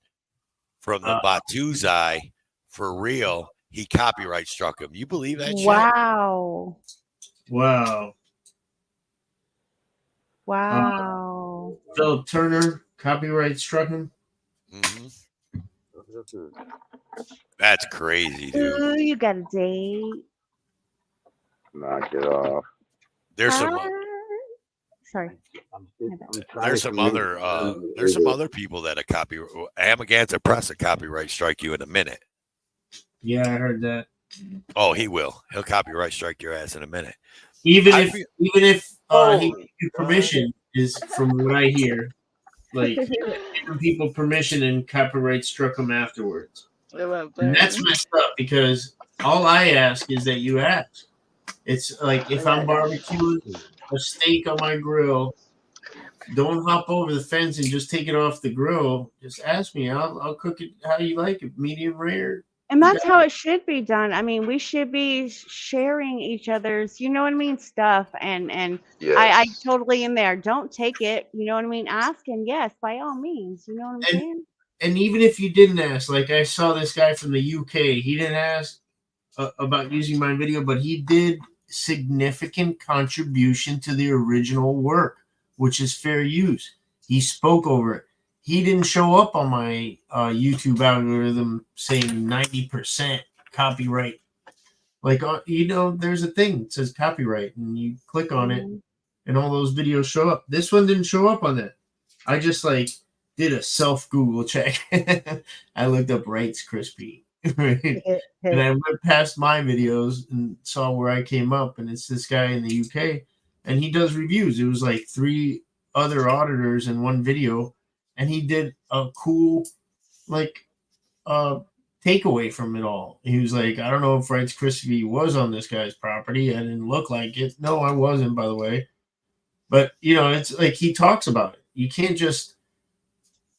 from the Batuzai for real. He copyright struck him. You believe that shit?
Wow.
Wow.
Wow.
Philip Turner copyright struck him.
Mm-hmm. That's crazy, dude.
Ooh, you got a date.
Knock it off.
There's some.
Sorry.
There's some other people that are copyright. Amagansett Press will copyright strike you in a minute.
Yeah, I heard that.
Oh, he will. He'll copyright strike your ass in a minute.
Even if he gives you permission, is from what I hear, like giving people permission and copyright struck them afterwards. And that's messed up because all I ask is that you ask. It's like if I'm barbecuing a steak on my grill, don't hop over the fence and just take it off the grill. Just ask me. I'll cook it how you like it, medium rare.
And that's how it should be done. I mean, we should be sharing each other's, you know what I mean, stuff. And I totally in there. Don't take it. You know what I mean? Ask, and yes, by all means. You know what I'm saying?
And even if you didn't ask, like I saw this guy from the UK, he didn't ask about using my video, but he did significant contribution to the original work, which is fair use. He spoke over it. He didn't show up on my YouTube algorithm saying 90% copyright. Like, there's a thing that says copyright, and you click on it, and all those videos show up. This one didn't show up on that. I just, did a self-Google check. I looked up Rights Crispy. Right? And I went past my videos and saw where I came up, and it's this guy in the UK, and he does reviews. It was like 3 other auditors in one video, and he did a cool takeaway from it all. He was like, I don't know if Rights Crispy was on this guy's property. I didn't look like it. No, I wasn't, by the way. But it's like he talks about it. You can't just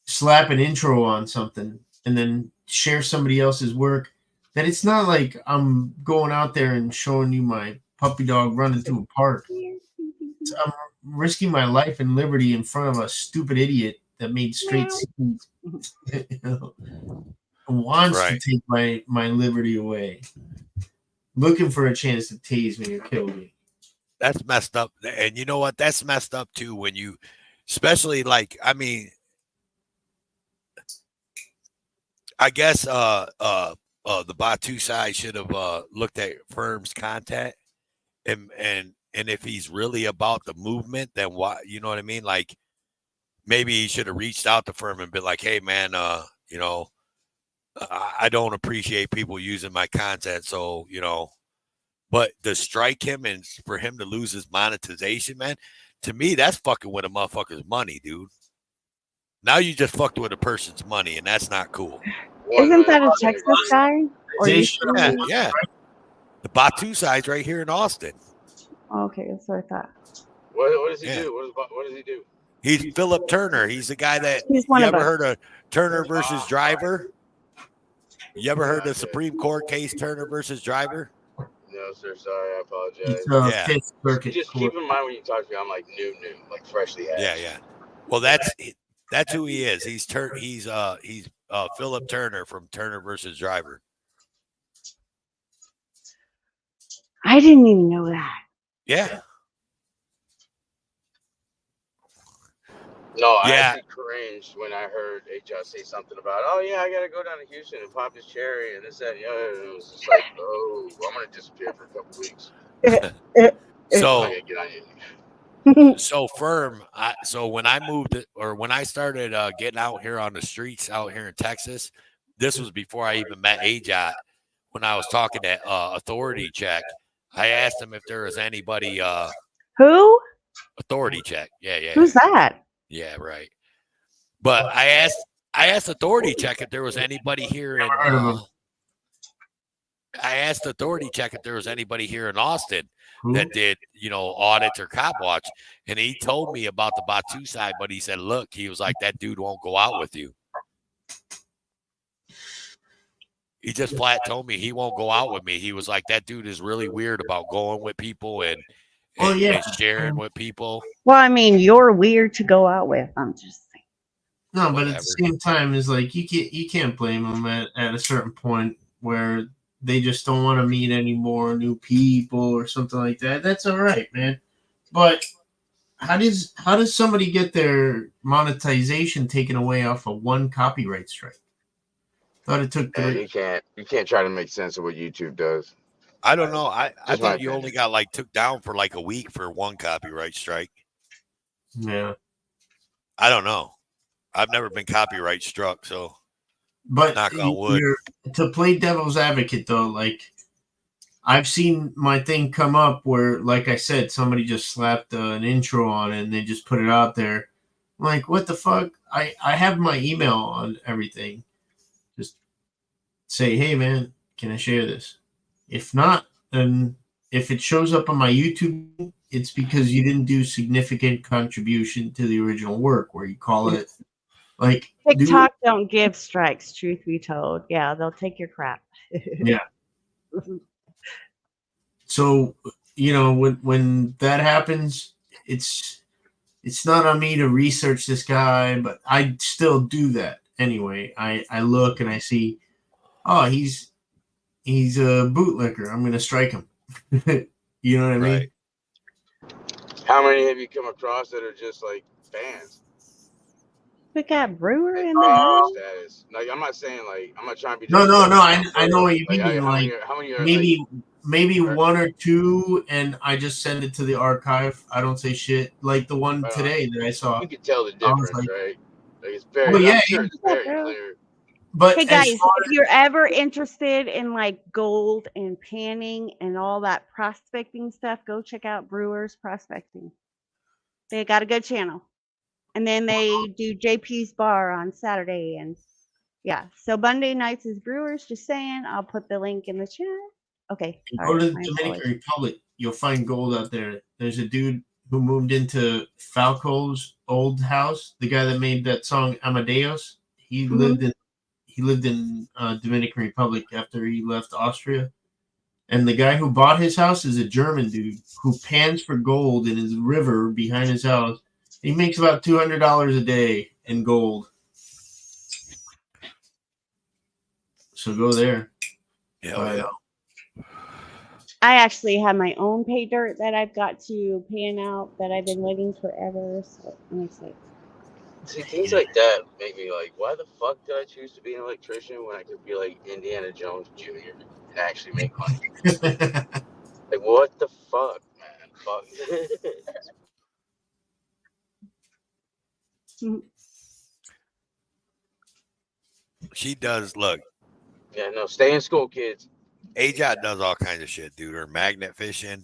slap an intro on something and then share somebody else's work. That it's not like I'm going out there and showing you my puppy dog running through a park. I'm risking my life and liberty in front of a stupid idiot that made straight scenes. Wants to take my liberty away, looking for a chance to tase me or kill me.
That's messed up. And you know what? That's messed up too. When you, especially I guess the Batu side should have looked at Firm's content and if he's really about the movement, then why, you know what I mean? Like maybe he should have reached out to Firm and been like, hey man, I don't appreciate people using my content. So, but to strike him and for him to lose his monetization, man, to me, that's fucking with a motherfucker's money, dude. Now you just fucked with a person's money, and that's not cool.
Isn't that a Texas guy? Or
Yeah. The Batu side's right here in Austin.
Okay, that's what I thought.
What does he do? What does he do?
He's Philip Turner. He's the guy that you ever heard of Turner versus Driver? You ever heard the Supreme Court case Turner versus Driver?
No, sir. Sorry, I apologize.
Fifth Circuit.
Just keep in mind when you talk to me, I'm like new, like freshly hatched.
Yeah. Well, that's who he is. He's Philip Turner from Turner versus Driver.
I didn't even know that.
Yeah.
No, I actually cringed when I heard HR say something about, oh yeah, I gotta go down to Houston and pop this cherry and this, that, and the other. And it was just like, oh, I'm gonna disappear for a couple weeks.
So Firm. So when I moved, or when I started getting out here on the streets out here in Texas, this was before I even met AJOT. When I was talking to Authority Check, I asked him if there was anybody.
Who?
Authority Check. Yeah.
Who's that?
Yeah, right. But I asked Authority Check if there was anybody here in I asked Authority Check if there was anybody here in Austin that did, audits or cop watch. And he told me about the Batu side, but he said, look, he was like, that dude won't go out with you. He just flat told me he won't go out with me. He was like, that dude is really weird about going with people and sharing with people.
Well, I mean, you're weird to go out with. I'm just saying.
No, but at the same time, it's like you can't blame them at a certain point where they just don't want to meet any more new people or something like that. That's all right, man. But how does somebody get their monetization taken away off of one copyright strike? Thought it took
you can't try to make sense of what YouTube does.
I don't know. I thought you only got took down for a week for one copyright strike.
Yeah.
I don't know. I've never been copyright struck, so
but
knock on wood.
To play devil's advocate though, I've seen my thing come up where, like I said, somebody just slapped an intro on it and they just put it out there. I'm like, what the fuck? I have my email on everything. Just say, hey man, can I share this? If not, then if it shows up on my YouTube, it's because you didn't do significant contribution to the original work, where you call it
TikTok don't give strikes, truth be told. Yeah, they'll take your crap.
Yeah. So, when that happens, it's not on me to research this guy, but I still do that anyway. I look and I see, oh, he's a bootlicker. I'm gonna strike him. You know what I mean?
How many have you come across that are just fans?
We got Brewer in the house.
Status. I'm not saying I'm not trying to be.
No. I know what you mean.
How many are
maybe one or two, and I just send it to the archive. I don't say shit. Like the one today that I saw.
You can tell the difference, right? It's very.
Well, yeah,
it's very clear.
But hey guys, if you're ever interested in gold and panning and all that prospecting stuff, go check out Brewers Prospecting. They got a good channel. And then they do JP's Bar on Saturday. And yeah, so Monday nights is Brewers. Just saying, I'll put the link in the chat. Okay.
Go to the Dominican Republic. You'll find gold out there. There's a dude who moved into Falco's old house. The guy that made that song Amadeus. He lived in Dominican Republic after he left Austria. And the guy who bought his house is a German dude who pans for gold in his river behind his house. He makes about $200 a day in gold. So go there.
Yeah.
I actually have my own pay dirt that I've got to pan out that I've been waiting forever. So I'm excited.
See, things like that make me why the fuck did I choose to be an electrician when I could be Indiana Jones Jr. and actually make money? What the fuck, man? Fuck.
She does. Look.
Yeah, no, stay in school, kids.
AJOT does all kinds of shit, dude. Her magnet fishing,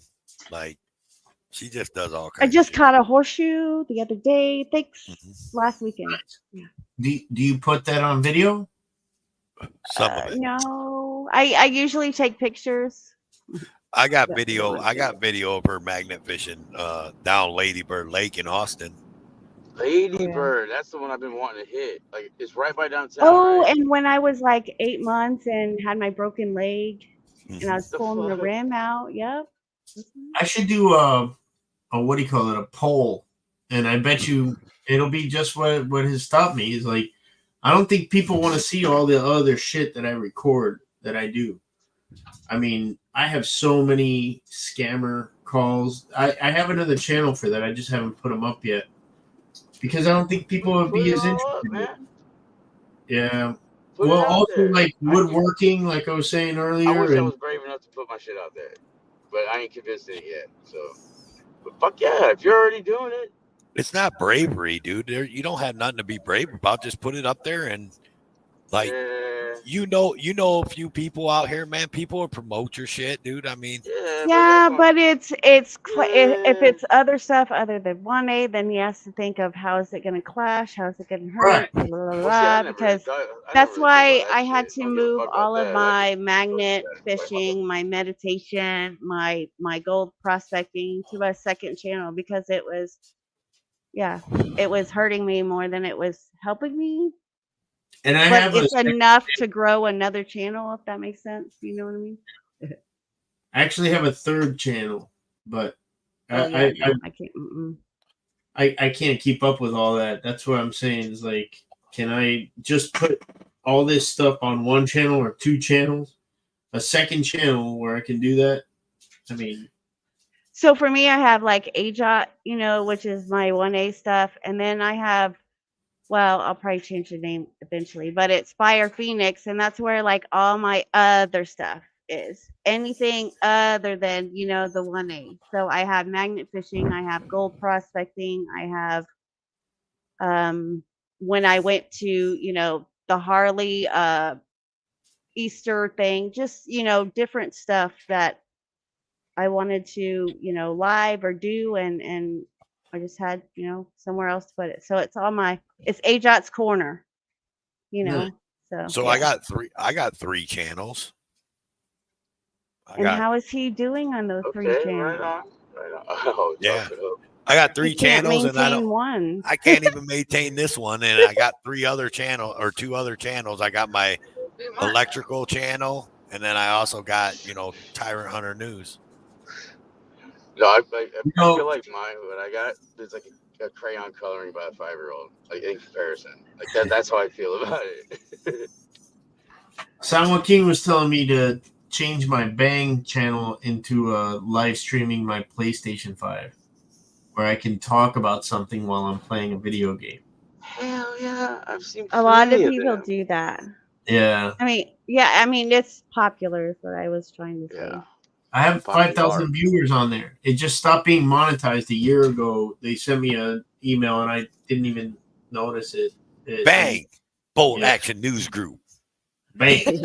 she just does all kinds.
I just caught a horseshoe the other day. Thanks. Last weekend. Yeah.
Do you put that on video?
Some of it.
No, I usually take pictures.
I got video. I got video of her magnet fishing down Lady Bird Lake in Austin.
Lady Bird, that's the one I've been wanting to hit. It's right by downtown.
Oh,
right?
and when I was 8 months and had my broken leg, and I was pulling the rim out. Yep.
I should do a what do you call it? A poll, and I bet you it'll be just what has stopped me is I don't think people want to see all the other shit that I record that I do. I mean, I have so many scammer calls. I have another channel for that. I just haven't put them up yet because I don't think people would be as interested in it. Yeah. Well, also woodworking, like I was saying earlier.
I wish I was brave enough to put my shit out there, but I ain't convinced it yet. So, but fuck yeah, if you're already doing it,
it's not bravery, dude. You don't have nothing to be brave about. Just put it up there and Like,
Yeah,
you know a few people out here, man. People will promote your shit, dude. I mean,
yeah,
Yeah,
but
but if
yeah.
it's other stuff other than 1A, then he has to think of how is it going to clash, how is it going to
Right.
hurt, blah, blah, blah,
Well, see,
blah, because
I never
that's
really think about
why
that
I had
shit. I
to
don't give a
move
fuck about
all of
that. I just
my
look
magnet
at it like
fishing, my meditation, my gold prospecting to a second channel because it was, yeah, it was hurting me more than it was helping me.
And I
But
have
it's enough to grow another channel, if that makes sense. You know what I mean?
I actually have a third channel, but
Oh yeah,
I
no, I can't. Mm-mm.
I can't keep up with all that. That's what I'm saying. Is like, can I just put all this stuff on one channel or two channels? A second channel where I can do that? I mean,
So for me, I have like AJOT, which is my 1A stuff, and then I have, well, I'll probably change the name eventually, but it's Fire Phoenix, and that's where like all my other stuff is. Anything other than, the 1A. So I have magnet fishing, I have gold prospecting, I have when I went to, the Harley Easter thing, just, different stuff that I wanted to, live or do, and I just had, somewhere else to put it. So it's AJOT's corner,
nice.
So
so
yeah.
I got three channels.
And how is he doing on those 3
okay,
channels?
right on. Oh,
Yeah.
tough it up.
I got
He
3
can't
channels, and
maintain one.
I can't even maintain this one, and I got 2 other channels. I got my electrical channel, and then I also got Tyrant Hunter News.
No, I feel like mine. What I got is like a crayon coloring by a 5-year-old. Like in comparison, like that. That's how I feel about it.
San Joaquin was telling me to change my Bang channel into live streaming my PlayStation 5, where I can talk about something while I'm playing a video game.
Hell yeah, I've seen
A lot of
plenty of
people
them.
do that.
Yeah.
I mean, it's popular is what I was trying to say.
I have
Popular.
5,000 viewers on there. It just stopped being monetized a year ago. They sent me an email, and I didn't even notice it.
Bang! Bolt Action News Group.
Bang!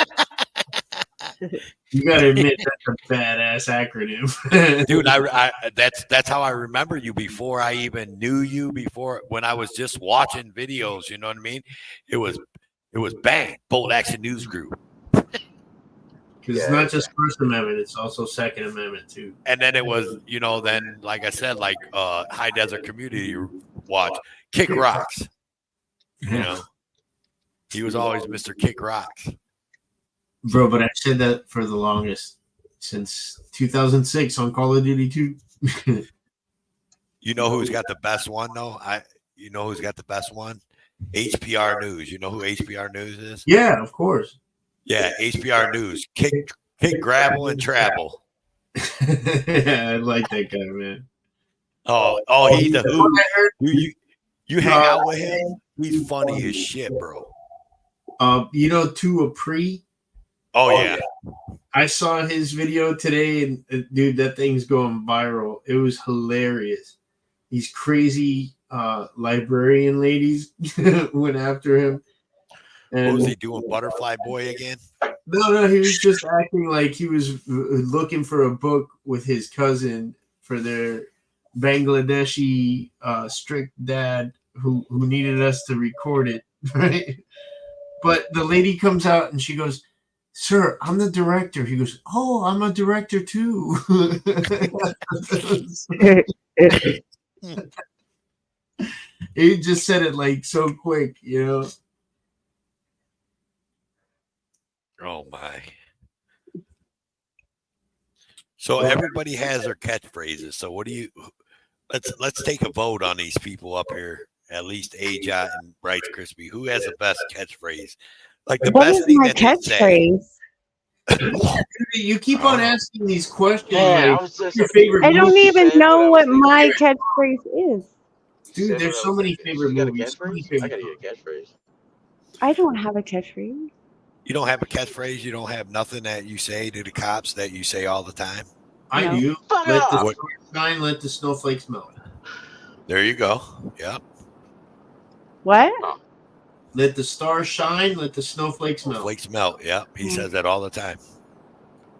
You gotta admit that's a badass acronym,
Dude. I that's how I remember you before I even knew you. Before, when I was just watching videos, you know what I mean? It was Bang! Bolt Action News Group.
Because it's not just First Amendment; it's also Second Amendment too.
And then it was, then like I said, like High Desert Community Watch, Kick Rocks. He was always Mr. Kick Rocks.
Bro, but I said that for the longest, since 2006 on Call of Duty 2.
You know who's got the best one though? You know who's got the best one? HPR News. You know who HPR News is?
Yeah, of course.
Yeah, HPR News. Kick, gravel, and travel.
Yeah, I like that guy, man.
Oh, he's a hoot. You hang out with him? He's funny as shit, bro.
To a pre.
Oh yeah.
I saw his video today, and dude, that thing's going viral. It was hilarious. These crazy librarian ladies went after him. And
what was he doing? Butterfly Boy again?
No, he was just acting like he was looking for a book with his cousin for their Bangladeshi strict dad who needed us to record it, right? But the lady comes out and she goes, "Sir, I'm the director." He goes, "Oh, I'm a director too." He just said it like so quick,
Oh my. So everybody has their catchphrases. So what do you let's take a vote on these people up here. At least AJOT and Bright Crispy. Who has the best catchphrase? Like the
What
best
is
thing
my
that they say.
catchphrase?
You keep on asking these questions.
Man,
like, what's your favorite
I don't
movie?
even know what my catchphrase is.
Dude, there's so many favorite movies. So many
I
favorite
gotta get a catchphrase.
I don't have a catchphrase.
You don't have a catchphrase? You don't have nothing that you say to the cops that you say all the time?
I
No.
do. Let the sun shine, let the snowflakes melt.
There you go. Yep.
What?
Let the stars shine, let the snowflakes melt.
Flakes melt. Yeah, he says that all the time.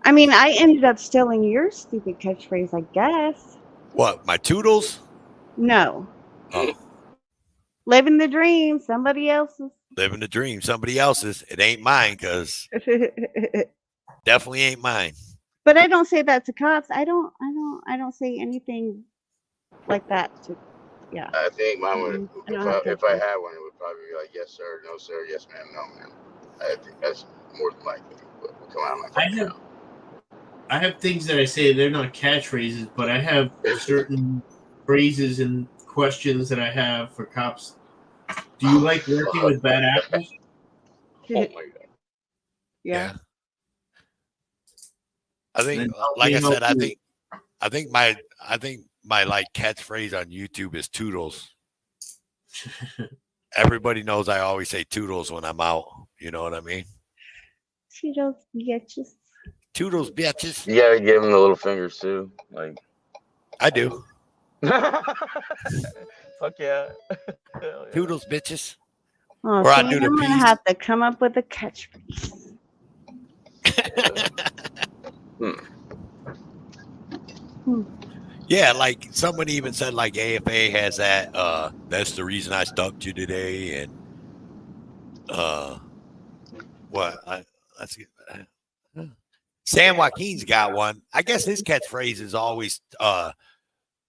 I mean, I ended up stealing your stupid catchphrase, I guess.
What? My toodles?
No.
Oh,
Living the dream, somebody else's.
living the dream. Somebody else's. It ain't mine, because definitely ain't mine.
But I don't say that to cops. I don't say anything like that to. Yeah.
I think mine would,
I don't have
if I
catchphrases.
had one, it would probably be like, yes, sir, no, sir, yes, ma'am, no, ma'am. I think that's more than likely what would come out of my fucking mouth.
I have things that I say, they're not catchphrases, but I have certain phrases and questions that I have for cops. Do you like working with bad apples?
Oh my god.
Yeah.
I think, like I said, I think my like catchphrase on YouTube is toodles. Everybody knows I always say toodles when I'm out. You know what I mean?
Toodles, bitches.
Toodles, bitches.
You gotta give him the little fingers too. Like,
I do.
fuck yeah.
Toodles, bitches.
Oh,
Or I
see,
do the
I'm gonna
peace.
have to come up with a catchphrase.
Yeah, like someone even said, like AFA has that. That's the reason I stuck you today, and what? Let's get. San Joaquin's got one. I guess his catchphrase is always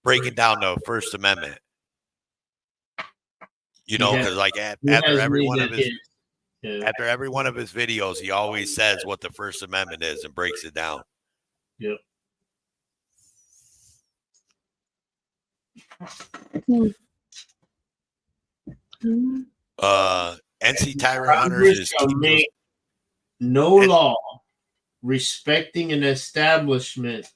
breaking down the First Amendment. You know, because like after every one of his after every one of his videos, he always says what the First Amendment is and breaks it down.
Yep.
NC Tyrant Hunters is
shall make no law respecting an establishment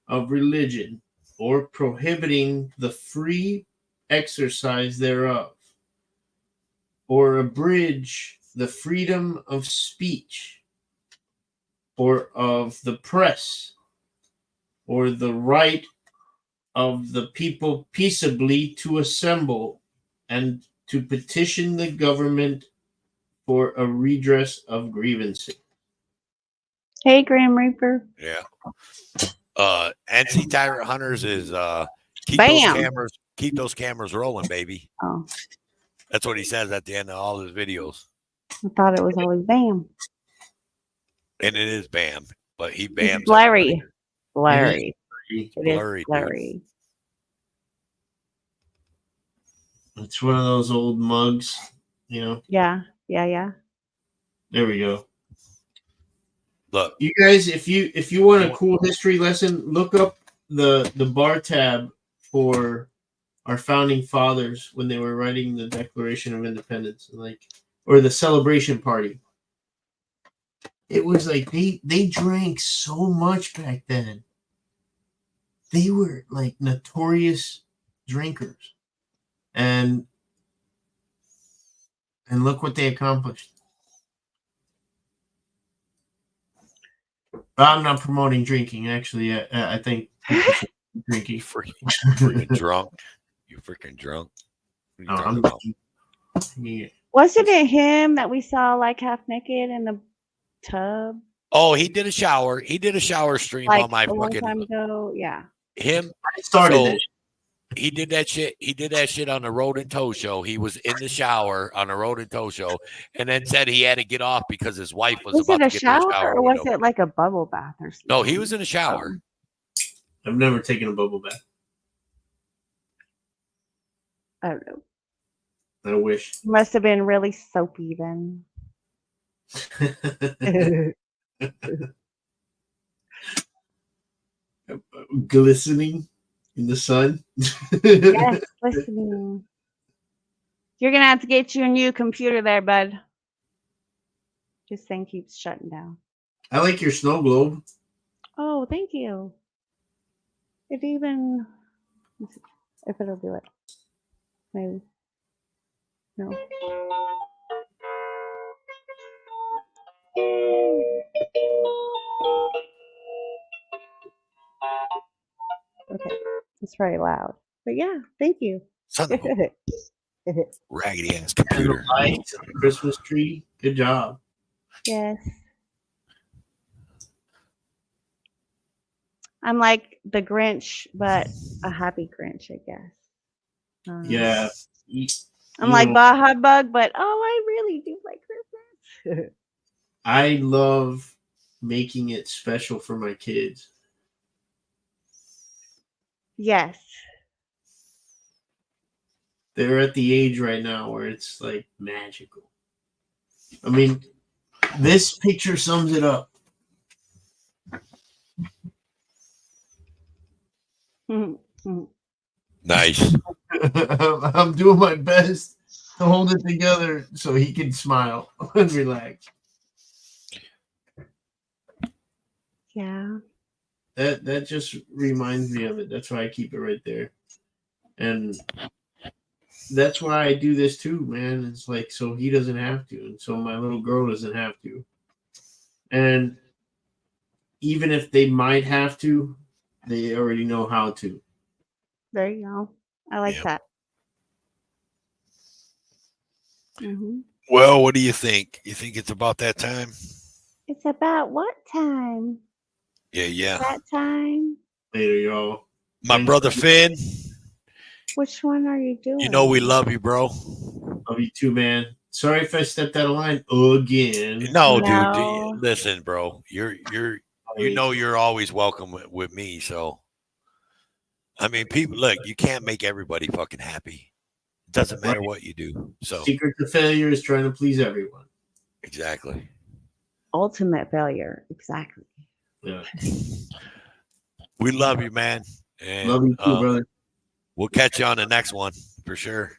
of religion or prohibiting the free exercise thereof, or abridge the freedom of speech, or of the press, or the right of the people peaceably to assemble and to petition the government for a redress of grievances.
Hey, Grim Reaper.
Yeah. NC Tyrant Hunters is keep those cameras rolling, baby.
Oh.
That's what he says at the end of all his videos.
I thought it was always bam.
And it is bam, but he bams
Blurry.
everybody.
Blurry. It
Blurry,
is blurry.
It's one of those old mugs, you know.
Yeah.
There we go.
Look,
you guys, if you want a cool history lesson, look up the bar tab for our founding fathers when they were writing the Declaration of Independence, or the celebration party. It was like they drank so much back then. They were like notorious drinkers, and look what they accomplished. I'm not promoting drinking. Actually, I think people should be drinking.
Freaking drunk. You freaking drunk. What are you talking about?
Yeah.
Wasn't it him that we saw like half naked in the tub?
Oh, he did a shower. He did a shower stream
Like
on my
a long
fucking
time ago. Yeah.
him.
Started
so
it.
He did that shit. He did that shit on the Road and Toe show. He was in the shower on the Road and Toe show, and then said he had to get off because his wife was
Was
about
it a
to get in the
shower
shower
or
with
was
him.
it like a bubble bath or something?
No, he was in a shower.
I've never taken a bubble bath.
I don't know.
I wish.
Must have been really soapy then.
Glistening in the sun.
Yes, listening. You're gonna have to get you a new computer there, bud. This thing keeps shutting down.
I like your snow globe.
Oh, thank you. It even if it'll do it. Maybe. No. Okay. It's very loud. But yeah, thank you.
Son of a- Raggedy ass
And the
computer.
lights and the Christmas tree. Good job.
Yes. I'm like the Grinch, but a happy Grinch, I guess.
Yeah.
I'm like bah humbug, but I really do like Christmas.
I love making it special for my kids.
Yes.
They're at the age right now where it's like magical. I mean, this picture sums it up.
Nice.
I'm doing my best to hold it together so he can smile and relax.
Yeah.
That just reminds me of it. That's why I keep it right there. And that's why I do this too, man. It's like so he doesn't have to, and so my little girl doesn't have to. And even if they might have to, they already know how to.
There you go. I like that.
Well, what do you think? You think it's about that time?
It's about what time?
Yeah.
That time?
Later, y'all.
My brother Finn.
Which one are you doing?
You know we love you, bro.
Love you too, man. Sorry if I stepped out of line again.
No, dude. Listen, bro. You're always welcome with me. So, I mean, people, look, you can't make everybody fucking happy. It doesn't matter what you do. So,
Secret to failure is trying to please everyone.
Exactly.
Ultimate failure. Exactly.
Yeah.
We love you, man. And,
Love you too, brother.
We'll catch you on the next one for sure.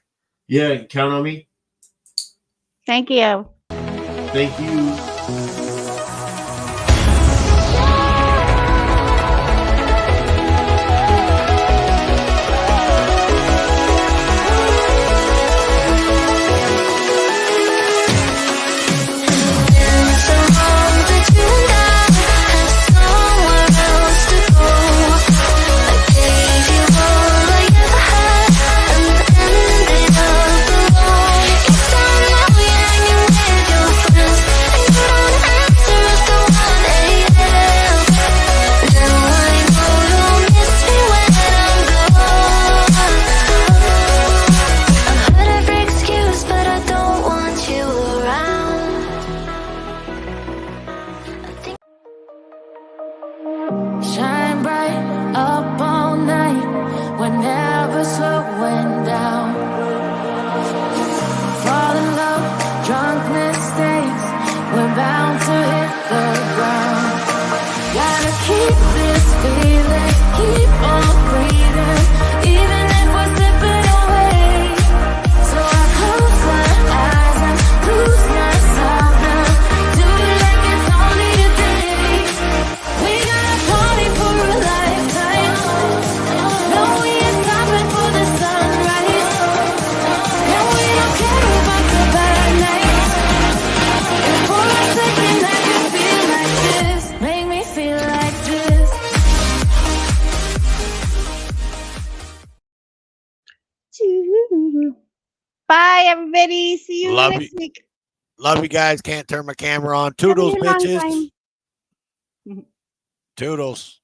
Yeah, count on me.
Thank you.
Thank you.
Shine bright up all night. We're never slowing down. Fall in love, drunk mistakes. We're bound to hit the ground. Gotta keep this feeling, keep on breathing, even if we're slipping away. So I close my eyes and lose myself now. Do it like it's only a day. We got a party for a lifetime. No, we ain't stopping for the sunrise. No, we don't care about the bad nights. And for a second I can feel like this. Make me feel like this.
Bye, everybody. See you
Love
next
you.
week.
Love you guys. Can't turn my camera on.
Have a
Toodles,
good long
bitches.
time.
Toodles.